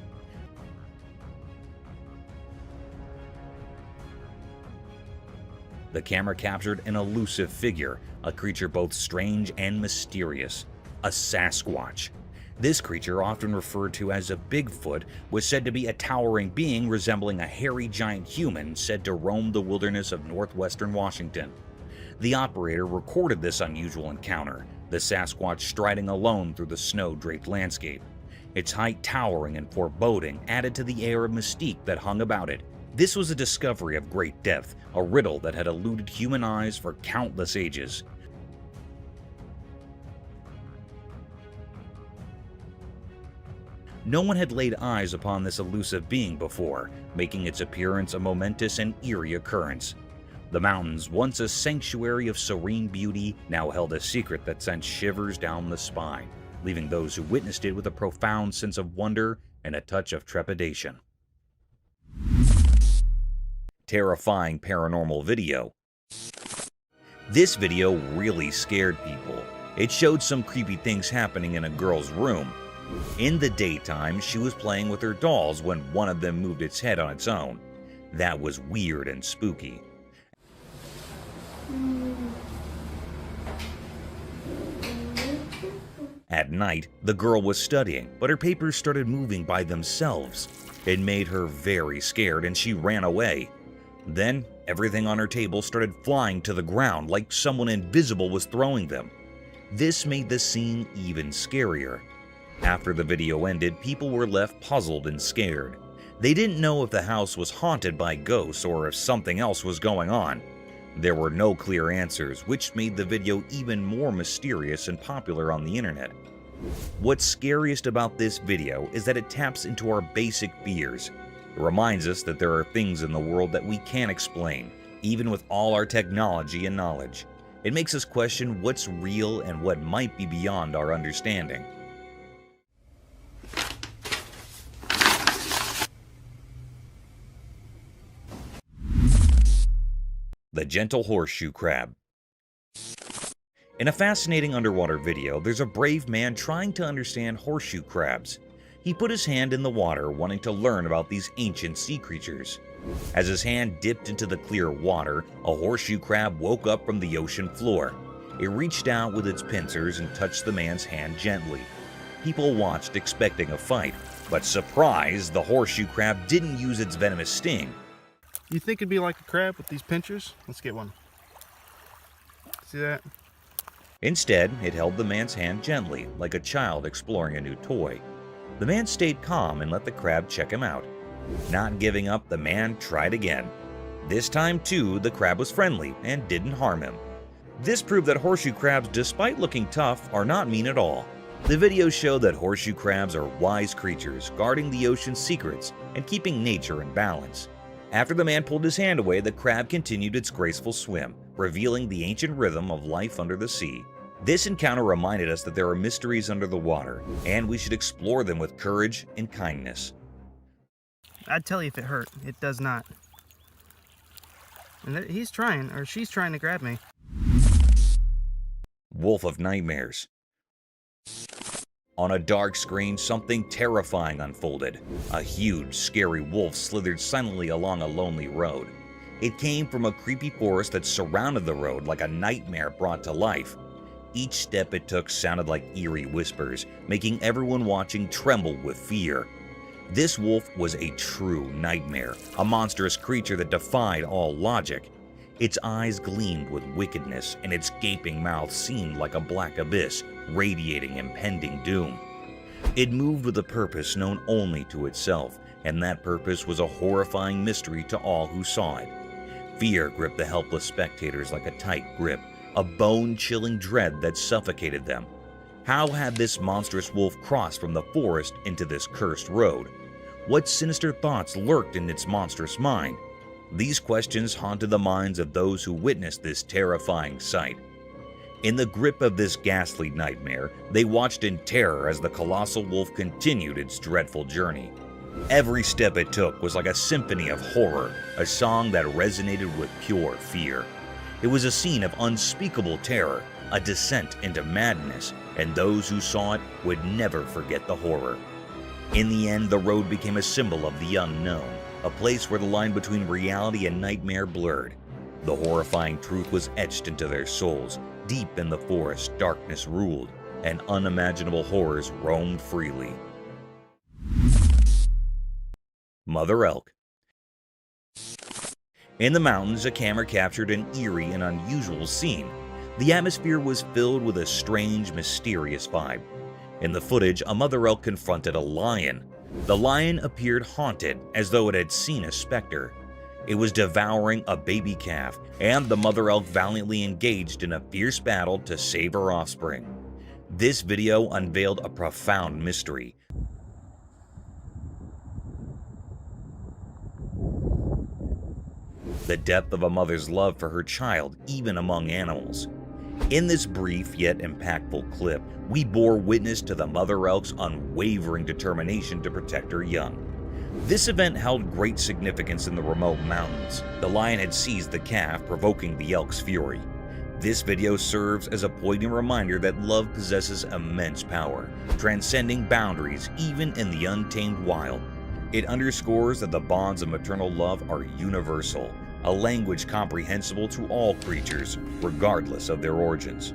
The camera captured an elusive figure, a creature both strange and mysterious, a Sasquatch. This creature, often referred to as a Bigfoot, was said to be a towering being resembling a hairy giant human said to roam the wilderness of northwestern Washington. The operator recorded this unusual encounter, the Sasquatch striding alone through the snow-draped landscape. Its height towering and foreboding added to the air of mystique that hung about it. This was a discovery of great depth, a riddle that had eluded human eyes for countless ages. No one had laid eyes upon this elusive being before, making its appearance a momentous and eerie occurrence. The mountains, once a sanctuary of serene beauty, now held a secret that sent shivers down the spine, leaving those who witnessed it with a profound sense of wonder and a touch of trepidation. terrifying paranormal video. This video really scared people. It showed some creepy things happening in a girl's room. In the daytime, she was playing with her dolls when one of them moved its head on its own. That was weird and spooky. At night, the girl was studying, but her papers started moving by themselves. It made her very scared and she ran away. Then, everything on her table started flying to the ground like someone invisible was throwing them. This made the scene even scarier. After the video ended, people were left puzzled and scared. They didn't know if the house was haunted by ghosts or if something else was going on. There were no clear answers, which made the video even more mysterious and popular on the internet. What's scariest about this video is that it taps into our basic fears. It reminds us that there are things in the world that we can't explain, even with all our technology and knowledge. It makes us question what's real and what might be beyond our understanding. The gentle horseshoe crab. In a fascinating underwater video, there's a brave man trying to understand horseshoe crabs. He put his hand in the water, wanting to learn about these ancient sea creatures. As his hand dipped into the clear water, a horseshoe crab woke up from the ocean floor. It reached out with its pincers and touched the man's hand gently. People watched, expecting a fight, but surprise, the horseshoe crab didn't use its venomous sting. You think it'd be like a crab with these pinchers? Let's get one. See that? Instead, it held the man's hand gently, like a child exploring a new toy. The man stayed calm and let the crab check him out. Not giving up, the man tried again. This time, too, the crab was friendly and didn't harm him. This proved that horseshoe crabs, despite looking tough, are not mean at all. The video showed that horseshoe crabs are wise creatures, guarding the ocean's secrets and keeping nature in balance. After the man pulled his hand away, the crab continued its graceful swim, revealing the ancient rhythm of life under the sea. This encounter reminded us that there are mysteries under the water, and we should explore them with courage and kindness. I'd tell you if it hurt. It does not. And he's trying, or she's trying to grab me. Wolf of Nightmares. On a dark screen, something terrifying unfolded. A huge, scary wolf slithered silently along a lonely road. It came from a creepy forest that surrounded the road like a nightmare brought to life. Each step it took sounded like eerie whispers, making everyone watching tremble with fear. This wolf was a true nightmare, a monstrous creature that defied all logic. Its eyes gleamed with wickedness, and its gaping mouth seemed like a black abyss, radiating impending doom. It moved with a purpose known only to itself, and that purpose was a horrifying mystery to all who saw it. Fear gripped the helpless spectators like a tight grip, a bone-chilling dread that suffocated them. How had this monstrous wolf crossed from the forest into this cursed road? What sinister thoughts lurked in its monstrous mind? These questions haunted the minds of those who witnessed this terrifying sight. In the grip of this ghastly nightmare, they watched in terror as the colossal wolf continued its dreadful journey. Every step it took was like a symphony of horror, a song that resonated with pure fear. It was a scene of unspeakable terror, a descent into madness, and those who saw it would never forget the horror. In the end, the road became a symbol of the unknown, a place where the line between reality and nightmare blurred. The horrifying truth was etched into their souls. Deep in the forest, darkness ruled, and unimaginable horrors roamed freely. Mother Elk. In the mountains, a camera captured an eerie and unusual scene. The atmosphere was filled with a strange, mysterious vibe. In the footage, a mother elk confronted a lion. The lion appeared haunted, as though it had seen a specter. It was devouring a baby calf, and the mother elk valiantly engaged in a fierce battle to save her offspring. This video unveiled a profound mystery. The depth of a mother's love for her child, even among animals. In this brief yet impactful clip, we bore witness to the mother elk's unwavering determination to protect her young. This event held great significance in the remote mountains. The lion had seized the calf, provoking the elk's fury. This video serves as a poignant reminder that love possesses immense power, transcending boundaries even in the untamed wild. It underscores that the bonds of maternal love are universal, a language comprehensible to all creatures, regardless of their origins.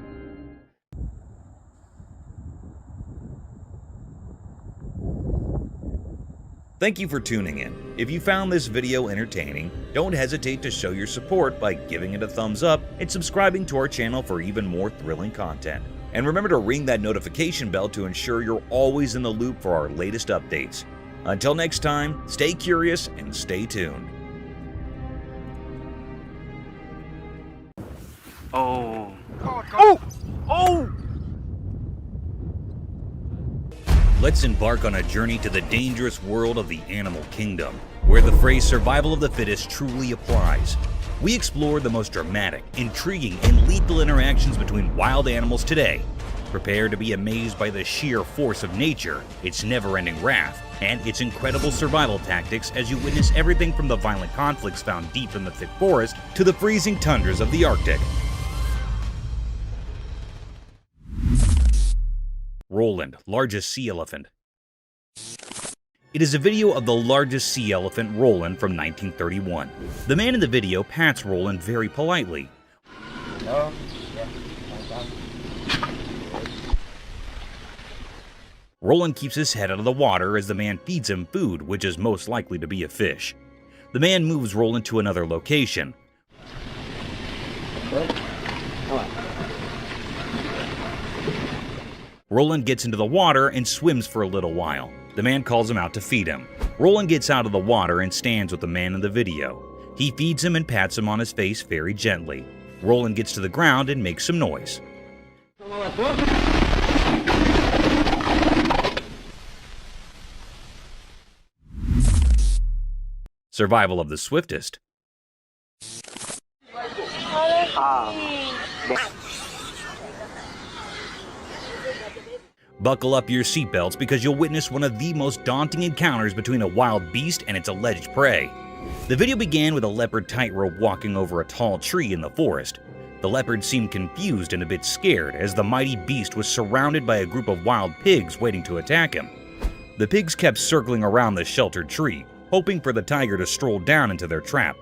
Thank you for tuning in. If you found this video entertaining, don't hesitate to show your support by giving it a thumbs up and subscribing to our channel for even more thrilling content. And remember to ring that notification bell to ensure you're always in the loop for our latest updates. Until next time, stay curious and stay tuned. Oh. Let's embark on a journey to the dangerous world of the animal kingdom, where the phrase survival of the fittest truly applies. We explore the most dramatic, intriguing, and lethal interactions between wild animals today. Prepare to be amazed by the sheer force of nature, its never-ending wrath, and its incredible survival tactics as you witness everything from the violent conflicts found deep in the thick forest to the freezing tundras of the Arctic. Roland, largest sea elephant. It is a video of the largest sea elephant, Roland, from 1931. The man in the video pats Roland very politely. Roland keeps his head out of the water as the man feeds him food, which is most likely to be a fish. The man moves Roland to another location. Roland gets into the water and swims for a little while. The man calls him out to feed him. Roland gets out of the water and stands with the man in the video. He feeds him and pats him on his face very gently. Roland gets to the ground and makes some noise. Survival of the swiftest. Buckle up your seatbelts because you'll witness one of the most daunting encounters between a wild beast and its alleged prey. The video began with a leopard tightrope walking over a tall tree in the forest. The leopard seemed confused and a bit scared as the mighty beast was surrounded by a group of wild pigs waiting to attack him. The pigs kept circling around the sheltered tree, hoping for the tiger to stroll down into their trap.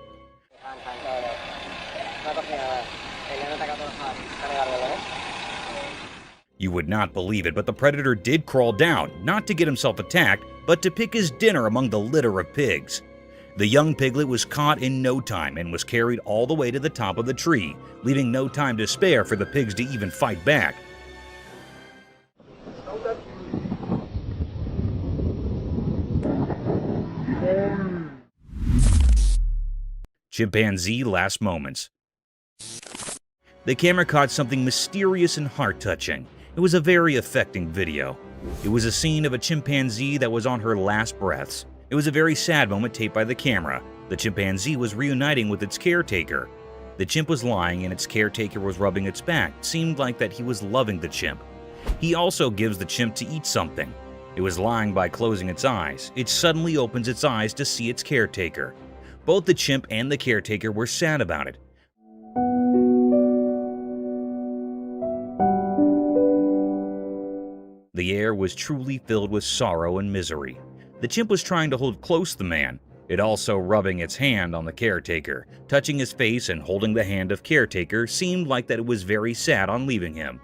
You would not believe it, but the predator did crawl down, not to get himself attacked, but to pick his dinner among the litter of pigs. The young piglet was caught in no time and was carried all the way to the top of the tree, leaving no time to spare for the pigs to even fight back. Chimpanzee last moments. The camera caught something mysterious and heart-touching. It was a very affecting video. It was a scene of a chimpanzee that was on her last breaths. It was a very sad moment taped by the camera. The chimpanzee was reuniting with its caretaker. The chimp was lying and its caretaker was rubbing its back. It seemed like that he was loving the chimp. He also gives the chimp to eat something. It was lying by closing its eyes. It suddenly opens its eyes to see its caretaker. Both the chimp and the caretaker were sad about it. The air was truly filled with sorrow and misery. The chimp was trying to hold close the man, it also rubbing its hand on the caretaker. Touching his face and holding the hand of caretaker seemed like that it was very sad on leaving him.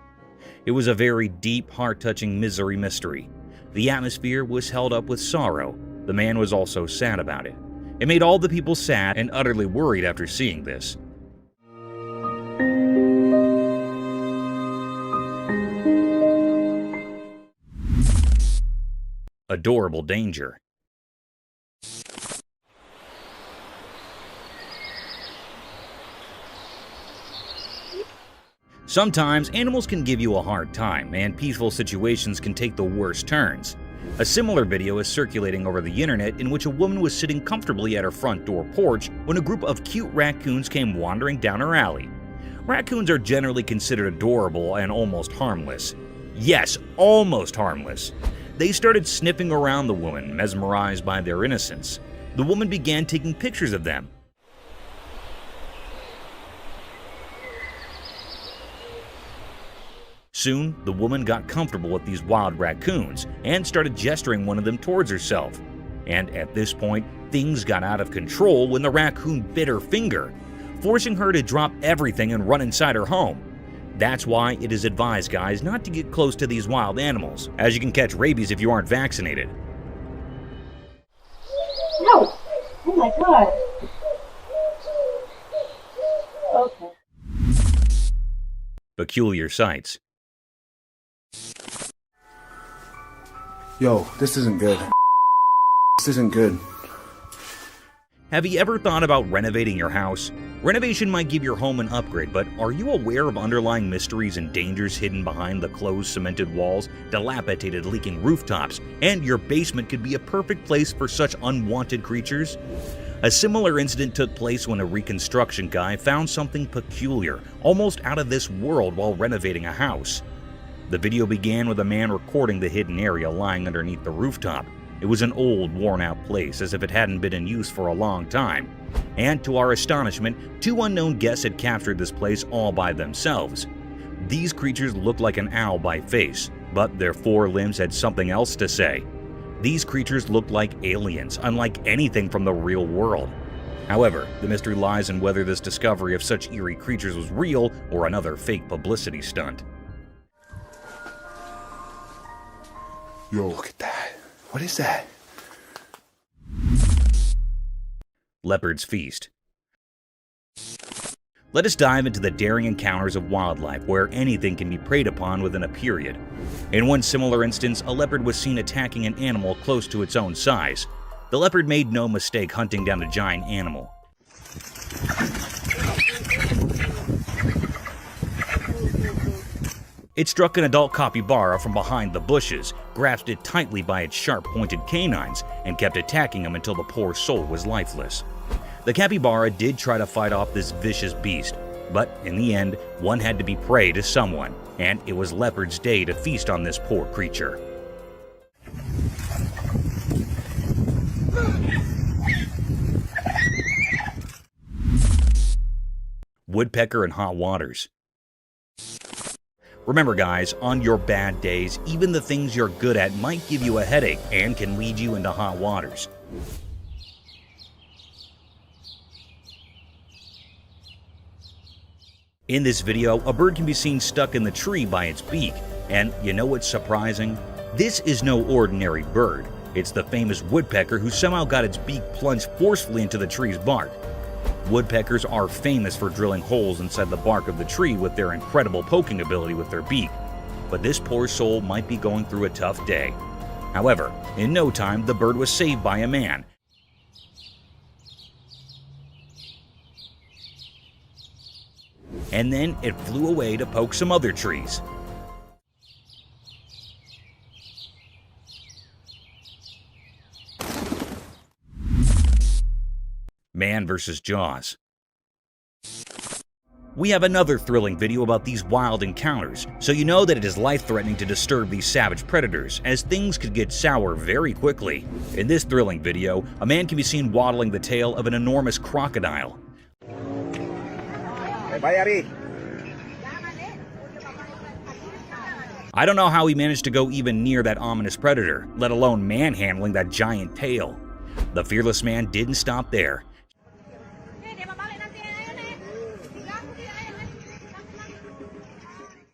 It was a very deep, heart-touching misery mystery. The atmosphere was held up with sorrow. The man was also sad about it. It made all the people sad and utterly worried after seeing this. Adorable danger. Sometimes animals can give you a hard time, and peaceful situations can take the worst turns. A similar video is circulating over the internet in which a woman was sitting comfortably at her front door porch when a group of cute raccoons came wandering down her alley. Raccoons are generally considered adorable and almost harmless. Yes, almost harmless. They started sniffing around the woman, mesmerized by their innocence. The woman began taking pictures of them. Soon, the woman got comfortable with these wild raccoons and started gesturing one of them towards herself. And at this point, things got out of control when the raccoon bit her finger, forcing her to drop everything and run inside her home. That's why it is advised, guys, not to get close to these wild animals, as you can catch rabies if you aren't vaccinated. No! Oh my god! Okay. Peculiar sights. Yo, this isn't good. This isn't good. Have you ever thought about renovating your house? Renovation might give your home an upgrade, but are you aware of underlying mysteries and dangers hidden behind the closed cemented walls, dilapidated leaking rooftops, and your basement could be a perfect place for such unwanted creatures? A similar incident took place when a reconstruction guy found something peculiar, almost out of this world while renovating a house. The video began with a man recording the hidden area lying underneath the rooftop. It was an old, worn-out place, as if it hadn't been in use for a long time. And to our astonishment, two unknown guests had captured this place all by themselves. These creatures looked like an owl by face, but their four limbs had something else to say. These creatures looked like aliens, unlike anything from the real world. However, the mystery lies in whether this discovery of such eerie creatures was real or another fake publicity stunt. Yo, look at that. What is that? Leopard's Feast. Let us dive into the daring encounters of wildlife where anything can be preyed upon within a period. In one similar instance, a leopard was seen attacking an animal close to its own size. The leopard made no mistake hunting down a giant animal. It struck an adult capybara from behind the bushes, grasped it tightly by its sharp-pointed canines, and kept attacking him until the poor soul was lifeless. The capybara did try to fight off this vicious beast, but in the end, one had to be prey to someone, and it was Leopard's day to feast on this poor creature. Woodpecker in hot waters. Remember guys, on your bad days, even the things you're good at might give you a headache and can lead you into hot waters. In this video, a bird can be seen stuck in the tree by its beak. And you know what's surprising? This is no ordinary bird. It's the famous woodpecker who somehow got its beak plunged forcefully into the tree's bark. Woodpeckers are famous for drilling holes inside the bark of the tree with their incredible poking ability with their beak. But this poor soul might be going through a tough day. However, in no time, the bird was saved by a man. And then it flew away to poke some other trees. Man vs. Jaws. We have another thrilling video about these wild encounters, so you know that it is life-threatening to disturb these savage predators, as things could get sour very quickly. In this thrilling video, a man can be seen waddling the tail of an enormous crocodile. I don't know how he managed to go even near that ominous predator, let alone manhandling that giant tail. The fearless man didn't stop there.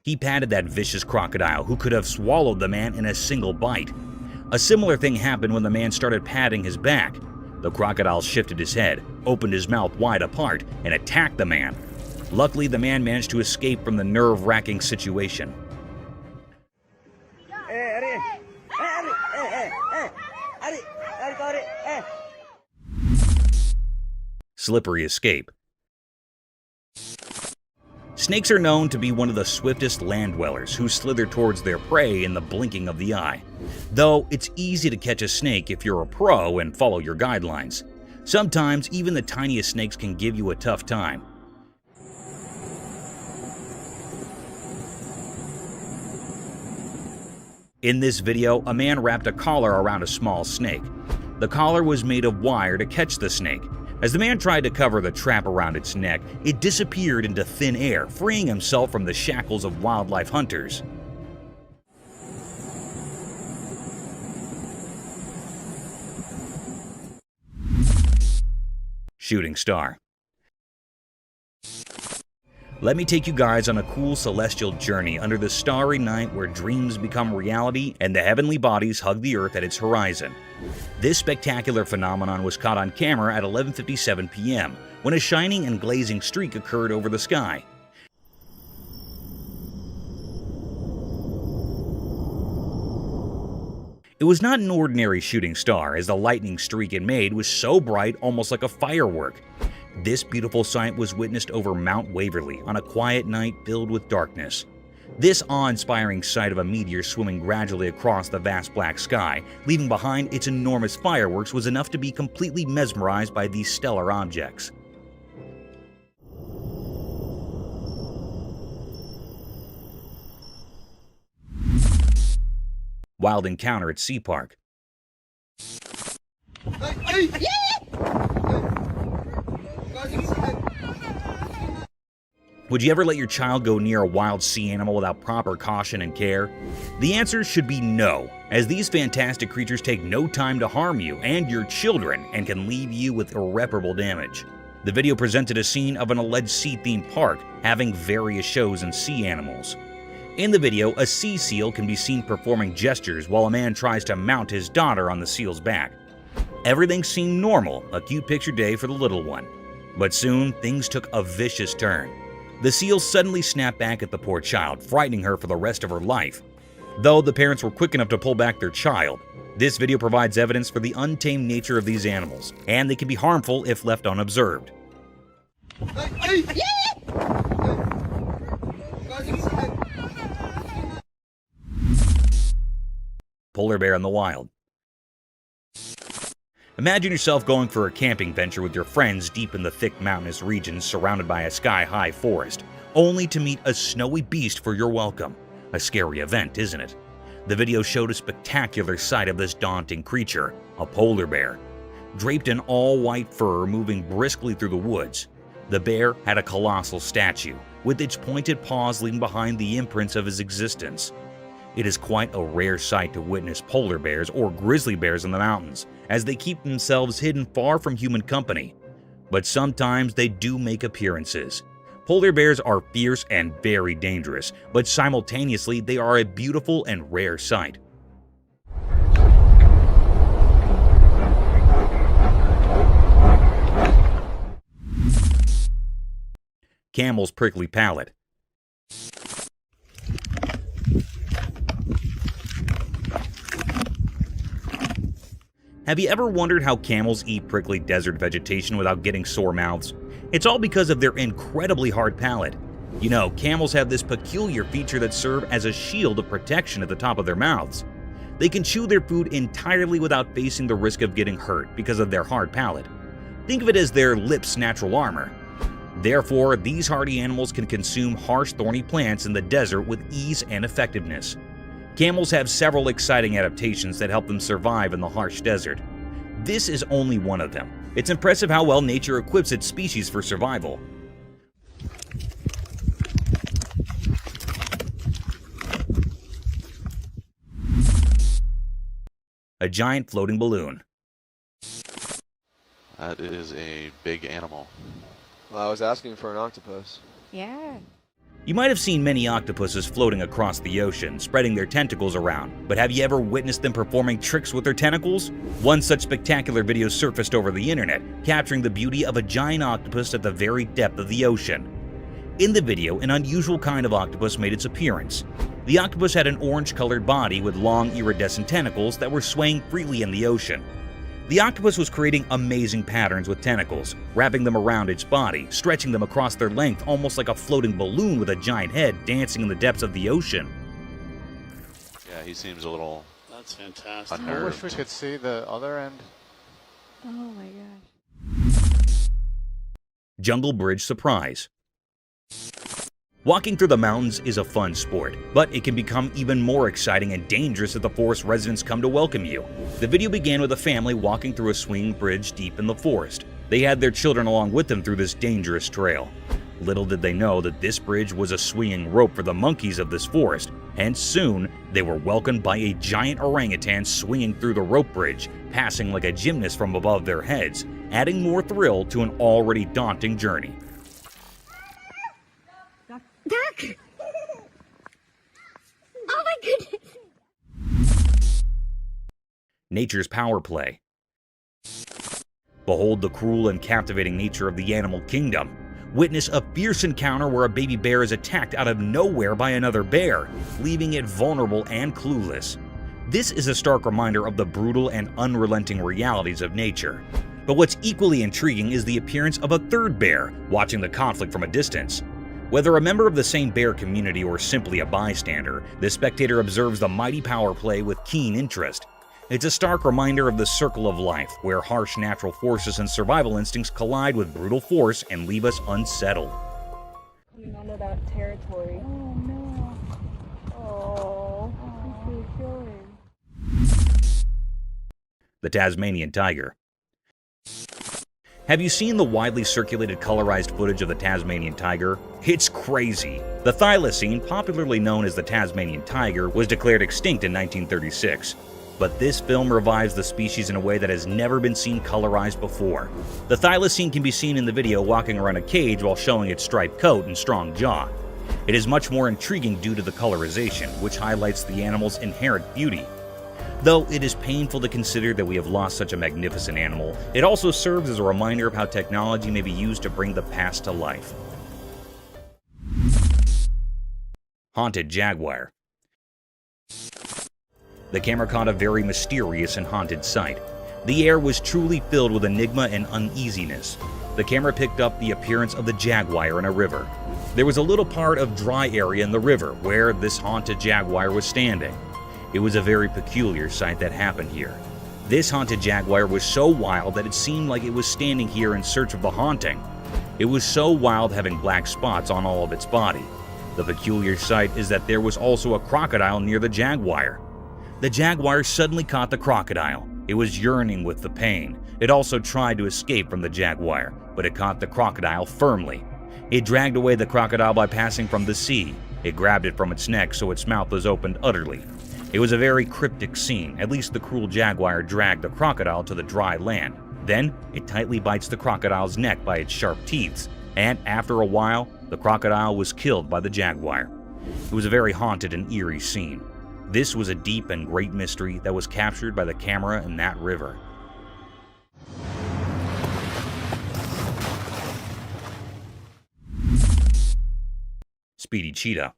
He patted that vicious crocodile who could have swallowed the man in a single bite. A similar thing happened when the man started patting his back. The crocodile shifted his head, opened his mouth wide apart, and attacked the man. Luckily, the man managed to escape from the nerve-wracking situation. Slippery escape. Snakes are known to be one of the swiftest land dwellers who slither towards their prey in the blinking of the eye. Though it's easy to catch a snake if you're a pro and follow your guidelines. Sometimes even the tiniest snakes can give you a tough time. In this video, a man wrapped a collar around a small snake. The collar was made of wire to catch the snake. As the man tried to cover the trap around its neck, it disappeared into thin air, freeing himself from the shackles of wildlife hunters. Shooting star. Let me take you guys on a cool celestial journey under the starry night where dreams become reality and the heavenly bodies hug the earth at its horizon. This spectacular phenomenon was caught on camera at 11:57 p.m. when a shining and glazing streak occurred over the sky. It was not an ordinary shooting star, as the lightning streak it made was so bright, almost like a firework. This beautiful sight was witnessed over Mount Waverly on a quiet night filled with darkness. This awe-inspiring sight of a meteor swimming gradually across the vast black sky, leaving behind its enormous fireworks, was enough to be completely mesmerized by these stellar objects. Wild encounter at Sea Park. Would you ever let your child go near a wild sea animal without proper caution and care? The answer should be no, as these fantastic creatures take no time to harm you and your children and can leave you with irreparable damage. The video presented a scene of an alleged sea-themed park having various shows and sea animals. In the video, a sea seal can be seen performing gestures while a man tries to mount his daughter on the seal's back. Everything seemed normal, a cute picture day for the little one. But soon, things took a vicious turn. The seal suddenly snapped back at the poor child, frightening her for the rest of her life. Though the parents were quick enough to pull back their child, this video provides evidence for the untamed nature of these animals, and they can be harmful if left unobserved. Polar bear in the wild. Imagine yourself going for a camping venture with your friends deep in the thick mountainous regions surrounded by a sky-high forest, only to meet a snowy beast for your welcome. A scary event, isn't it? The video showed a spectacular sight of this daunting creature, a polar bear. Draped in all-white fur moving briskly through the woods, the bear had a colossal statue, with its pointed paws leaving behind the imprints of his existence. It is quite a rare sight to witness polar bears or grizzly bears in the mountains, as they keep themselves hidden far from human company. But sometimes they do make appearances. Polar bears are fierce and very dangerous, but simultaneously they are a beautiful and rare sight. Camel's prickly palate. Have you ever wondered how camels eat prickly desert vegetation without getting sore mouths? It's all because of their incredibly hard palate. You know, camels have this peculiar feature that serves as a shield of protection at the top of their mouths. They can chew their food entirely without facing the risk of getting hurt because of their hard palate. Think of it as their lips' natural armor. Therefore, these hardy animals can consume harsh, thorny plants in the desert with ease and effectiveness. Camels have several exciting adaptations that help them survive in the harsh desert. This is only one of them. It's impressive how well nature equips its species for survival. A giant floating balloon. That is a big animal. Well, I was asking for an octopus. Yeah. You might have seen many octopuses floating across the ocean, spreading their tentacles around, but have you ever witnessed them performing tricks with their tentacles? One such spectacular video surfaced over the internet, capturing the beauty of a giant octopus at the very depth of the ocean. In the video, an unusual kind of octopus made its appearance. The octopus had an orange-colored body with long iridescent tentacles that were swaying freely in the ocean. The octopus was creating amazing patterns with tentacles, wrapping them around its body, stretching them across their length almost like a floating balloon with a giant head dancing in the depths of the ocean. Yeah, he seems a little That's fantastic. unnerved. I wish we could see the other end. Oh my gosh. Jungle Bridge surprise. Walking through the mountains is a fun sport, but it can become even more exciting and dangerous if the forest residents come to welcome you. The video began with a family walking through a swinging bridge deep in the forest. They had their children along with them through this dangerous trail. Little did they know that this bridge was a swinging rope for the monkeys of this forest, and soon they were welcomed by a giant orangutan swinging through the rope bridge, passing like a gymnast from above their heads, adding more thrill to an already daunting journey. Duck! Oh my goodness! Nature's power play. Behold the cruel and captivating nature of the animal kingdom. Witness a fierce encounter where a baby bear is attacked out of nowhere by another bear, leaving it vulnerable and clueless. This is a stark reminder of the brutal and unrelenting realities of nature. But what's equally intriguing is the appearance of a third bear, watching the conflict from a distance. Whether a member of the same bear community or simply a bystander, the spectator observes the mighty power play with keen interest. It's a stark reminder of the circle of life, where harsh natural forces and survival instincts collide with brutal force and leave us unsettled. Coming onto that territory. Oh no. Oh, he's gonna kill him. The Tasmanian tiger. Have you seen the widely circulated colorized footage of the Tasmanian tiger? It's crazy. The thylacine, popularly known as the Tasmanian tiger, was declared extinct in 1936. But this film revives the species in a way that has never been seen colorized before. The thylacine can be seen in the video walking around a cage while showing its striped coat and strong jaw. It is much more intriguing due to the colorization, which highlights the animal's inherent beauty. Though it is painful to consider that we have lost such a magnificent animal, it also serves as a reminder of how technology may be used to bring the past to life. Haunted jaguar. The camera caught a very mysterious and haunted sight. The air was truly filled with enigma and uneasiness. The camera picked up the appearance of the jaguar in a river. There was a little part of dry area in the river where this haunted jaguar was standing. It was a very peculiar sight that happened here. This haunted jaguar was so wild that it seemed like it was standing here in search of the haunting. It was so wild, having black spots on all of its body. The peculiar sight is that there was also a crocodile near the jaguar. The jaguar suddenly caught the crocodile. It was yearning with the pain. It also tried to escape from the jaguar, but it caught the crocodile firmly. It dragged away the crocodile by passing from the sea. It grabbed it from its neck so its mouth was opened utterly. It was a very cryptic scene. At least the cruel jaguar dragged the crocodile to the dry land. Then it tightly bites the crocodile's neck by its sharp teeth, and after a while, the crocodile was killed by the jaguar. It was a very haunted and eerie scene. This was a deep and great mystery that was captured by the camera in that river. Speedy cheetah.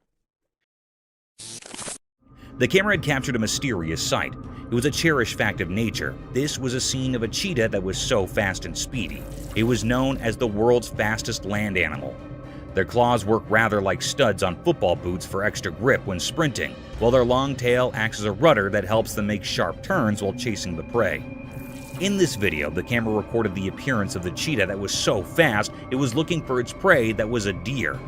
The camera had captured a mysterious sight. It was a cherished fact of nature. This was a scene of a cheetah that was so fast and speedy. It was known as the world's fastest land animal. Their claws work rather like studs on football boots for extra grip when sprinting, while their long tail acts as a rudder that helps them make sharp turns while chasing the prey. In this video, the camera recorded the appearance of the cheetah that was so fast it was looking for its prey that was a deer.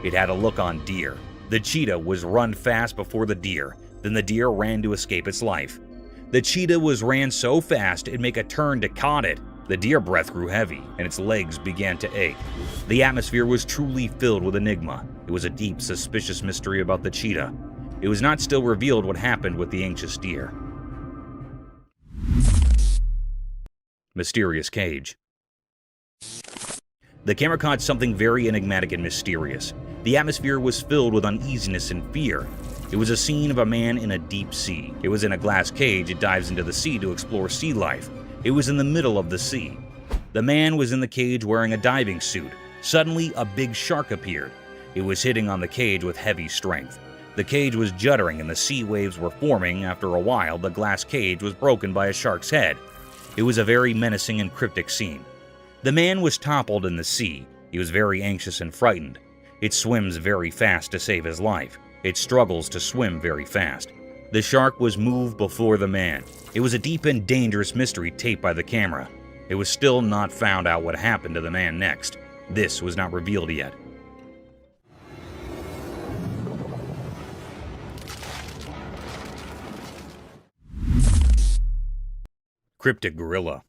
It had a look on deer. The cheetah was run fast before the deer. Then the deer ran to escape its life. The cheetah ran so fast it'd make a turn to caught it. The deer breath grew heavy, and its legs began to ache. The atmosphere was truly filled with enigma. It was a deep, suspicious mystery about the cheetah. It was not still revealed what happened with the anxious deer. Mysterious cage. The camera caught something very enigmatic and mysterious. The atmosphere was filled with uneasiness and fear. It was a scene of a man in a deep sea. It was in a glass cage. It dives into the sea to explore sea life. It was in the middle of the sea. The man was in the cage wearing a diving suit. Suddenly, a big shark appeared. It was hitting on the cage with heavy strength. The cage was juddering and the sea waves were forming. After a while, the glass cage was broken by a shark's head. It was a very menacing and cryptic scene. The man was toppled in the sea. He was very anxious and frightened. It swims very fast to save his life. It struggles to swim very fast. The shark was moved before the man. It was a deep and dangerous mystery taped by the camera. It was still not found out what happened to the man next. This was not revealed yet. Cryptic gorilla.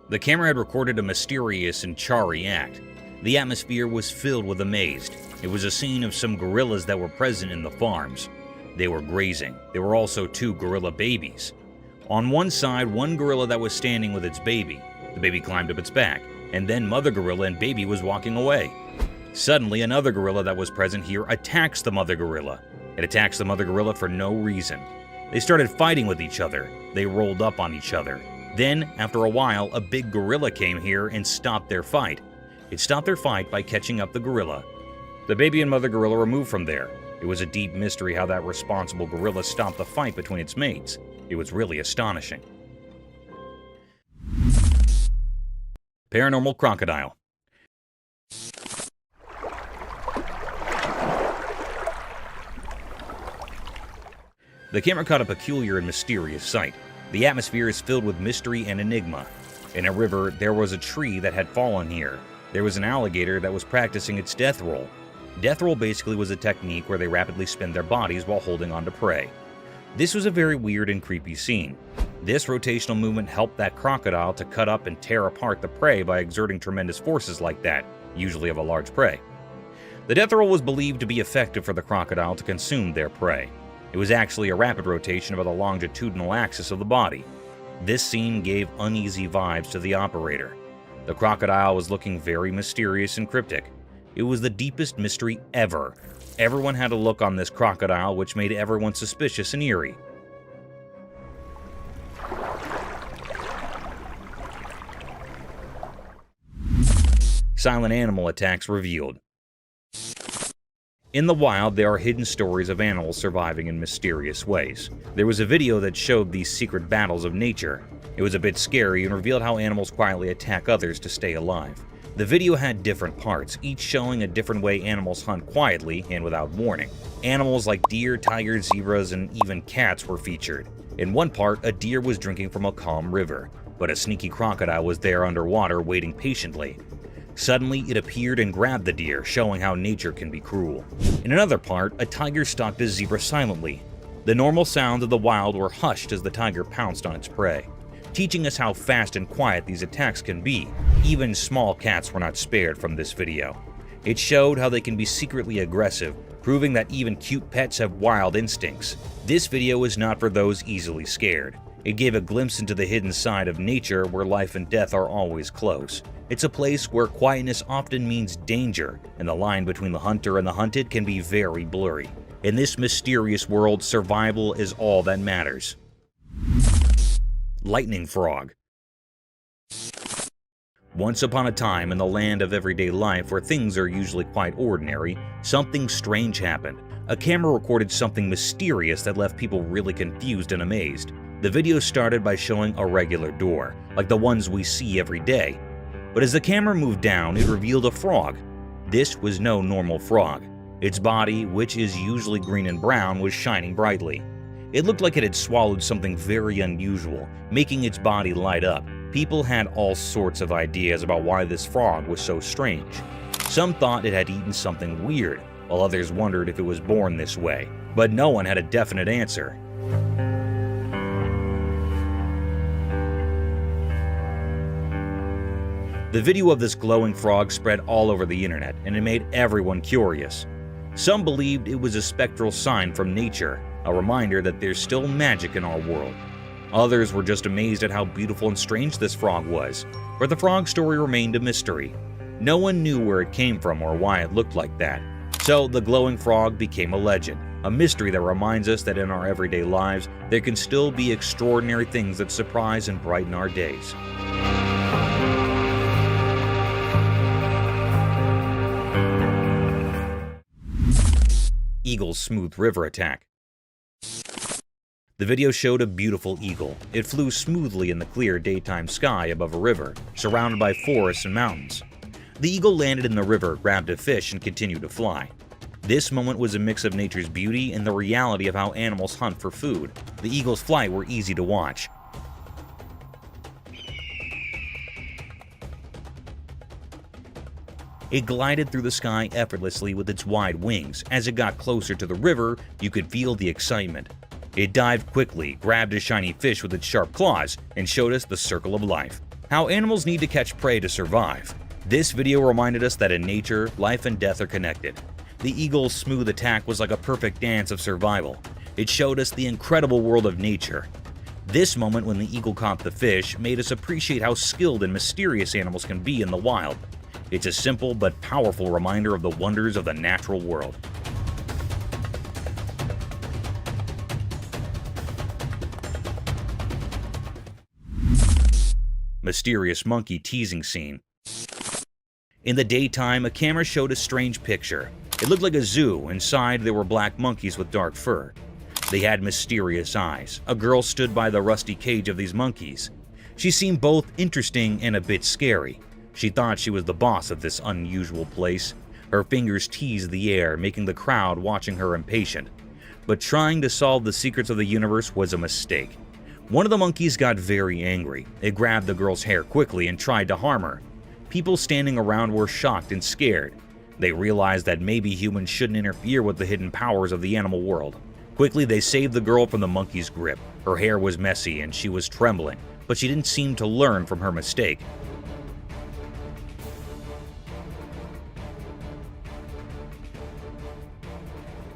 The camera had recorded a mysterious and charry act. The atmosphere was filled with amaze. It was a scene of some gorillas that were present in the farms. They were grazing. There were also 2 gorilla babies. On one side, one gorilla that was standing with its baby. The baby climbed up its back, and then mother gorilla and baby was walking away. Suddenly, another gorilla that was present here attacks the mother gorilla. It attacks the mother gorilla for no reason. They started fighting with each other. They rolled up on each other. Then, after a while, a big gorilla came here and stopped their fight. It stopped their fight by catching up the gorilla. The baby and mother gorilla were moved from there. It was a deep mystery how that responsible gorilla stopped the fight between its mates. It was really astonishing. Paranormal crocodile. The camera caught a peculiar and mysterious sight. The atmosphere is filled with mystery and enigma. In a river, there was a tree that had fallen here. There was an alligator that was practicing its death roll. Death roll basically was a technique where they rapidly spin their bodies while holding on to prey. This was a very weird and creepy scene. This rotational movement helped that crocodile to cut up and tear apart the prey by exerting tremendous forces like that, usually of a large prey. The death roll was believed to be effective for the crocodile to consume their prey. It was actually a rapid rotation about the longitudinal axis of the body. This scene gave uneasy vibes to the operator. The crocodile was looking very mysterious and cryptic. It was the deepest mystery ever. Everyone had a look on this crocodile which made everyone suspicious and eerie. Silent animal attacks revealed. In the wild, there are hidden stories of animals surviving in mysterious ways. There was a video that showed these secret battles of nature. It was a bit scary and revealed how animals quietly attack others to stay alive. The video had different parts, each showing a different way animals hunt quietly and without warning. Animals like deer, tigers, zebras, and even cats were featured. In one part, a deer was drinking from a calm river, but a sneaky crocodile was there underwater waiting patiently. Suddenly, it appeared and grabbed the deer, showing how nature can be cruel. In another part, a tiger stalked a zebra silently. The normal sounds of the wild were hushed as the tiger pounced on its prey, teaching us how fast and quiet these attacks can be. Even small cats were not spared from this video. It showed how they can be secretly aggressive, proving that even cute pets have wild instincts. This video is not for those easily scared. It gave a glimpse into the hidden side of nature where life and death are always close. It's a place where quietness often means danger, and the line between the hunter and the hunted can be very blurry. In this mysterious world, survival is all that matters. Lightning frog. Once upon a time in the land of everyday life where things are usually quite ordinary, something strange happened. A camera recorded something mysterious that left people really confused and amazed. The video started by showing a regular door, like the ones we see every day. But as the camera moved down, it revealed a frog. This was no normal frog. Its body, which is usually green and brown, was shining brightly. It looked like it had swallowed something very unusual, making its body light up. People had all sorts of ideas about why this frog was so strange. Some thought it had eaten something weird, while others wondered if it was born this way. But no one had a definite answer. The video of this glowing frog spread all over the internet, and it made everyone curious. Some believed it was a spectral sign from nature, a reminder that there's still magic in our world. Others were just amazed at how beautiful and strange this frog was, but the frog story remained a mystery. No one knew where it came from or why it looked like that. So the glowing frog became a legend, a mystery that reminds us that in our everyday lives, there can still be extraordinary things that surprise and brighten our days. Eagle's smooth river attack. The video showed a beautiful eagle. It flew smoothly in the clear daytime sky above a river, surrounded by forests and mountains. The eagle landed in the river, grabbed a fish, and continued to fly. This moment was a mix of nature's beauty and the reality of how animals hunt for food. The eagle's flight were easy to watch. It glided through the sky effortlessly with its wide wings. As it got closer to the river, you could feel the excitement. It dived quickly, grabbed a shiny fish with its sharp claws, and showed us the circle of life. How animals need to catch prey to survive. This video reminded us that in nature, life and death are connected. The eagle's smooth attack was like a perfect dance of survival. It showed us the incredible world of nature. This moment when the eagle caught the fish made us appreciate how skilled and mysterious animals can be in the wild. It's a simple but powerful reminder of the wonders of the natural world. Mysterious monkey teasing scene. In the daytime, a camera showed a strange picture. It looked like a zoo. Inside, there were black monkeys with dark fur. They had mysterious eyes. A girl stood by the rusty cage of these monkeys. She seemed both interesting and a bit scary. She thought she was the boss of this unusual place. Her fingers teased the air, making the crowd watching her impatient. But trying to solve the secrets of the universe was a mistake. One of the monkeys got very angry. It grabbed the girl's hair quickly and tried to harm her. People standing around were shocked and scared. They realized that maybe humans shouldn't interfere with the hidden powers of the animal world. Quickly, they saved the girl from the monkey's grip. Her hair was messy and she was trembling, but she didn't seem to learn from her mistake.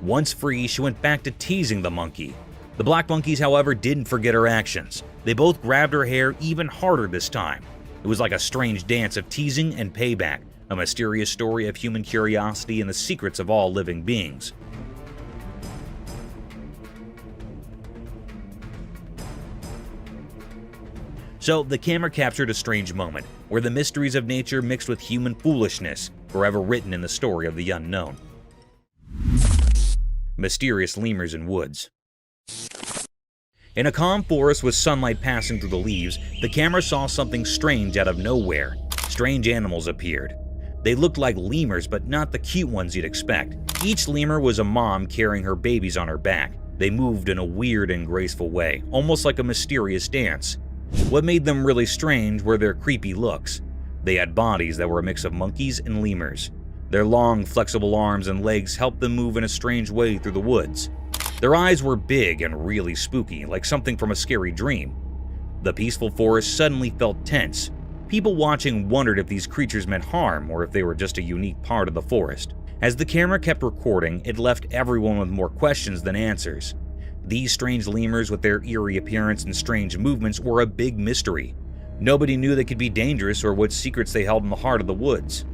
Once free, she went back to teasing the monkey. The black monkeys, however, didn't forget her actions. They both grabbed her hair even harder this time. It was like a strange dance of teasing and payback, a mysterious story of human curiosity and the secrets of all living beings. So, the camera captured a strange moment, where the mysteries of nature mixed with human foolishness, forever written in the story of the unknown. Mysterious lemurs in woods. In a calm forest with sunlight passing through the leaves, the camera saw something strange out of nowhere. Strange animals appeared. They looked like lemurs, but not the cute ones you'd expect. Each lemur was a mom carrying her babies on her back. They moved in a weird and graceful way, almost like a mysterious dance. What made them really strange were their creepy looks. They had bodies that were a mix of monkeys and lemurs. Their long, flexible arms and legs helped them move in a strange way through the woods. Their eyes were big and really spooky, like something from a scary dream. The peaceful forest suddenly felt tense. People watching wondered if these creatures meant harm or if they were just a unique part of the forest. As the camera kept recording, it left everyone with more questions than answers. These strange lemurs with their eerie appearance and strange movements were a big mystery. Nobody knew they could be dangerous or what secrets they held in the heart of the woods.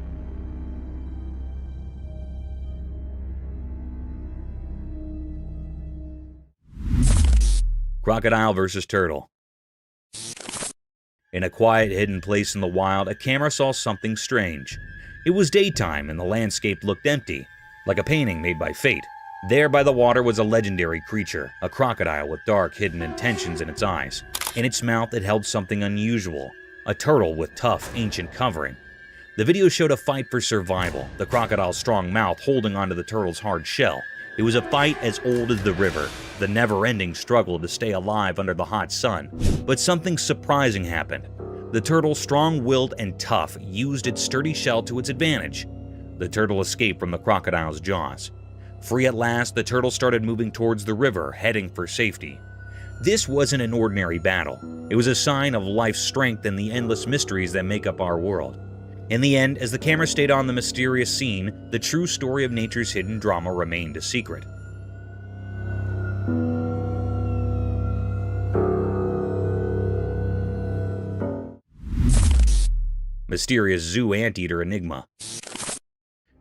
Crocodile versus turtle. In a quiet, hidden place in the wild, a camera saw something strange. It was daytime and the landscape looked empty, like a painting made by fate. There by the water was a legendary creature, a crocodile with dark, hidden intentions in its eyes. In its mouth it held something unusual, a turtle with tough, ancient covering. The video showed a fight for survival, the crocodile's strong mouth holding onto the turtle's hard shell. It was a fight as old as the river, the never-ending struggle to stay alive under the hot sun. But something surprising happened. The turtle, strong-willed and tough, used its sturdy shell to its advantage. The turtle escaped from the crocodile's jaws. Free at last, the turtle started moving towards the river, heading for safety. This wasn't an ordinary battle. It was a sign of life's strength and the endless mysteries that make up our world. In the end, as the camera stayed on the mysterious scene, the true story of nature's hidden drama remained a secret. Mysterious zoo anteater Enigma.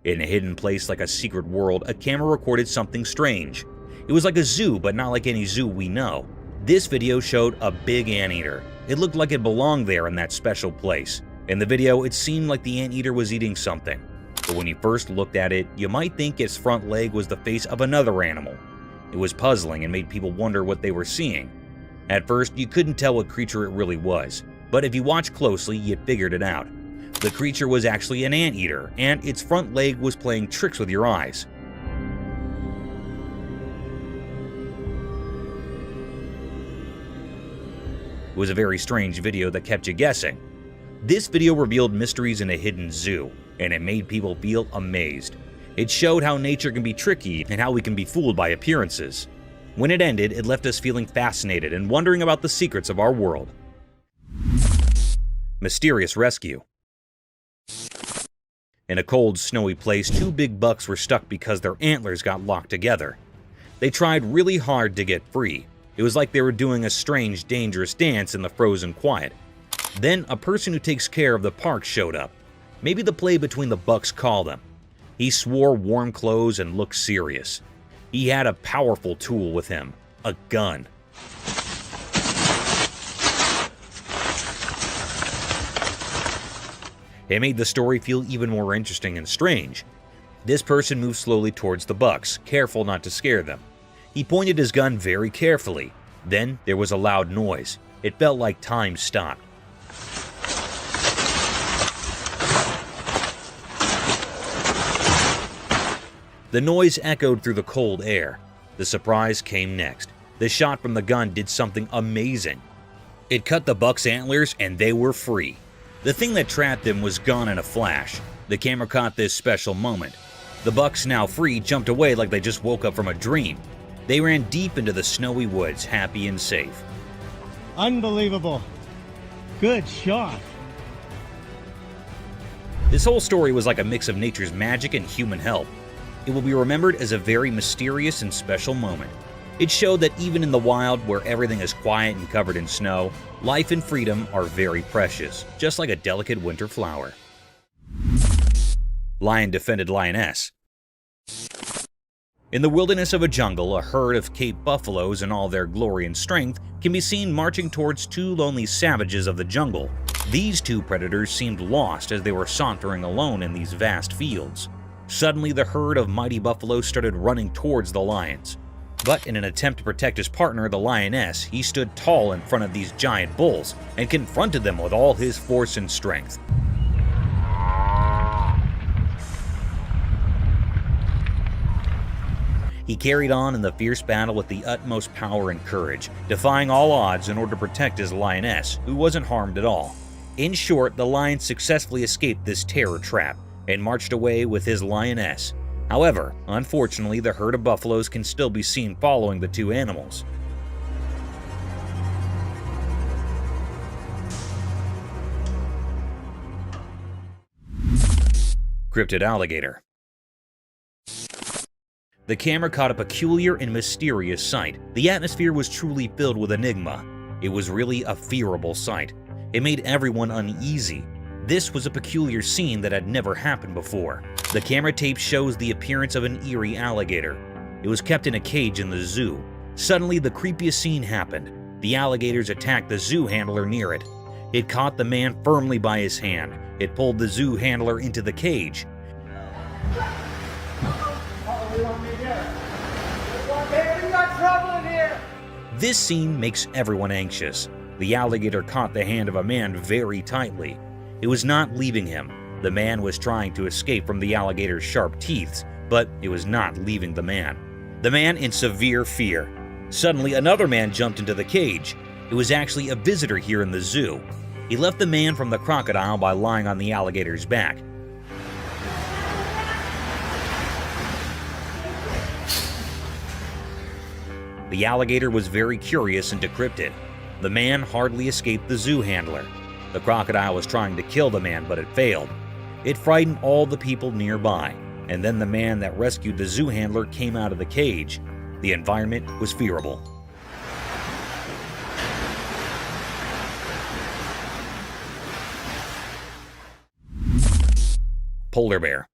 In a hidden place like a secret world, a camera recorded something strange. It was like a zoo, but not like any zoo we know. This video showed a big anteater. It looked like it belonged there in that special place. In the video, it seemed like the anteater was eating something. But when you first looked at it, you might think its front leg was the face of another animal. It was puzzling and made people wonder what they were seeing. At first, you couldn't tell what creature it really was, but if you watched closely, you figured it out. The creature was actually an anteater, and its front leg was playing tricks with your eyes. It was a very strange video that kept you guessing. This video revealed mysteries in a hidden zoo, and it made people feel amazed. It showed how nature can be tricky and how we can be fooled by appearances. When it ended, it left us feeling fascinated and wondering about the secrets of our world. Mysterious rescue. In a cold, snowy place, 2 big bucks were stuck because their antlers got locked together. They tried really hard to get free. It was like they were doing a strange, dangerous dance in the frozen quiet. Then a person who takes care of the park showed up. Maybe the play between the bucks called him. He swore warm clothes and looked serious. He had a powerful tool with him, a gun. It made the story feel even more interesting and strange. This person moved slowly towards the bucks, careful not to scare them. He pointed his gun very carefully. Then there was a loud noise. It felt like time stopped. The noise echoed through the cold air. The surprise came next. The shot from the gun did something amazing. It cut the buck's antlers and they were free. The thing that trapped them was gone in a flash. The camera caught this special moment. The bucks, now free, jumped away like they just woke up from a dream. They ran deep into the snowy woods, happy and safe. Unbelievable. Good shot. This whole story was like a mix of nature's magic and human help. It will be remembered as a very mysterious and special moment. It showed that even in the wild, where everything is quiet and covered in snow, life and freedom are very precious, just like a delicate winter flower. Lion defended lioness. In the wilderness of a jungle, a herd of Cape buffaloes in all their glory and strength can be seen marching towards 2 lonely savages of the jungle. These 2 predators seemed lost as they were sauntering alone in these vast fields. Suddenly, the herd of mighty buffaloes started running towards the lions. But in an attempt to protect his partner, the lioness, he stood tall in front of these giant bulls and confronted them with all his force and strength. He carried on in the fierce battle with the utmost power and courage, defying all odds in order to protect his lioness, who wasn't harmed at all. In short, the lion successfully escaped this terror trap and marched away with his lioness. However, unfortunately, the herd of buffaloes can still be seen following the 2 animals. Cryptid alligator. The camera caught a peculiar and mysterious sight. The atmosphere was truly filled with enigma. It was really a fearable sight. It made everyone uneasy. This was a peculiar scene that had never happened before. The camera tape shows the appearance of an eerie alligator. It was kept in a cage in the zoo. Suddenly, the creepiest scene happened. The alligators attacked the zoo handler near it. It caught the man firmly by his hand. It pulled the zoo handler into the cage. This scene makes everyone anxious. The alligator caught the hand of a man very tightly. It was not leaving him. The man was trying to escape from the alligator's sharp teeth, but it was not leaving the man. The man in severe fear. Suddenly, another man jumped into the cage. It was actually a visitor here in the zoo. He left the man from the crocodile by lying on the alligator's back. The alligator was very curious and decrypted. The man hardly escaped the zoo handler. The crocodile was trying to kill the man, but it failed. It frightened all the people nearby, and then the man that rescued the zoo handler came out of the cage. The environment was fearable. Polar bear.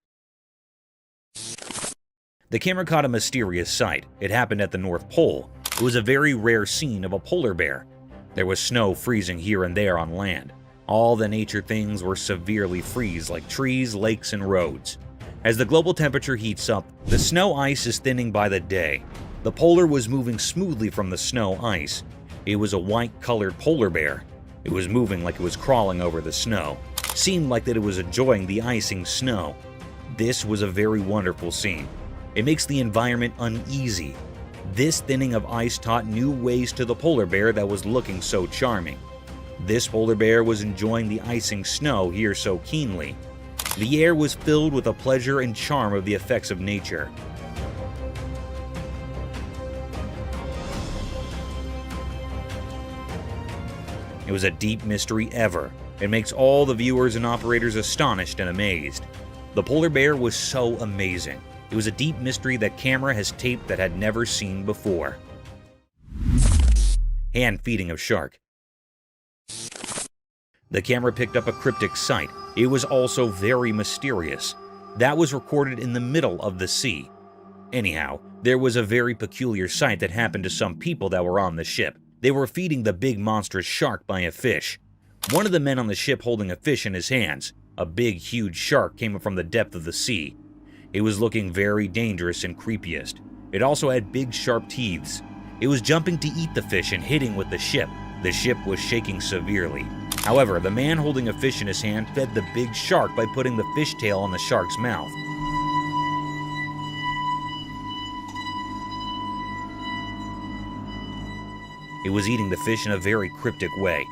The camera caught a mysterious sight. It happened at the North Pole. It was a very rare scene of a polar bear. There was snow freezing here and there on land. All the nature things were severely freeze, like trees, lakes, and roads. As the global temperature heats up, the snow ice is thinning by the day. The polar was moving smoothly from the snow ice. It was a white-colored polar bear. It was moving like it was crawling over the snow. Seemed like that it was enjoying the icing snow. This was a very wonderful scene. It makes the environment uneasy. This thinning of ice taught new ways to the polar bear that was looking so charming. This polar bear was enjoying the icing snow here so keenly. The air was filled with the pleasure and charm of the effects of nature. It was a deep mystery ever. It makes all the viewers and operators astonished and amazed. The polar bear was so amazing. It was a deep mystery that camera has taped that had never seen before. Hand feeding of shark. The camera picked up a cryptic sight. It was also very mysterious. That was recorded in the middle of the sea. Anyhow, there was a very peculiar sight that happened to some people that were on the ship. They were feeding the big monstrous shark by a fish. One of the men on the ship holding a fish in his hands. A big, huge shark came from the depth of the sea. It was looking very dangerous and creepiest. It also had big, sharp teeth. It was jumping to eat the fish and hitting with the ship. The ship was shaking severely. However, the man holding a fish in his hand fed the big shark by putting the fish tail on the shark's mouth. It was eating the fish in a very cryptic way.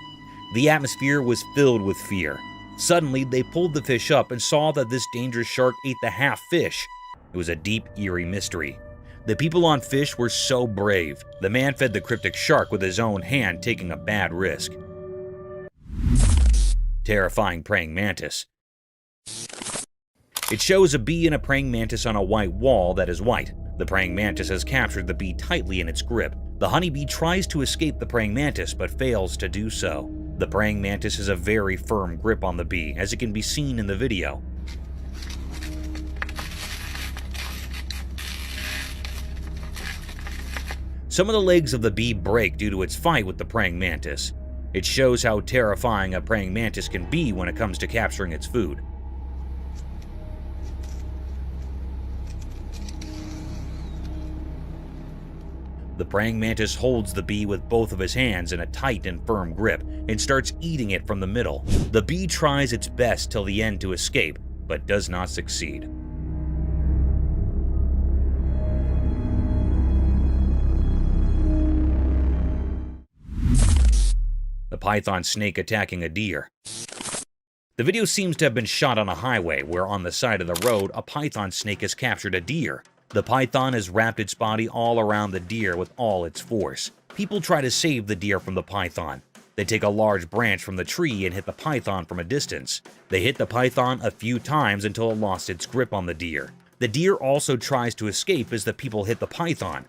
The atmosphere was filled with fear. Suddenly, they pulled the fish up and saw that this dangerous shark ate the half fish. It was a deep, eerie mystery. The people on fish were so brave. The man fed the cryptic shark with his own hand, taking a bad risk. Terrifying praying mantis. It shows a bee and a praying mantis on a white wall that is white. The praying mantis has captured the bee tightly in its grip. The honeybee tries to escape the praying mantis but fails to do so. The praying mantis has a very firm grip on the bee, as it can be seen in the video. Some of the legs of the bee break due to its fight with the praying mantis. It shows how terrifying a praying mantis can be when it comes to capturing its food. The praying mantis holds the bee with both of his hands in a tight and firm grip and starts eating it from the middle. The bee tries its best till the end to escape, but does not succeed. The python snake attacking a deer. The video seems to have been shot on a highway where on the side of the road a python snake has captured a deer. The python has wrapped its body all around the deer with all its force. People try to save the deer from the python. They take a large branch from the tree and hit the python from a distance. They hit the python a few times until it lost its grip on the deer. The deer also tries to escape as the people hit the python.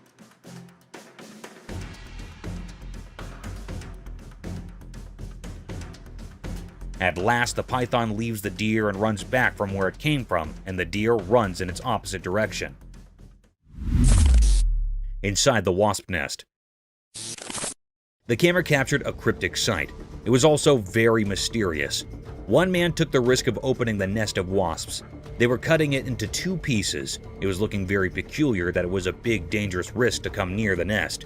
At last, the python leaves the deer and runs back from where it came from, and the deer runs in its opposite direction. Inside the wasp nest. The camera captured a cryptic sight. It was also very mysterious. One man took the risk of opening the nest of wasps. They were cutting it into 2 pieces. It was looking very peculiar that it was a big, dangerous risk to come near the nest.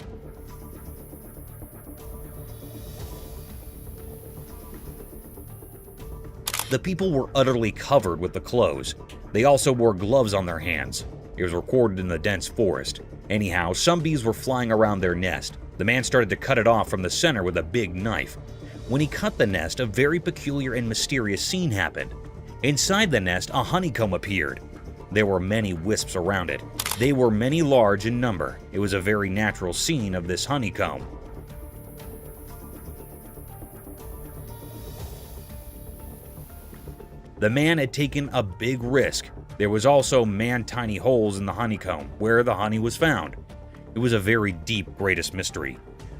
The people were utterly covered with the clothes. They also wore gloves on their hands. It was recorded in the dense forest. Anyhow, some bees were flying around their nest. The man started to cut it off from the center with a big knife. When he cut the nest, a very peculiar and mysterious scene happened. Inside the nest, a honeycomb appeared. There were many wisps around it. They were many large in number. It was a very natural scene of this honeycomb. The man had taken a big risk. There was also man-tiny holes in the honeycomb where the honey was found. It was a very deep, greatest mystery.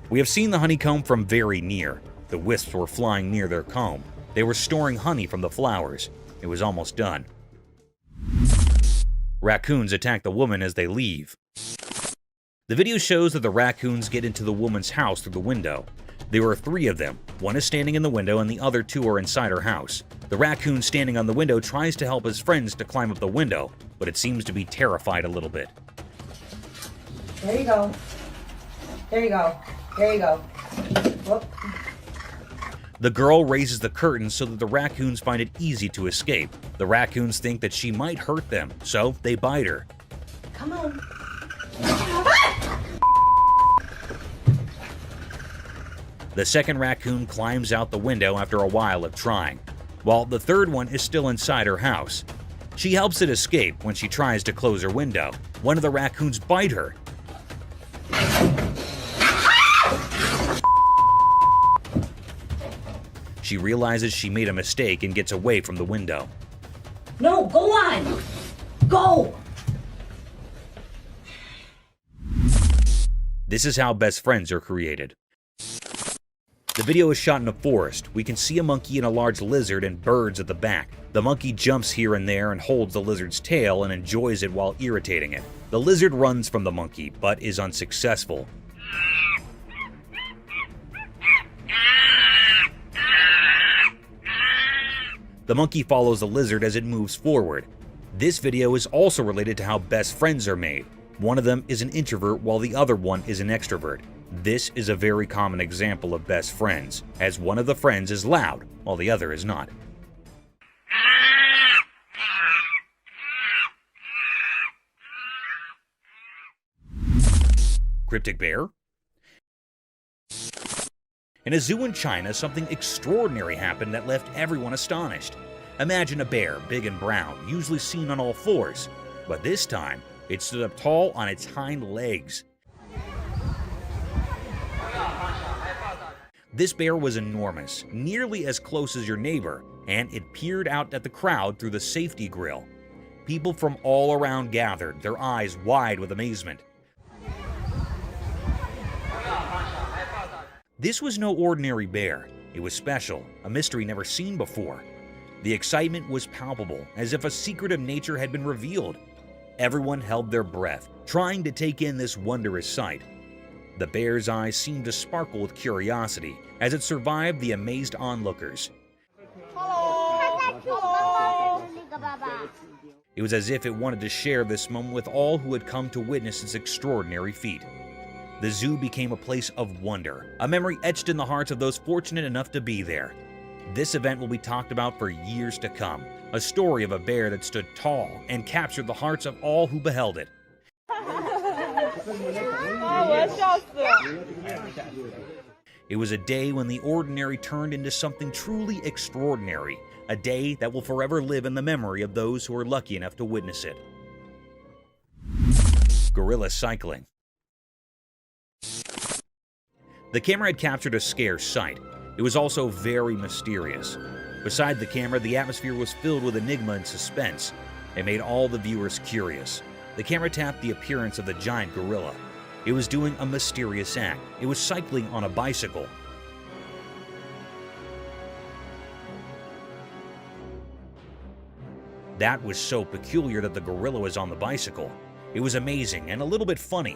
We have seen the honeycomb from very near. The wisps were flying near their comb. They were storing honey from the flowers. It was almost done. Raccoons attack the woman as they leave. The video shows that the raccoons get into the woman's house through the window. There were 3 of them. One is standing in the window and the other 2 are inside her house. The raccoon standing on the window tries to help his friends to climb up the window, but it seems to be terrified a little bit. There you go. There you go. There you go. Whoop. The girl raises the curtain so that the raccoons find it easy to escape. The raccoons think that she might hurt them, so they bite her. Come on. The second raccoon climbs out the window after a while of trying, while the third one is still inside her house. She helps it escape when she tries to close her window. One of the raccoons bite her. She realizes she made a mistake and gets away from the window. No, go on! Go! This is how best friends are created. The video is shot in a forest. We can see a monkey and a large lizard and birds at the back. The monkey jumps here and there and holds the lizard's tail and enjoys it while irritating it. The lizard runs from the monkey, but is unsuccessful. The monkey follows the lizard as it moves forward. This video is also related to how best friends are made. One of them is an introvert while the other one is an extrovert. This is a very common example of best friends, as one of the friends is loud while the other is not. Cryptic bear? In a zoo in China, something extraordinary happened that left everyone astonished. Imagine a bear, big and brown, usually seen on all fours, but this time, it stood up tall on its hind legs. This bear was enormous, nearly as close as your neighbor, and it peered out at the crowd through the safety grill. People from all around gathered, their eyes wide with amazement. This was no ordinary bear. It was special, a mystery never seen before. The excitement was palpable, as if a secret of nature had been revealed. Everyone held their breath, trying to take in this wondrous sight. The bear's eyes seemed to sparkle with curiosity as it survived the amazed onlookers. It was as if it wanted to share this moment with all who had come to witness its extraordinary feat. The zoo became a place of wonder, a memory etched in the hearts of those fortunate enough to be there. This event will be talked about for years to come, a story of a bear that stood tall and captured the hearts of all who beheld it. It was a day when the ordinary turned into something truly extraordinary, a day that will forever live in the memory of those who are lucky enough to witness it. Gorilla cycling. The camera had captured a scarce sight. It was also very mysterious. Beside the camera, the atmosphere was filled with enigma and suspense. It made all the viewers curious. The camera tapped the appearance of the giant gorilla. It was doing a mysterious act. It was cycling on a bicycle. That was so peculiar that the gorilla was on the bicycle. It was amazing and a little bit funny.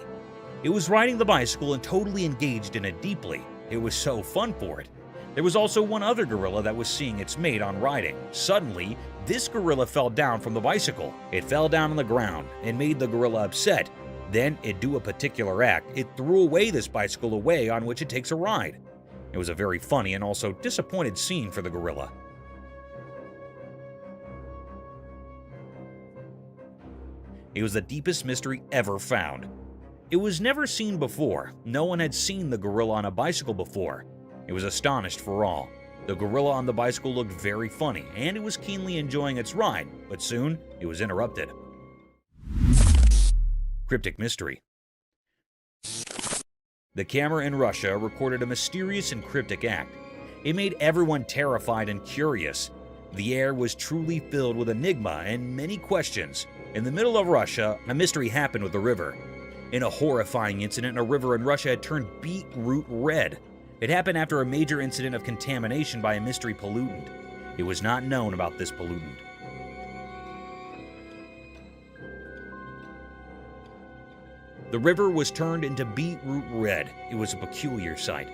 It was riding the bicycle and totally engaged in it deeply. It was so fun for it. There was also one other gorilla that was seeing its mate on riding. Suddenly, this gorilla fell down from the bicycle. It fell down on the ground and made the gorilla upset. Then it do a particular act. It threw away this bicycle away on which it takes a ride. It was a very funny and also disappointed scene for the gorilla. It was the deepest mystery ever found. It was never seen before. No one had seen the gorilla on a bicycle before. It was astonished for all. The gorilla on the bicycle looked very funny, and it was keenly enjoying its ride, but soon it was interrupted. Cryptic mystery. The camera in Russia recorded a mysterious and cryptic act. It made everyone terrified and curious. The air was truly filled with enigma and many questions. In the middle of Russia, a mystery happened with the river. In a horrifying incident, a river in Russia had turned beetroot red. It happened after a major incident of contamination by a mystery pollutant. It was not known about this pollutant. The river was turned into beetroot red. It was a peculiar sight.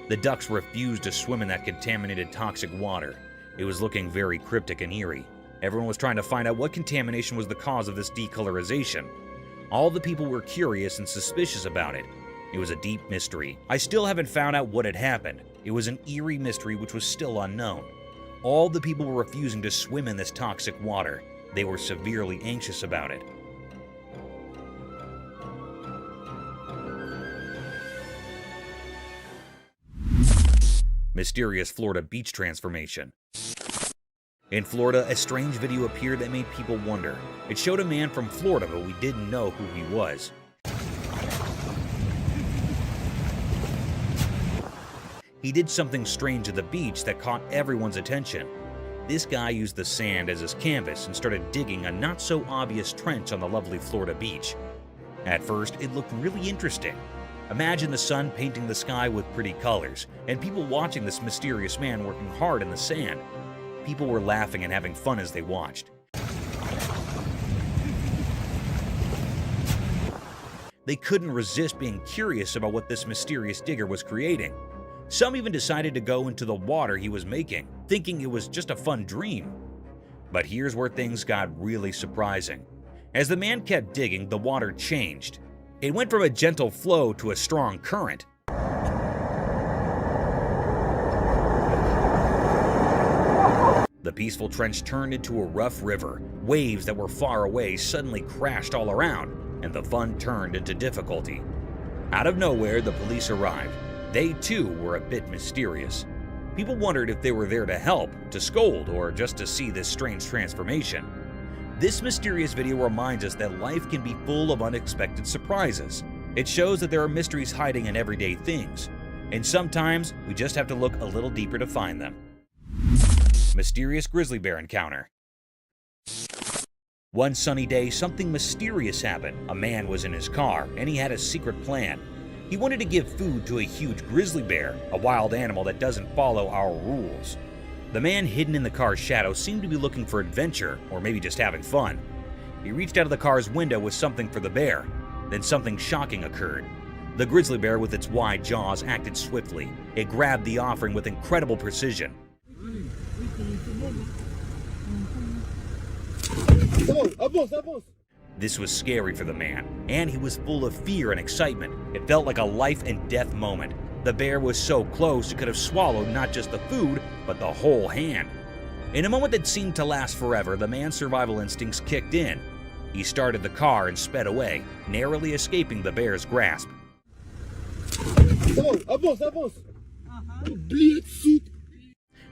The ducks refused to swim in that contaminated toxic water. It was looking very cryptic and eerie. Everyone was trying to find out what contamination was the cause of this decolorization. All the people were curious and suspicious about it. It was a deep mystery. I still haven't found out what had happened. It was an eerie mystery which was still unknown. All the people were refusing to swim in this toxic water. They were severely anxious about it. Mysterious Florida beach transformation. In Florida, a strange video appeared that made people wonder. It showed a man from Florida, but we didn't know who he was. He did something strange at the beach that caught everyone's attention. This guy used the sand as his canvas and started digging a not-so-obvious trench on the lovely Florida beach. At first, it looked really interesting. Imagine the sun painting the sky with pretty colors, and people watching this mysterious man working hard in the sand. People were laughing and having fun as they watched. They couldn't resist being curious about what this mysterious digger was creating. Some even decided to go into the water he was making, thinking it was just a fun dream. But here's where things got really surprising. As the man kept digging, the water changed. It went from a gentle flow to a strong current. The peaceful trench turned into a rough river. Waves that were far away suddenly crashed all around, and the fun turned into difficulty. Out of nowhere, the police arrived. They too were a bit mysterious. People wondered if they were there to help, to scold, or just to see this strange transformation. This mysterious video reminds us that life can be full of unexpected surprises. It shows that there are mysteries hiding in everyday things, and sometimes we just have to look a little deeper to find them. Mysterious grizzly bear encounter. One sunny day, something mysterious happened. A man was in his car, and he had a secret plan. He wanted to give food to a huge grizzly bear, a wild animal that doesn't follow our rules. The man hidden in the car's shadow seemed to be looking for adventure, or maybe just having fun. He reached out of the car's window with something for the bear. Then something shocking occurred. The grizzly bear with its wide jaws acted swiftly. It grabbed the offering with incredible precision. This was scary for the man, and he was full of fear and excitement. It felt like a life and death moment. The bear was so close it could have swallowed not just the food, but the whole hand. In a moment that seemed to last forever, the man's survival instincts kicked in. He started the car and sped away, narrowly escaping the bear's grasp.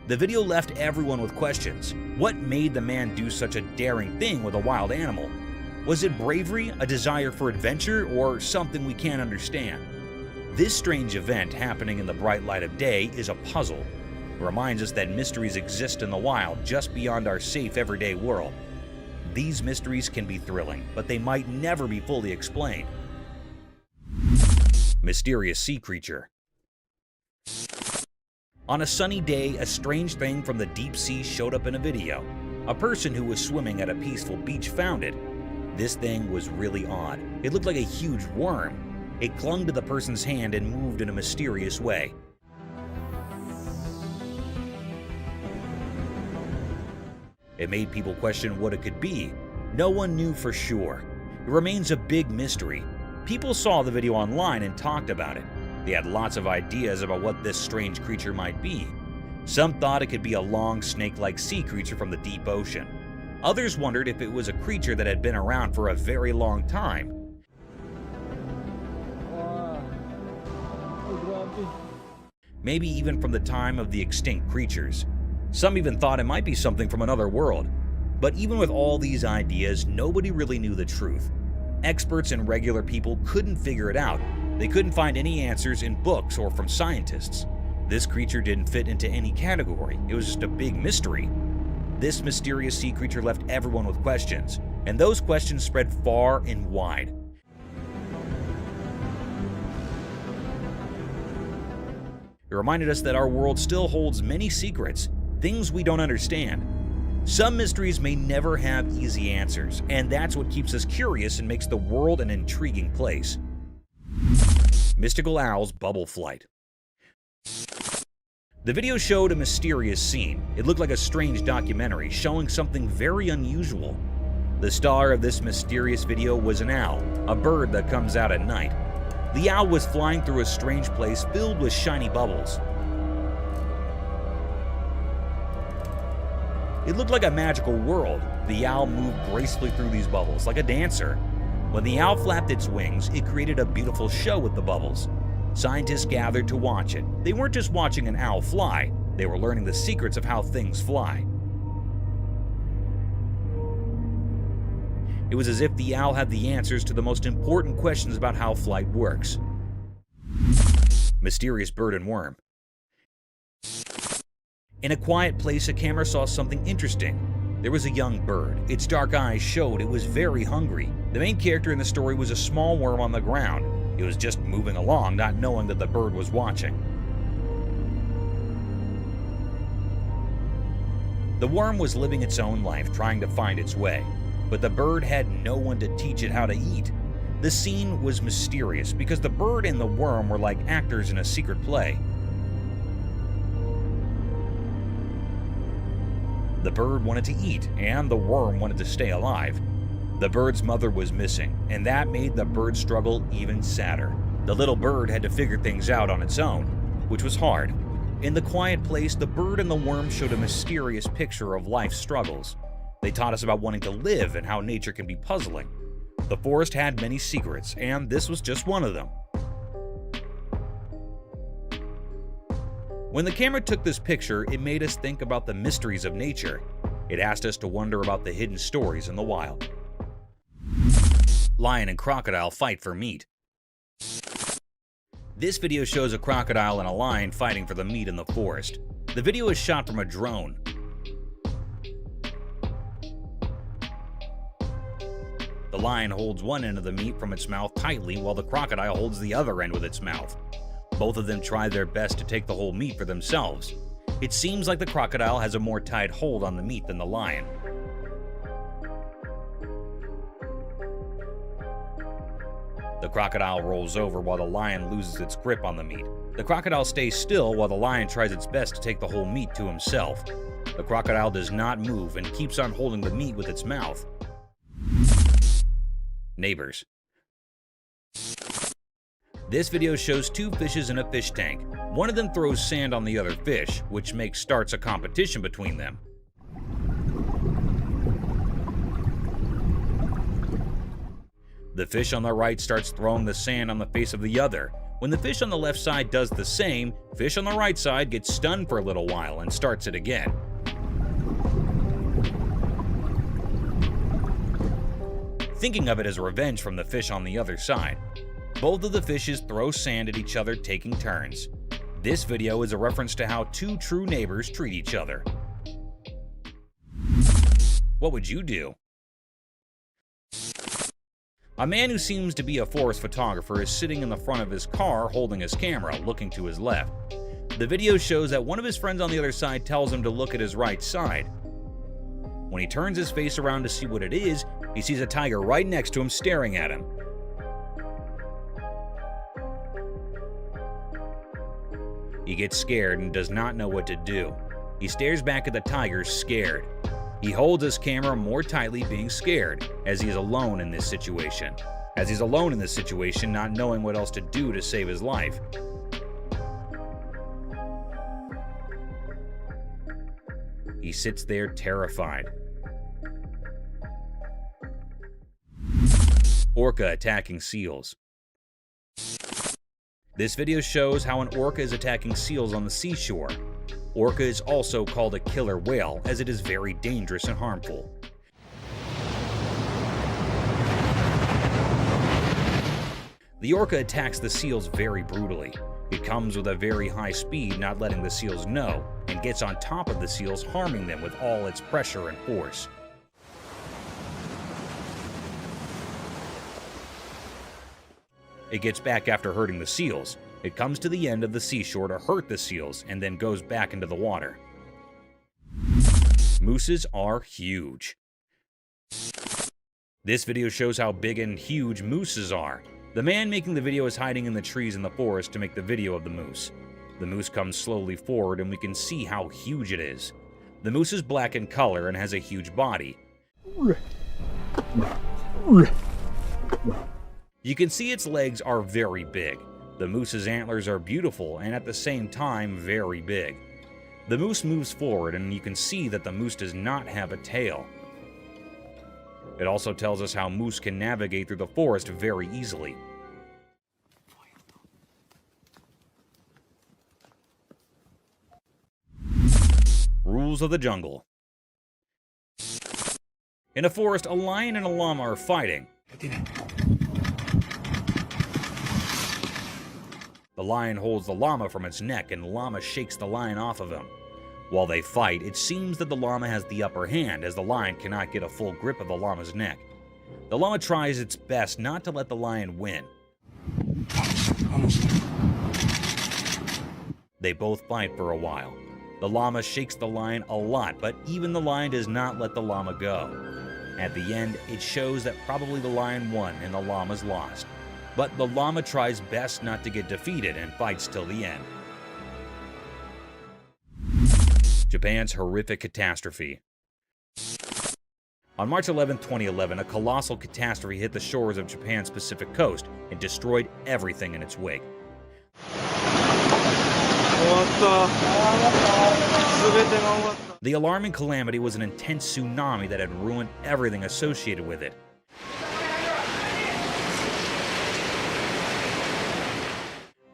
The video left everyone with questions. What made the man do such a daring thing with a wild animal? Was it bravery, a desire for adventure, or something we can't understand? This strange event happening in the bright light of day is a puzzle. It reminds us that mysteries exist in the wild just beyond our safe everyday world. These mysteries can be thrilling, but they might never be fully explained. Mysterious sea creature. On a sunny day, a strange thing from the deep sea showed up in a video. A person who was swimming at a peaceful beach found it. This thing was really odd. It looked like a huge worm. It clung to the person's hand and moved in a mysterious way. It made people question what it could be. No one knew for sure. It remains a big mystery. People saw the video online and talked about it. They had lots of ideas about what this strange creature might be. Some thought it could be a long, snake-like sea creature from the deep ocean. Others wondered if it was a creature that had been around for a very long time. Maybe even from the time of the extinct creatures. Some even thought it might be something from another world. But even with all these ideas, nobody really knew the truth. Experts and regular people couldn't figure it out. They couldn't find any answers in books or from scientists. This creature didn't fit into any category. It was just a big mystery. This mysterious sea creature left everyone with questions, and those questions spread far and wide. It reminded us that our world still holds many secrets, things we don't understand. Some mysteries may never have easy answers, and that's what keeps us curious and makes the world an intriguing place. Mystical owl's bubble flight. The video showed a mysterious scene. It looked like a strange documentary showing something very unusual. The star of this mysterious video was an owl, a bird that comes out at night. The owl was flying through a strange place filled with shiny bubbles. It looked like a magical world. The owl moved gracefully through these bubbles like a dancer. When the owl flapped its wings, it created a beautiful show with the bubbles. Scientists gathered to watch it. They weren't just watching an owl fly, they were learning the secrets of how things fly. It was as if the owl had the answers to the most important questions about how flight works. Mysterious bird and worm. In a quiet place, a camera saw something interesting. There was a young bird. Its dark eyes showed it was very hungry. The main character in the story was a small worm on the ground. It was just moving along, not knowing that the bird was watching. The worm was living its own life, trying to find its way, but the bird had no one to teach it how to eat. The scene was mysterious because the bird and the worm were like actors in a secret play. The bird wanted to eat, and the worm wanted to stay alive. The bird's mother was missing, and that made the bird's struggle even sadder. The little bird had to figure things out on its own, which was hard. In the quiet place, the bird and the worm showed a mysterious picture of life's struggles. They taught us about wanting to live and how nature can be puzzling. The forest had many secrets, and this was just one of them. When the camera took this picture, it made us think about the mysteries of nature. It asked us to wonder about the hidden stories in the wild. Lion and crocodile fight for meat. This video shows a crocodile and a lion fighting for the meat in the forest. The video is shot from a drone. The lion holds one end of the meat from its mouth tightly while the crocodile holds the other end with its mouth. Both of them try their best to take the whole meat for themselves. It seems like the crocodile has a more tight hold on the meat than the lion. The crocodile rolls over while the lion loses its grip on the meat. The crocodile stays still while the lion tries its best to take the whole meat to himself. The crocodile does not move and keeps on holding the meat with its mouth. Neighbors. This video shows two fishes in a fish tank. One of them throws sand on the other fish, which starts a competition between them. The fish on the right starts throwing the sand on the face of the other. When the fish on the left side does the same, fish on the right side gets stunned for a little while and starts it again. Thinking of it as revenge from the fish on the other side. Both of the fishes throw sand at each other, taking turns. This video is a reference to how two true neighbors treat each other. What would you do? A man who seems to be a forest photographer is sitting in the front of his car holding his camera, looking to his left. The video shows that one of his friends on the other side tells him to look at his right side. When he turns his face around to see what it is, he sees a tiger right next to him staring at him. He gets scared and does not know what to do. He stares back at the tiger, scared. He holds his camera more tightly, being scared, as he is alone in this situation. Not knowing what else to do to save his life. He sits there terrified. Orca attacking seals. This video shows how an orca is attacking seals on the seashore. Orca is also called a killer whale, as it is very dangerous and harmful. The orca attacks the seals very brutally. It comes with a very high speed, not letting the seals know, and gets on top of the seals, harming them with all its pressure and force. It gets back after hurting the seals. It comes to the end of the seashore to hurt the seals and then goes back into the water. Mooses are huge. This video shows how big and huge mooses are. The man making the video is hiding in the trees in the forest to make the video of the moose. The moose comes slowly forward and we can see how huge it is. The moose is black in color and has a huge body. You can see its legs are very big. The moose's antlers are beautiful and at the same time very big. The moose moves forward and you can see that the moose does not have a tail. It also tells us how moose can navigate through the forest very easily. Rules of the jungle. In a forest, a lion and a llama are fighting. The lion holds the llama from its neck and the llama shakes the lion off of him. While they fight, it seems that the llama has the upper hand as the lion cannot get a full grip of the llama's neck. The llama tries its best not to let the lion win. They both fight for a while. The llama shakes the lion a lot, but even the lion does not let the llama go. At the end, it shows that probably the lion won and the llama's lost. But the llama tries best not to get defeated and fights till the end. Japan's horrific catastrophe. On March 11, 2011, a colossal catastrophe hit the shores of Japan's Pacific coast and destroyed everything in its wake. The alarming calamity was an intense tsunami that had ruined everything associated with it.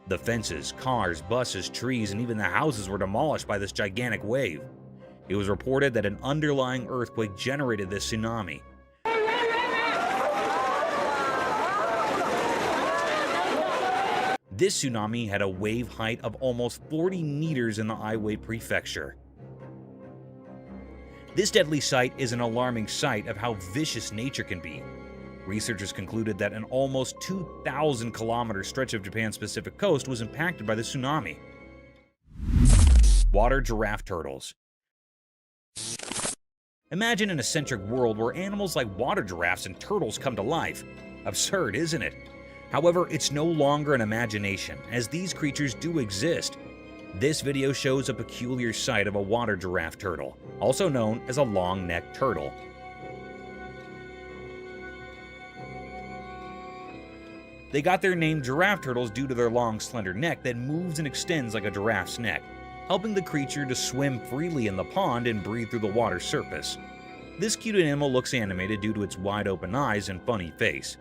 The fences, cars, buses, trees, and even the houses were demolished by this gigantic wave. It was reported that an underlying earthquake generated this tsunami. This tsunami had a wave height of almost 40 meters in the Aiwei prefecture. This deadly sight is an alarming sight of how vicious nature can be. Researchers concluded that an almost 2,000-kilometer stretch of Japan's Pacific coast was impacted by the tsunami. Water giraffe turtles. Imagine an eccentric world where animals like water giraffes and turtles come to life. Absurd, isn't it? However, it's no longer an imagination, as these creatures do exist. This video shows a peculiar sight of a water giraffe turtle, also known as a long-necked turtle. They got their name giraffe turtles due to their long, slender neck that moves and extends like a giraffe's neck, helping the creature to swim freely in the pond and breathe through the water's surface. This cute animal looks animated due to its wide-open eyes and funny face.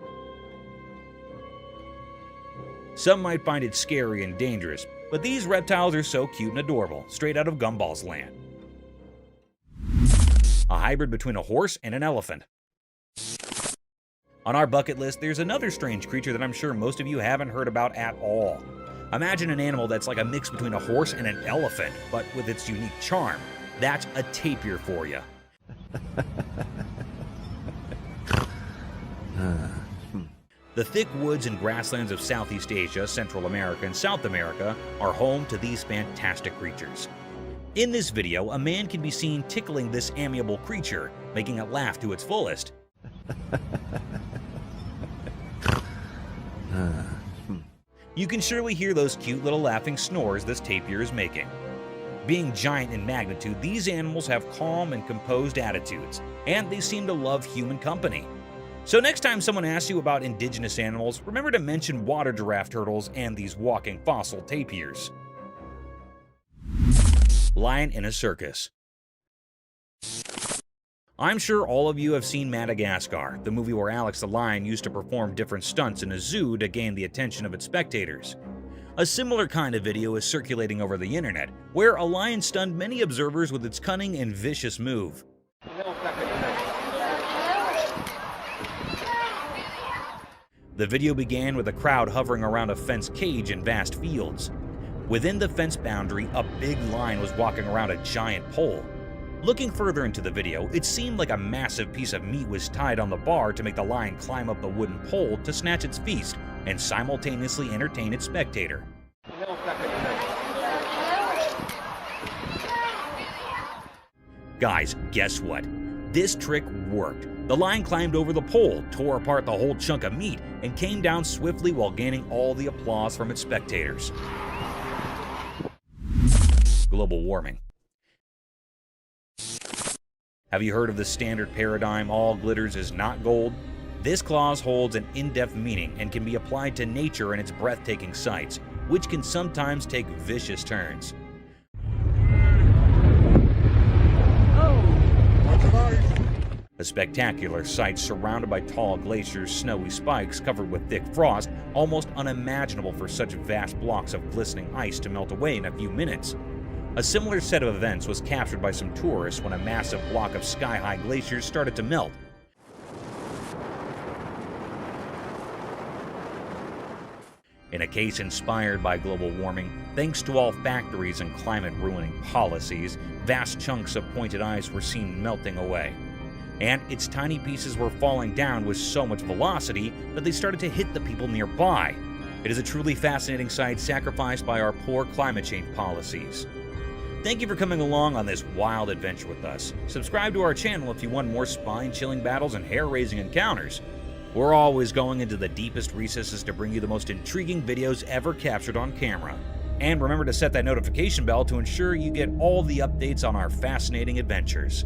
Some might find it scary and dangerous, but these reptiles are so cute and adorable, straight out of Gumball's land. A hybrid between a horse and an elephant. On our bucket list, there's another strange creature that I'm sure most of you haven't heard about at all. Imagine an animal that's like a mix between a horse and an elephant, but with its unique charm. That's a tapir for you. The thick woods and grasslands of Southeast Asia, Central America, and South America are home to these fantastic creatures. In this video, a man can be seen tickling this amiable creature, making it laugh to its fullest. You can surely hear those cute little laughing snores this tapir is making. Being giant in magnitude, these animals have calm and composed attitudes, and they seem to love human company. So next time someone asks you about indigenous animals, remember to mention water giraffe turtles and these walking fossil tapirs. Lion in a circus. I'm sure all of you have seen Madagascar, the movie where Alex the lion used to perform different stunts in a zoo to gain the attention of its spectators. A similar kind of video is circulating over the internet, where a lion stunned many observers with its cunning and vicious move. The video began with a crowd hovering around a fenced cage in vast fields. Within the fence boundary, a big lion was walking around a giant pole. Looking further into the video, it seemed like a massive piece of meat was tied on the bar to make the lion climb up the wooden pole to snatch its feast and simultaneously entertain its spectator. Guys, guess what? This trick worked. The lion climbed over the pole, tore apart the whole chunk of meat, and came down swiftly while gaining all the applause from its spectators. Global warming. Have you heard of the standard paradigm, all glitters is not gold? This clause holds an in-depth meaning and can be applied to nature and its breathtaking sights, which can sometimes take vicious turns. A spectacular sight surrounded by tall glaciers, snowy spikes covered with thick frost, almost unimaginable for such vast blocks of glistening ice to melt away in a few minutes. A similar set of events was captured by some tourists when a massive block of sky-high glaciers started to melt. In a case inspired by global warming, thanks to all factories and climate-ruining policies, vast chunks of pointed ice were seen melting away. And its tiny pieces were falling down with so much velocity that they started to hit the people nearby. It is a truly fascinating sight sacrificed by our poor climate change policies. Thank you for coming along on this wild adventure with us. Subscribe to our channel if you want more spine-chilling battles and hair-raising encounters. We're always going into the deepest recesses to bring you the most intriguing videos ever captured on camera. And remember to set that notification bell to ensure you get all the updates on our fascinating adventures.